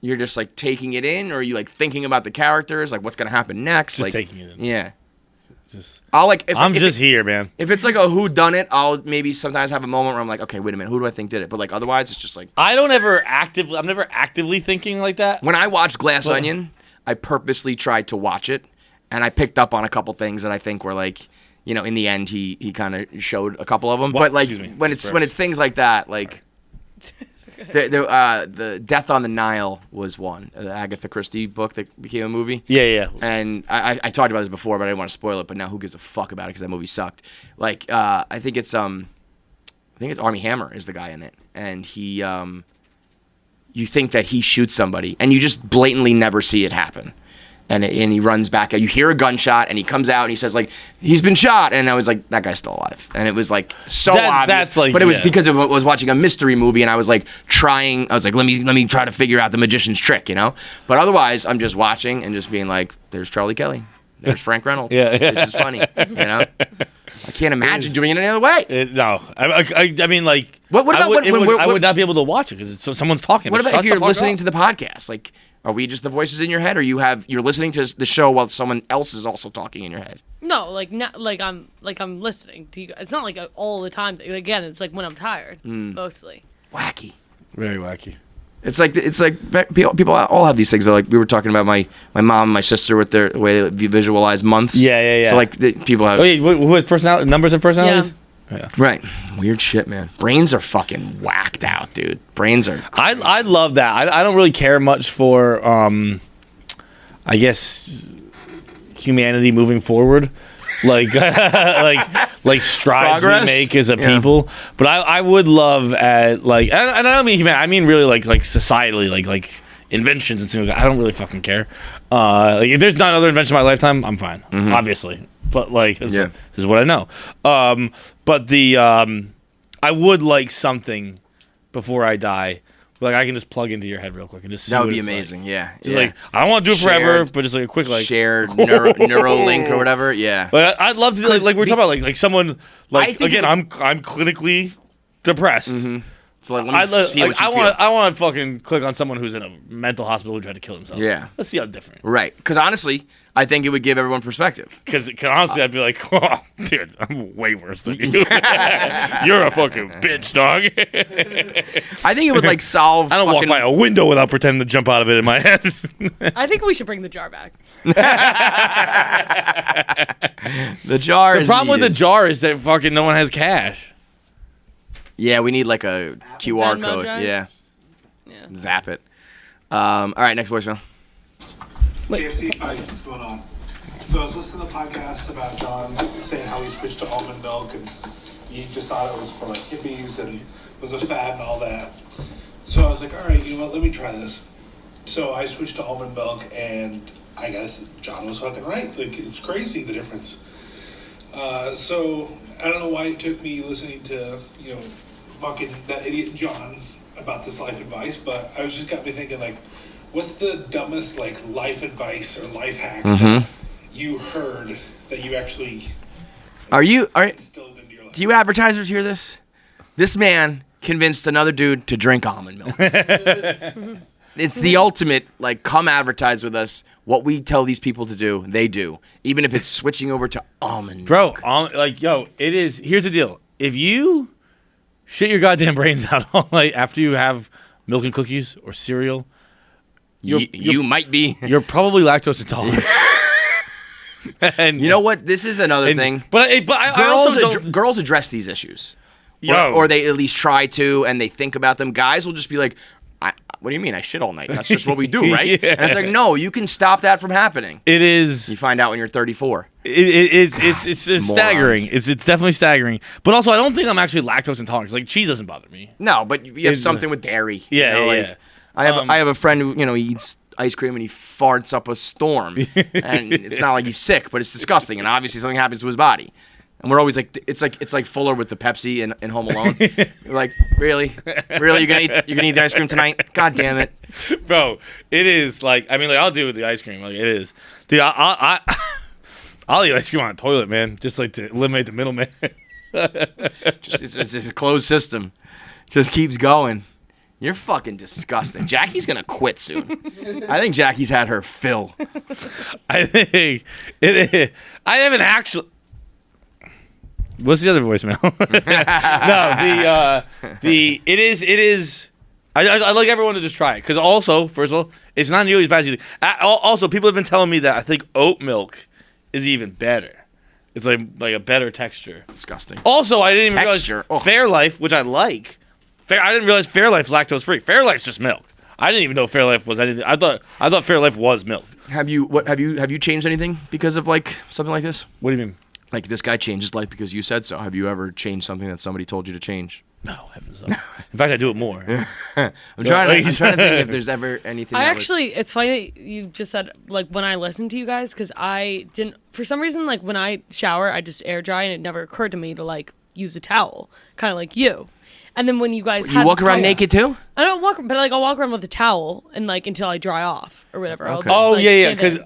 [SPEAKER 1] you're just like taking it in, or are you like thinking about the characters, like what's gonna happen next?
[SPEAKER 2] Just
[SPEAKER 1] like,
[SPEAKER 2] taking it in.
[SPEAKER 1] Yeah.
[SPEAKER 2] Just,
[SPEAKER 1] I'll like.
[SPEAKER 2] I'm just here, man.
[SPEAKER 1] If it's like a who done it, I'll maybe sometimes have a moment where I'm like, okay, wait a minute, who do I think did it? But like otherwise, it's just like.
[SPEAKER 2] I'm never actively thinking like that.
[SPEAKER 1] When I watched Glass Onion, I purposely tried to watch it, and I picked up on a couple things that I think were like, in the end he kind of showed a couple of them. But like when it's things like that, like the Death on the Nile was one, the Agatha Christie book that became a movie.
[SPEAKER 2] Yeah.
[SPEAKER 1] And I talked about this before, but I didn't want to spoil it. But now who gives a fuck about it because that movie sucked. Like I think it's Armie Hammer is the guy in it, and he you think that he shoots somebody, and you just blatantly never see it happen. And he runs back. You hear a gunshot, and he comes out, and he says, like, he's been shot. And I was like, that guy's still alive. And it was, like, so obvious.
[SPEAKER 2] That's like,
[SPEAKER 1] but it was because I was watching a mystery movie, and I was, like, let me try to figure out the magician's trick, But otherwise, I'm just watching and just being like, there's Charlie Kelly. There's Frank Reynolds. This is funny, I can't imagine doing it any other way.
[SPEAKER 2] No. I mean, like,
[SPEAKER 1] What about
[SPEAKER 2] I would not be able to watch it because someone's talking.
[SPEAKER 1] What about if you're listening to the podcast? Like, are we just the voices in your head, or you're listening to the show while someone else is also talking in your head?
[SPEAKER 4] No, I'm listening to you guys. It's not like all the time. Again, it's like when I'm tired, mostly.
[SPEAKER 1] Wacky.
[SPEAKER 2] Very wacky.
[SPEAKER 1] It's like people all have these things. Like we were talking about my mom and my sister with their way they visualize months.
[SPEAKER 2] Yeah.
[SPEAKER 1] So like people have.
[SPEAKER 2] Oh yeah, who has personality? Numbers of personalities? Yeah.
[SPEAKER 1] Right. Weird shit, man. Brains are fucking whacked out, dude. Brains are.
[SPEAKER 2] I love that. I don't really care much for I guess humanity moving forward. Like like strides
[SPEAKER 1] Progress?
[SPEAKER 2] we make as a people. But I would love at like, and I don't mean humanity, I mean really like societally, like inventions and things like that. I don't really fucking care. Like if there's not another invention in my lifetime, I'm fine. Obviously. But like this is what I know. But the I would like something before I die. Like I can just plug into your head real quick and just see
[SPEAKER 1] That would
[SPEAKER 2] what
[SPEAKER 1] be
[SPEAKER 2] it's
[SPEAKER 1] amazing.
[SPEAKER 2] Like.
[SPEAKER 1] Yeah.
[SPEAKER 2] Just like I don't want to do it forever, but just like a quick like
[SPEAKER 1] shared Neuralink or whatever. Yeah.
[SPEAKER 2] But I'd love to do like we're talking about like someone like again I'm clinically depressed.
[SPEAKER 1] So like, let me see what you feel.
[SPEAKER 2] I want to fucking click on someone who's in a mental hospital who tried to kill himself.
[SPEAKER 1] Yeah.
[SPEAKER 2] Let's see how different.
[SPEAKER 1] Right. Because honestly, I think it would give everyone perspective.
[SPEAKER 2] Because honestly, I'd be like, oh, dude, I'm way worse than you. You're a fucking bitch, dog.
[SPEAKER 1] I think it would like solve.
[SPEAKER 2] I don't walk by a window without pretending to jump out of it in my head.
[SPEAKER 4] I think we should bring the jar back.
[SPEAKER 1] The jar.
[SPEAKER 2] The problem with the jar is that fucking no one has cash.
[SPEAKER 1] Yeah, we need like a QR
[SPEAKER 4] Venmo
[SPEAKER 1] code.
[SPEAKER 4] drive?
[SPEAKER 1] Yeah.
[SPEAKER 4] Yeah.
[SPEAKER 1] Zap it. All right, next voicemail.
[SPEAKER 8] KFC fight, what's going on? So I was listening to the podcast about John saying how he switched to almond milk and he just thought it was for like hippies and was a fad and all that. So I was like, all right, you know what, let me try this. So I switched to almond milk and I guess John was fucking right. Like, it's crazy the difference. So I don't know why it took me listening to, fucking that idiot John about this life advice, but I was just got me thinking, like, what's the dumbest, like, life advice or life hack that you heard that you actually instilled into your life?
[SPEAKER 1] Do you advertisers hear this? This man convinced another dude to drink almond milk. It's the ultimate, like, come advertise with us. What we tell these people to do, they do. Even if it's switching over to almond milk.
[SPEAKER 2] Bro, it is. Here's the deal. If you shit your goddamn brains out all night after you have milk and cookies or cereal,
[SPEAKER 1] You might be.
[SPEAKER 2] you're probably lactose intolerant. And
[SPEAKER 1] You know what? This is another thing.
[SPEAKER 2] But I also don't.
[SPEAKER 1] Girls address these issues.
[SPEAKER 2] Yo.
[SPEAKER 1] Or they at least try to, and they think about them. Guys will just be like, what do you mean I shit all night? That's just what we do, right?
[SPEAKER 2] Yeah.
[SPEAKER 1] And it's like, no, you can stop that from happening.
[SPEAKER 2] It is.
[SPEAKER 1] You find out when you're 34.
[SPEAKER 2] It's
[SPEAKER 1] morons.
[SPEAKER 2] staggering. It's definitely staggering. But also, I don't think I'm actually lactose intolerant. Like cheese doesn't bother me.
[SPEAKER 1] No, but you have
[SPEAKER 2] It's,
[SPEAKER 1] something with dairy.
[SPEAKER 2] Yeah,
[SPEAKER 1] you know,
[SPEAKER 2] yeah,
[SPEAKER 1] like,
[SPEAKER 2] yeah.
[SPEAKER 1] I have a friend who, he eats ice cream and he farts up a storm. And it's not like he's sick, but it's disgusting. And obviously something happens to his body. And we're always like, it's like Fuller with the Pepsi in Home Alone. You're like, really? Really? You're gonna eat the ice cream tonight? God damn it.
[SPEAKER 2] Bro, it is like, I mean, like, I'll do it with the ice cream. Like, it is. Dude, I'll eat ice cream on a toilet, man. Just like to eliminate the middleman.
[SPEAKER 1] It's a closed system. Just keeps going. You're fucking disgusting. Jackie's gonna quit soon. I think Jackie's had her fill.
[SPEAKER 2] I think it is. I haven't actually. What's the other voicemail? No, it is. I like everyone to just try it because also, first of all, it's not nearly as bad as you think. Also, people have been telling me that I think oat milk is even better. It's like a better texture.
[SPEAKER 1] Disgusting.
[SPEAKER 2] Also, I didn't even
[SPEAKER 1] Texture.
[SPEAKER 2] realize Fairlife, which I like. I didn't realize Fairlife's lactose free. Fairlife's just milk. I didn't even know Fairlife was anything. I thought Fairlife was milk.
[SPEAKER 1] Have you changed anything because of like something like this?
[SPEAKER 2] What do you mean?
[SPEAKER 1] Like this guy changed his life because you said so. Have you ever changed something that somebody told you to change?
[SPEAKER 2] No, heavens no. In fact, I do it more.
[SPEAKER 1] I'm trying to think if there's ever anything.
[SPEAKER 4] It's funny that you just said like when I listened to you guys because I didn't for some reason like when I shower I just air dry and it never occurred to me to like use a towel, kind of like you. And then when you guys
[SPEAKER 1] You walk around naked too?
[SPEAKER 4] I don't walk, but like I'll walk around with a towel and like until I dry off or whatever. I'll
[SPEAKER 1] Okay.
[SPEAKER 4] just,
[SPEAKER 2] Oh
[SPEAKER 4] like,
[SPEAKER 2] yeah,
[SPEAKER 4] stand
[SPEAKER 2] because
[SPEAKER 4] in.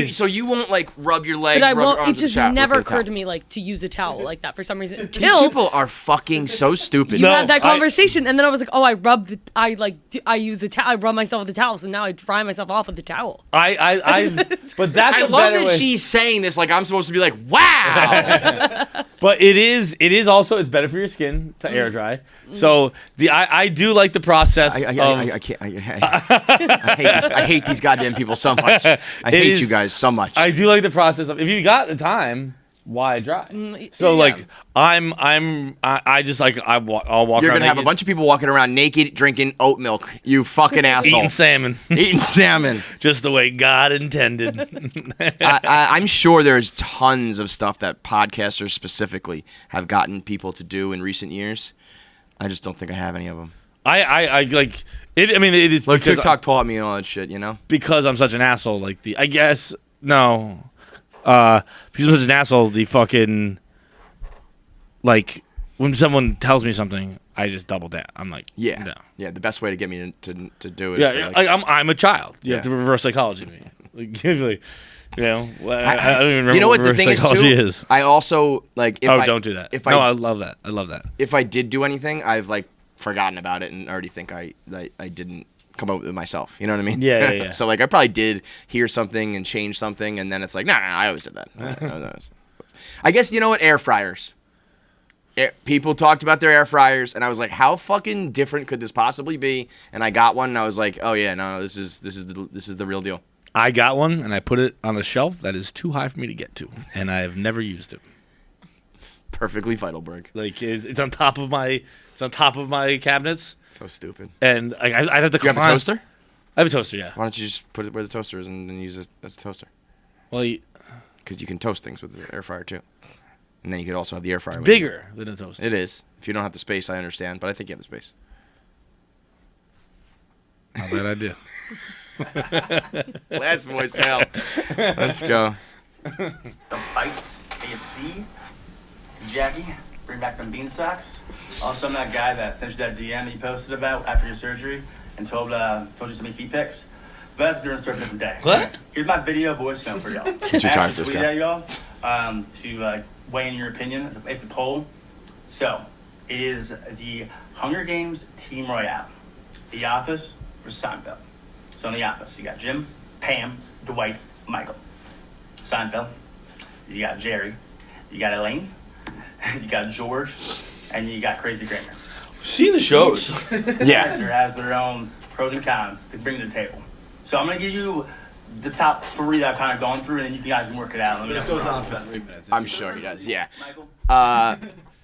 [SPEAKER 1] But so you won't like rub your legs.
[SPEAKER 4] But I
[SPEAKER 1] rub your
[SPEAKER 4] won't.
[SPEAKER 1] arms
[SPEAKER 4] It
[SPEAKER 1] with
[SPEAKER 4] just
[SPEAKER 1] the towel-
[SPEAKER 4] never
[SPEAKER 1] with the
[SPEAKER 4] occurred
[SPEAKER 1] towel.
[SPEAKER 4] to me like to use a towel like that for some reason
[SPEAKER 1] These
[SPEAKER 4] until
[SPEAKER 1] people are fucking so stupid.
[SPEAKER 4] you
[SPEAKER 2] No,
[SPEAKER 4] had that
[SPEAKER 2] I-
[SPEAKER 4] conversation, and then I was like, oh, I use the towel. I rub myself with the towel, so now I dry myself off with the towel.
[SPEAKER 2] But that's
[SPEAKER 1] I
[SPEAKER 2] a
[SPEAKER 1] love
[SPEAKER 2] better
[SPEAKER 1] that
[SPEAKER 2] way.
[SPEAKER 1] she's saying this like I'm supposed to be like, wow.
[SPEAKER 2] But it is also it's better for your skin to air dry. So I do like the process.
[SPEAKER 1] I can't. I hate these goddamn people so much. I hate you guys so much.
[SPEAKER 2] I do like the process of if you got the time, why dry? So
[SPEAKER 4] yeah.
[SPEAKER 2] like I just like I'll walk.
[SPEAKER 1] You're
[SPEAKER 2] around
[SPEAKER 1] gonna have a
[SPEAKER 2] naked,
[SPEAKER 1] bunch of people walking around naked, drinking oat milk. You fucking asshole.
[SPEAKER 2] eating salmon,
[SPEAKER 1] Eating salmon.
[SPEAKER 2] just the way God intended.
[SPEAKER 1] I'm sure there's tons of stuff that podcasters specifically have gotten people to do in recent years. I just don't think I have any of them.
[SPEAKER 2] I like it. I mean, it is
[SPEAKER 1] Like
[SPEAKER 2] because
[SPEAKER 1] TikTok taught me and all that shit, you know?
[SPEAKER 2] because I'm such an asshole. Like I guess no, because I'm such an asshole. The fucking like when someone tells me something, I just double down. I'm like,
[SPEAKER 1] Yeah.
[SPEAKER 2] no.
[SPEAKER 1] Yeah, the best way to get me to do it
[SPEAKER 2] Yeah,
[SPEAKER 1] is to,
[SPEAKER 2] yeah,
[SPEAKER 1] like,
[SPEAKER 2] I'm a child. You have
[SPEAKER 1] Yeah.
[SPEAKER 2] to reverse psychology me. Like, usually, I don't even remember
[SPEAKER 1] you know what the
[SPEAKER 2] reverse
[SPEAKER 1] thing is
[SPEAKER 2] psychology
[SPEAKER 1] too?
[SPEAKER 2] is.
[SPEAKER 1] I also like if
[SPEAKER 2] Don't do that.
[SPEAKER 1] If
[SPEAKER 2] I
[SPEAKER 1] I
[SPEAKER 2] love that. I love that.
[SPEAKER 1] if I did do anything, I've like forgotten about it and already think I didn't come up with it myself. You know what I mean?
[SPEAKER 2] Yeah, yeah, yeah.
[SPEAKER 1] So like I probably did hear something and change something, and then it's like, nah, I always did that. I guess you know what? Air fryers. People talked about their air fryers, and I was like, how fucking different could this possibly be? And I got one, and I was like, oh yeah, no, this is the real deal.
[SPEAKER 2] I got one and I put it on a shelf that is too high for me to get to, and I have never used it.
[SPEAKER 1] Perfectly Heidelberg.
[SPEAKER 2] Like it's on top of my cabinets,
[SPEAKER 1] So stupid.
[SPEAKER 2] and like I'd have to.
[SPEAKER 1] You have a
[SPEAKER 2] climb-
[SPEAKER 1] toaster?
[SPEAKER 2] I have a toaster. Yeah.
[SPEAKER 1] Why don't you just put it where the toaster is and then use it as a toaster?
[SPEAKER 2] Well,
[SPEAKER 1] Because you can toast things with the air fryer too. And then you could also have the air fryer.
[SPEAKER 2] it's
[SPEAKER 1] with it.
[SPEAKER 2] bigger than a toaster.
[SPEAKER 1] It is. If you don't have the space, I understand, but I think you have the space.
[SPEAKER 2] Not a bad idea.
[SPEAKER 1] Last voicemail. Let's go.
[SPEAKER 9] Some fights, KFC, Jackie, bring back them bean socks. Also, I'm that guy that sent you that DM that you posted about after your surgery and told you to send me feet pics. But that's a different story for a different day.
[SPEAKER 2] What?
[SPEAKER 9] Here's my video voicemail for y'all.
[SPEAKER 1] Too tired
[SPEAKER 9] I
[SPEAKER 1] for this
[SPEAKER 9] tweeted
[SPEAKER 1] guy.
[SPEAKER 9] at y'all to weigh in your opinion. It's a poll. So, it is the Hunger Games Team Royale. The Office or Seinfeld. So in The Office, you got Jim, Pam, Dwight, Michael. Seinfeld, you got Jerry, you got Elaine, you got George, and you got Crazy Kramer.
[SPEAKER 2] See the shows.
[SPEAKER 1] Yeah.
[SPEAKER 9] Character has their own pros and cons to bring to the table. So I'm gonna give you the top 3 that I've kind of gone through, and then you guys can work it out. Let me
[SPEAKER 5] This
[SPEAKER 9] know.
[SPEAKER 5] goes on for 3 minutes.
[SPEAKER 1] I'm sure he does. Yeah.
[SPEAKER 9] Michael?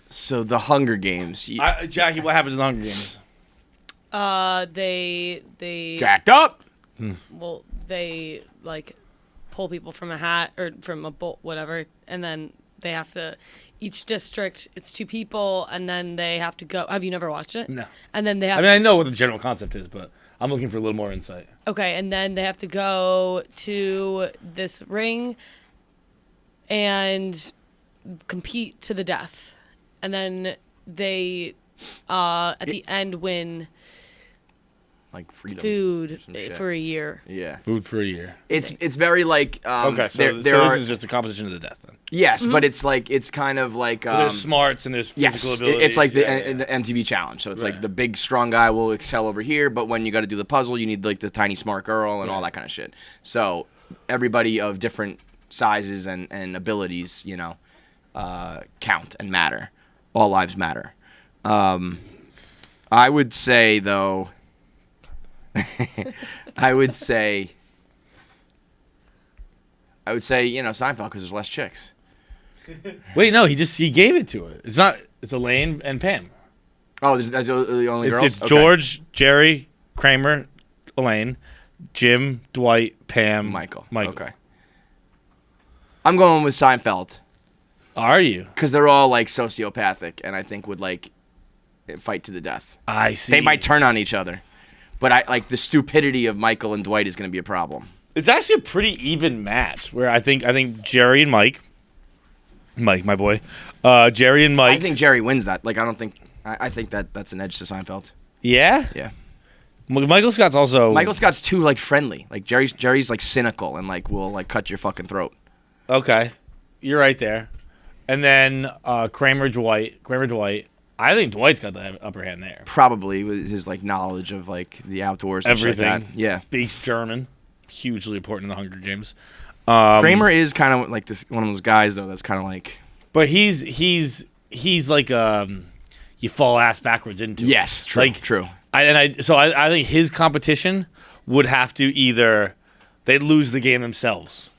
[SPEAKER 1] So the Hunger Games.
[SPEAKER 2] Jackie, what happens in the Hunger Games?
[SPEAKER 4] They
[SPEAKER 1] Jacked up.
[SPEAKER 4] well, they like pull people from a hat or from a bolt, whatever, and then they have to. Each district, it's 2 people, and then they have to go. Have you never watched it?
[SPEAKER 2] No.
[SPEAKER 4] And then they have.
[SPEAKER 2] I mean, I know what the general concept is, but I'm looking for a little more insight.
[SPEAKER 4] Okay, and then they have to go to this ring and compete to the death. And then they, at the end, win
[SPEAKER 1] Like freedom.
[SPEAKER 4] food
[SPEAKER 1] or some shit.
[SPEAKER 4] for a year.
[SPEAKER 1] Yeah.
[SPEAKER 2] Food for a year.
[SPEAKER 1] It's very like
[SPEAKER 2] Okay, so,
[SPEAKER 1] there
[SPEAKER 2] so
[SPEAKER 1] are
[SPEAKER 2] this is just a competition to the death then.
[SPEAKER 1] yes, but it's like it's kind of like
[SPEAKER 2] There's smarts and there's physical
[SPEAKER 1] yes,
[SPEAKER 2] abilities.
[SPEAKER 1] it's like
[SPEAKER 2] yeah.
[SPEAKER 1] the MTV challenge. So it's like
[SPEAKER 2] Right.
[SPEAKER 1] the big strong guy will excel over here, but when you got to do the puzzle, you need like the tiny smart girl and all that kind of shit. So everybody of different sizes and abilities, you know, count and matter. All lives matter. I would say though. I would say, you know, Seinfeld because there's less chicks.
[SPEAKER 2] Wait, no, he gave it to her. It's not. It's Elaine and Pam.
[SPEAKER 1] Oh, that's the only girls?
[SPEAKER 2] It's
[SPEAKER 1] Okay.
[SPEAKER 2] George, Jerry, Kramer, Elaine, Jim, Dwight, Pam,
[SPEAKER 1] Michael.
[SPEAKER 2] Michael.
[SPEAKER 1] Okay. I'm going with Seinfeld
[SPEAKER 2] Are you?
[SPEAKER 1] because they're all like sociopathic and I think would like fight to the death.
[SPEAKER 2] I see.
[SPEAKER 1] They might turn on each other, but I like the stupidity of Michael and Dwight is going to be a problem.
[SPEAKER 2] It's actually a pretty even match where I think Jerry and Mike, my boy, Jerry and Mike.
[SPEAKER 1] I think Jerry wins that. Like I don't think I think that's an edge to Seinfeld.
[SPEAKER 2] Yeah.
[SPEAKER 1] Yeah.
[SPEAKER 2] Michael Scott's also.
[SPEAKER 1] Michael Scott's too like friendly. Like Jerry's like cynical and like will like cut your fucking throat.
[SPEAKER 2] Okay, you're right there. And then Kramer, Dwight. I think Dwight's got the upper hand there.
[SPEAKER 1] Probably with his like knowledge of like the outdoors and shit
[SPEAKER 2] Everything.
[SPEAKER 1] like that. Yeah.
[SPEAKER 2] Speaks German. Hugely important in the Hunger Games.
[SPEAKER 1] Kramer is kind of like this one of those guys though that's kind of like
[SPEAKER 2] But he's like you fall ass backwards into.
[SPEAKER 1] yes,
[SPEAKER 2] it.
[SPEAKER 1] true,
[SPEAKER 2] Like
[SPEAKER 1] true.
[SPEAKER 2] I think his competition would have to either they'd lose the game themselves,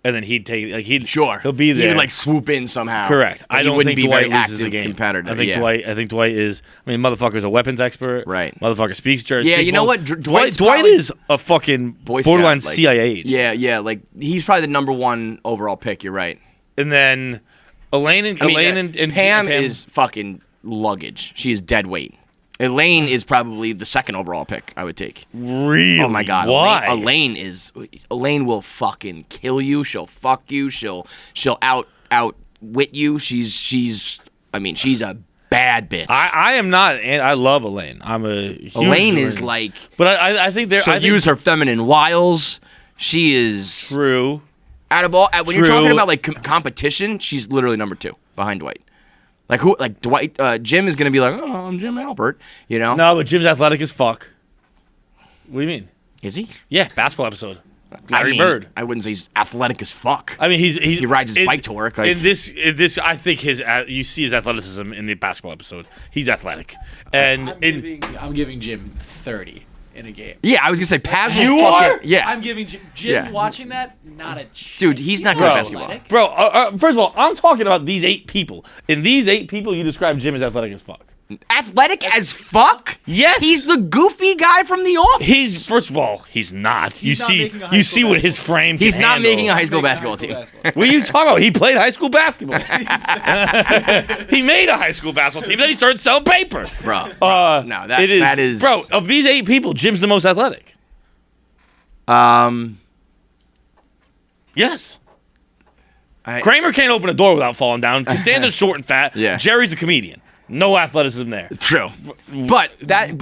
[SPEAKER 2] and then he'd take he'll be there.
[SPEAKER 1] He would like swoop in somehow.
[SPEAKER 2] Correct.
[SPEAKER 1] But
[SPEAKER 2] I
[SPEAKER 1] he
[SPEAKER 2] don't
[SPEAKER 1] wouldn't
[SPEAKER 2] think
[SPEAKER 1] be
[SPEAKER 2] Dwight
[SPEAKER 1] very
[SPEAKER 2] loses
[SPEAKER 1] active
[SPEAKER 2] the game.
[SPEAKER 1] competitor.
[SPEAKER 2] I think
[SPEAKER 1] yeah.
[SPEAKER 2] Dwight is. I mean, motherfucker's a weapons expert.
[SPEAKER 1] Right.
[SPEAKER 2] Motherfucker speaks German.
[SPEAKER 1] Yeah,
[SPEAKER 2] speaks
[SPEAKER 1] you know
[SPEAKER 2] well.
[SPEAKER 1] what?
[SPEAKER 2] Dwight
[SPEAKER 1] Probably
[SPEAKER 2] is a fucking
[SPEAKER 1] Boy Scout,
[SPEAKER 2] borderline
[SPEAKER 1] like-
[SPEAKER 2] CIA agent.
[SPEAKER 1] Yeah. Like he's probably the number 1 overall pick. You're right.
[SPEAKER 2] And then Elaine and
[SPEAKER 1] Pam is fucking luggage. She is dead weight. Elaine is probably the 2nd overall pick I would take.
[SPEAKER 2] really.
[SPEAKER 1] Oh my god.
[SPEAKER 2] Why?
[SPEAKER 1] Elaine will fucking kill you. She'll fuck you. She'll outwit you. She's a bad bitch.
[SPEAKER 2] I am not. I love Elaine. I'm a huge
[SPEAKER 1] Elaine is like
[SPEAKER 2] But I think there.
[SPEAKER 1] she'll
[SPEAKER 2] I think
[SPEAKER 1] use her feminine wiles. She is
[SPEAKER 2] True.
[SPEAKER 1] out of all when you're
[SPEAKER 2] True.
[SPEAKER 1] talking about like competition, she's literally number 2 behind Dwight. Like who? Like Dwight. Jim is gonna be like, oh, I'm Jim Albert. You know?
[SPEAKER 2] No, but Jim's athletic as fuck. What do you mean?
[SPEAKER 1] Is he?
[SPEAKER 2] Yeah, basketball episode. Larry Bird.
[SPEAKER 1] I wouldn't say he's athletic as fuck.
[SPEAKER 2] I mean,
[SPEAKER 1] he rides his bike to work. Like,
[SPEAKER 2] in this, I think you see his athleticism in the basketball episode. He's athletic, and
[SPEAKER 5] I'm giving Jim 30 in a game.
[SPEAKER 1] yeah, I was gonna say Paz.
[SPEAKER 2] You
[SPEAKER 1] will fucking,
[SPEAKER 2] are?
[SPEAKER 1] Yeah,
[SPEAKER 5] I'm giving Jim
[SPEAKER 1] Yeah.
[SPEAKER 5] watching that, not a
[SPEAKER 1] dude, he's not good at basketball.
[SPEAKER 2] bro. First of all, I'm talking about these 8 people. In these 8 people, you describe Jim as athletic as fuck.
[SPEAKER 1] Athletic as fuck.
[SPEAKER 2] Yes,
[SPEAKER 1] He's the goofy guy from The Office.
[SPEAKER 2] He's first of all, he's not.
[SPEAKER 5] He's not making a high
[SPEAKER 2] You
[SPEAKER 5] school
[SPEAKER 2] see what his frame.
[SPEAKER 1] He's
[SPEAKER 2] can
[SPEAKER 1] not
[SPEAKER 2] handle.
[SPEAKER 1] making a high school basketball team.
[SPEAKER 2] What are you talking about? He played high school basketball. He made a high school basketball team. Then he started selling paper.
[SPEAKER 1] Bro, no, that is
[SPEAKER 2] bro. Of these 8 people, Jim's the most athletic. Yes. Kramer can't open a door without falling down. Costanza's short and fat.
[SPEAKER 1] Yeah.
[SPEAKER 2] Jerry's a comedian. No athleticism there.
[SPEAKER 1] True, but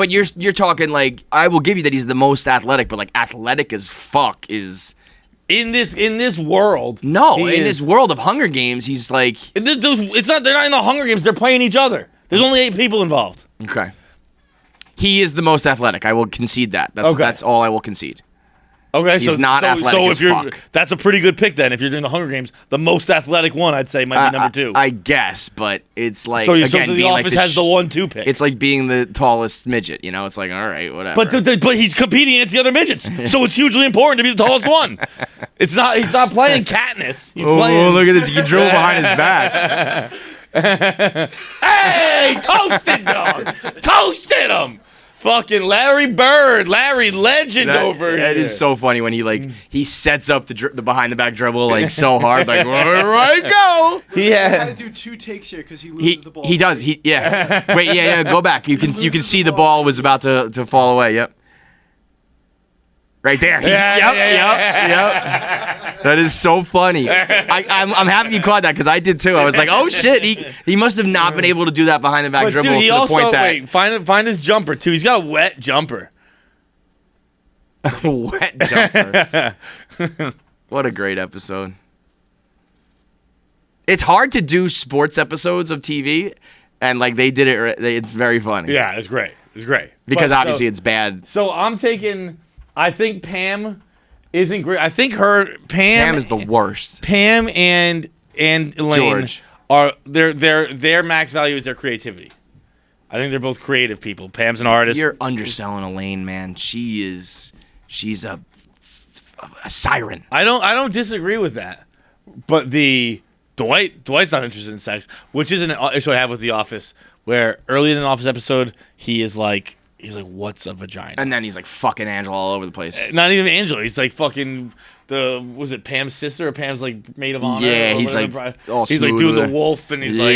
[SPEAKER 1] you're talking like I will give you that he's the most athletic, but like athletic as fuck is
[SPEAKER 2] In this world,
[SPEAKER 1] no
[SPEAKER 2] he
[SPEAKER 1] in
[SPEAKER 2] is-
[SPEAKER 1] this world of Hunger Games he's like
[SPEAKER 2] It's not. They're not in the Hunger Games. They're playing each other. There's only 8 people involved.
[SPEAKER 1] okay. He is the most athletic. I will concede that.
[SPEAKER 2] Okay.
[SPEAKER 1] That's all I will concede.
[SPEAKER 2] Okay,
[SPEAKER 1] He's not athletic
[SPEAKER 2] so
[SPEAKER 1] as
[SPEAKER 2] if you're,
[SPEAKER 1] fuck.
[SPEAKER 2] that's a pretty good pick then. If you're doing the Hunger Games, the most athletic one, I'd say, might be number 2.
[SPEAKER 1] I guess, but it's like
[SPEAKER 2] so
[SPEAKER 1] again,
[SPEAKER 2] the
[SPEAKER 1] being
[SPEAKER 2] Office
[SPEAKER 1] like
[SPEAKER 2] has the 1-2 pick.
[SPEAKER 1] It's like being the tallest midget. You know, it's like all right, whatever.
[SPEAKER 2] But he's competing against the other midgets, so it's hugely important to be the tallest one. It's not. He's not playing Katniss. He's playing.
[SPEAKER 1] Oh, look at this! He drove behind his back.
[SPEAKER 2] Hey, toasted dog, toasted him. Fucking Larry Bird, Larry Legend over here.
[SPEAKER 1] That is so funny when he sets up the behind the back dribble like so hard, like where I go.
[SPEAKER 10] He had to do 2 takes here because he loses the ball.
[SPEAKER 1] He does. Wait, yeah. Go back. You can see the ball was about to fall away. Yep. Right there. Yep. That is so funny. I'm happy you caught that because I did too. I was like, oh shit, he must have not been able to do that behind the back dribble
[SPEAKER 2] dude, he
[SPEAKER 1] to the
[SPEAKER 2] also,
[SPEAKER 1] point that
[SPEAKER 2] wait, find his jumper too. He's got a wet jumper.
[SPEAKER 1] wet jumper. What a great episode. It's hard to do sports episodes of TV, and like they did it. It's very funny.
[SPEAKER 2] Yeah, it's great. It's great
[SPEAKER 1] Because obviously it's bad.
[SPEAKER 2] So I'm taking. I think Pam isn't great. I think Pam
[SPEAKER 1] is the worst.
[SPEAKER 2] Pam and Elaine
[SPEAKER 1] George.
[SPEAKER 2] are their max value is their creativity. I think they're both creative people. Pam's an artist.
[SPEAKER 1] You're underselling Elaine, man. She's a siren.
[SPEAKER 2] I don't disagree with that. But Dwight's not interested in sex, which is an issue I have with The Office, where early in the Office episode he's like, what's a vagina?
[SPEAKER 1] And then he's like fucking Angela all over the place.
[SPEAKER 2] Not even Angela. He's like fucking was it Pam's sister or Pam's like maid of honor?
[SPEAKER 1] Yeah,
[SPEAKER 2] or
[SPEAKER 1] he's
[SPEAKER 2] whatever.
[SPEAKER 1] like all
[SPEAKER 2] he's like
[SPEAKER 1] smooth
[SPEAKER 2] doing
[SPEAKER 1] with
[SPEAKER 2] the
[SPEAKER 1] her.
[SPEAKER 2] wolf, and he's like,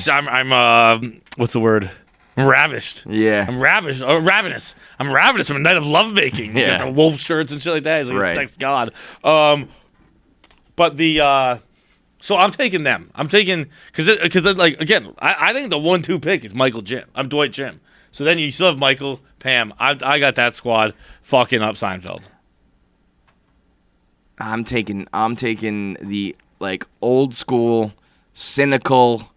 [SPEAKER 2] I'm what's the word? I'm ravished.
[SPEAKER 1] Yeah.
[SPEAKER 2] I'm ravished. Oh, ravenous. I'm ravenous from a night of lovemaking. He's
[SPEAKER 1] Yeah.
[SPEAKER 2] got the wolf shirts and shit like that. He's like
[SPEAKER 1] Right.
[SPEAKER 2] a sex god. But the so I'm taking them. I'm taking because like again, I think the 1-2 pick is Michael Jim. I'm Dwight Jim. So then you still have Michael, Pam. I got that squad fucking up Seinfeld.
[SPEAKER 1] I'm taking the like old school, cynical,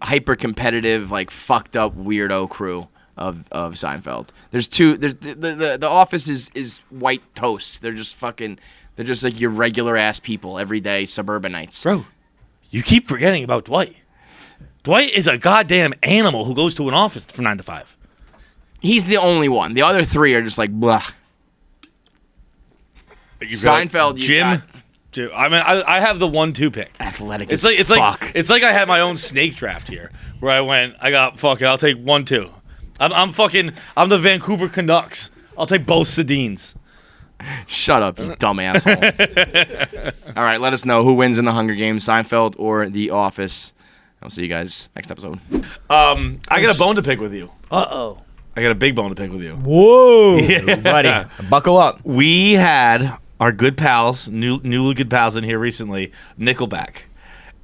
[SPEAKER 1] hyper competitive, like fucked up weirdo crew of Seinfeld. There's two. The Office is white toast. They're just like your regular ass people, everyday suburbanites.
[SPEAKER 2] Bro, you keep forgetting about Dwight. Dwight is a goddamn animal who goes to an office from 9 to 5.
[SPEAKER 1] He's the only one. The other three are just like blah. Seinfeld, you
[SPEAKER 2] Jim.
[SPEAKER 1] got
[SPEAKER 2] Dude, I mean, I have the 1-2 pick.
[SPEAKER 1] athletic
[SPEAKER 2] It's
[SPEAKER 1] as
[SPEAKER 2] like
[SPEAKER 1] fuck.
[SPEAKER 2] it's like I had my own snake draft here, where I got fuck it. I'll take 1-2. I'm the Vancouver Canucks. I'll take both Sedines.
[SPEAKER 1] Shut up, you dumb asshole. All right, let us know who wins in the Hunger Games, Seinfeld or The Office. I'll see you guys next episode.
[SPEAKER 2] I got a bone to pick with you.
[SPEAKER 11] Uh-oh.
[SPEAKER 2] I got a big bone to pick with you.
[SPEAKER 11] Whoa.
[SPEAKER 1] Buddy, buckle up.
[SPEAKER 2] We had our good pals, newly good pals in here recently, Nickelback.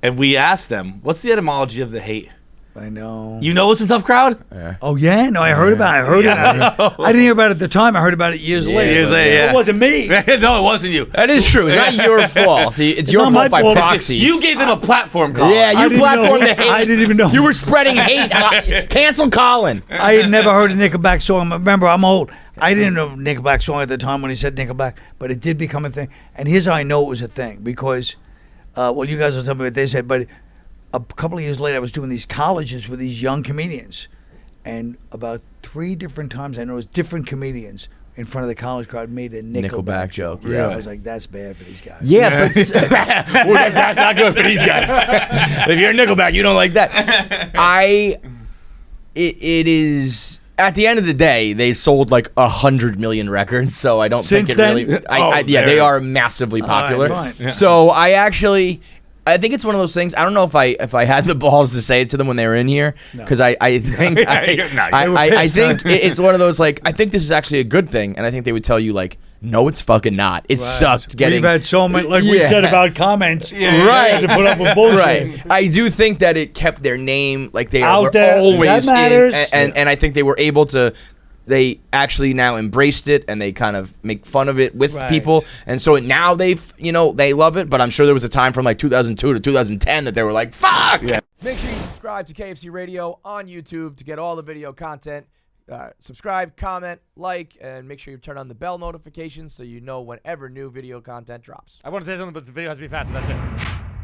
[SPEAKER 2] And we asked them, what's the etymology of the hate?
[SPEAKER 11] I know.
[SPEAKER 2] You know it's a tough crowd?
[SPEAKER 11] Oh, yeah? No, I heard about it. I heard about it. I didn't hear about it at the time. I heard about it years later.
[SPEAKER 2] years later, yeah.
[SPEAKER 11] It wasn't me.
[SPEAKER 2] No, it wasn't you.
[SPEAKER 1] That is true. It's not your fault. It's your
[SPEAKER 11] not my
[SPEAKER 1] fault by
[SPEAKER 11] fault.
[SPEAKER 1] proxy.
[SPEAKER 2] You gave them a platform call.
[SPEAKER 1] Yeah,
[SPEAKER 11] I
[SPEAKER 1] you
[SPEAKER 11] didn't
[SPEAKER 1] platformed
[SPEAKER 11] know.
[SPEAKER 1] the hate.
[SPEAKER 11] I didn't even know.
[SPEAKER 1] You were spreading hate. Cancel Colin.
[SPEAKER 11] I had never heard a Nickelback song. Remember, I'm old. I didn't know a Nickelback song at the time when he said Nickelback, but it did become a thing. And here's how I know it was a thing, because, well, you guys will tell me what they said, but a couple of years later, I was doing these colleges with these young comedians. And about 3 different times, I noticed different comedians in front of the college crowd made a Nickelback joke.
[SPEAKER 1] yeah.
[SPEAKER 11] I was like, that's bad for these guys.
[SPEAKER 1] Yeah, but that's not good for these guys. If you're a Nickelback, you don't like that. It is. At the end of the day, they sold like 100 million records, so I don't
[SPEAKER 11] Since
[SPEAKER 1] think it
[SPEAKER 11] then?
[SPEAKER 1] really. They are massively popular.
[SPEAKER 11] fine. Yeah.
[SPEAKER 1] So I think it's one of those things. I don't know if I had the balls to say it to them when they were in here, because I think I think it's one of those, like, I think this is actually a good thing, and I think they would tell you, like, no, it's fucking not. It sucked getting.
[SPEAKER 11] We've had so many, like we
[SPEAKER 1] Yeah.
[SPEAKER 11] said about comments.
[SPEAKER 1] Right.
[SPEAKER 11] We had to put up with bullshit.
[SPEAKER 1] Right. I do think that it kept their name, like, they
[SPEAKER 11] Out
[SPEAKER 1] were
[SPEAKER 11] there.
[SPEAKER 1] always
[SPEAKER 11] That matters.
[SPEAKER 1] in, and I think they were able to. They actually now embraced it, and they kind of make fun of it with
[SPEAKER 11] Right.
[SPEAKER 1] people, and so now they love it. But I'm sure there was a time from like 2002 to 2010 that they were like, "Fuck!" Yeah. Make sure you subscribe to KFC Radio on YouTube to get all the video content. subscribe, comment, like, and make sure you turn on the bell notifications so you know whenever new video content drops.
[SPEAKER 2] I want to say something, but the video has to be fast. So that's it.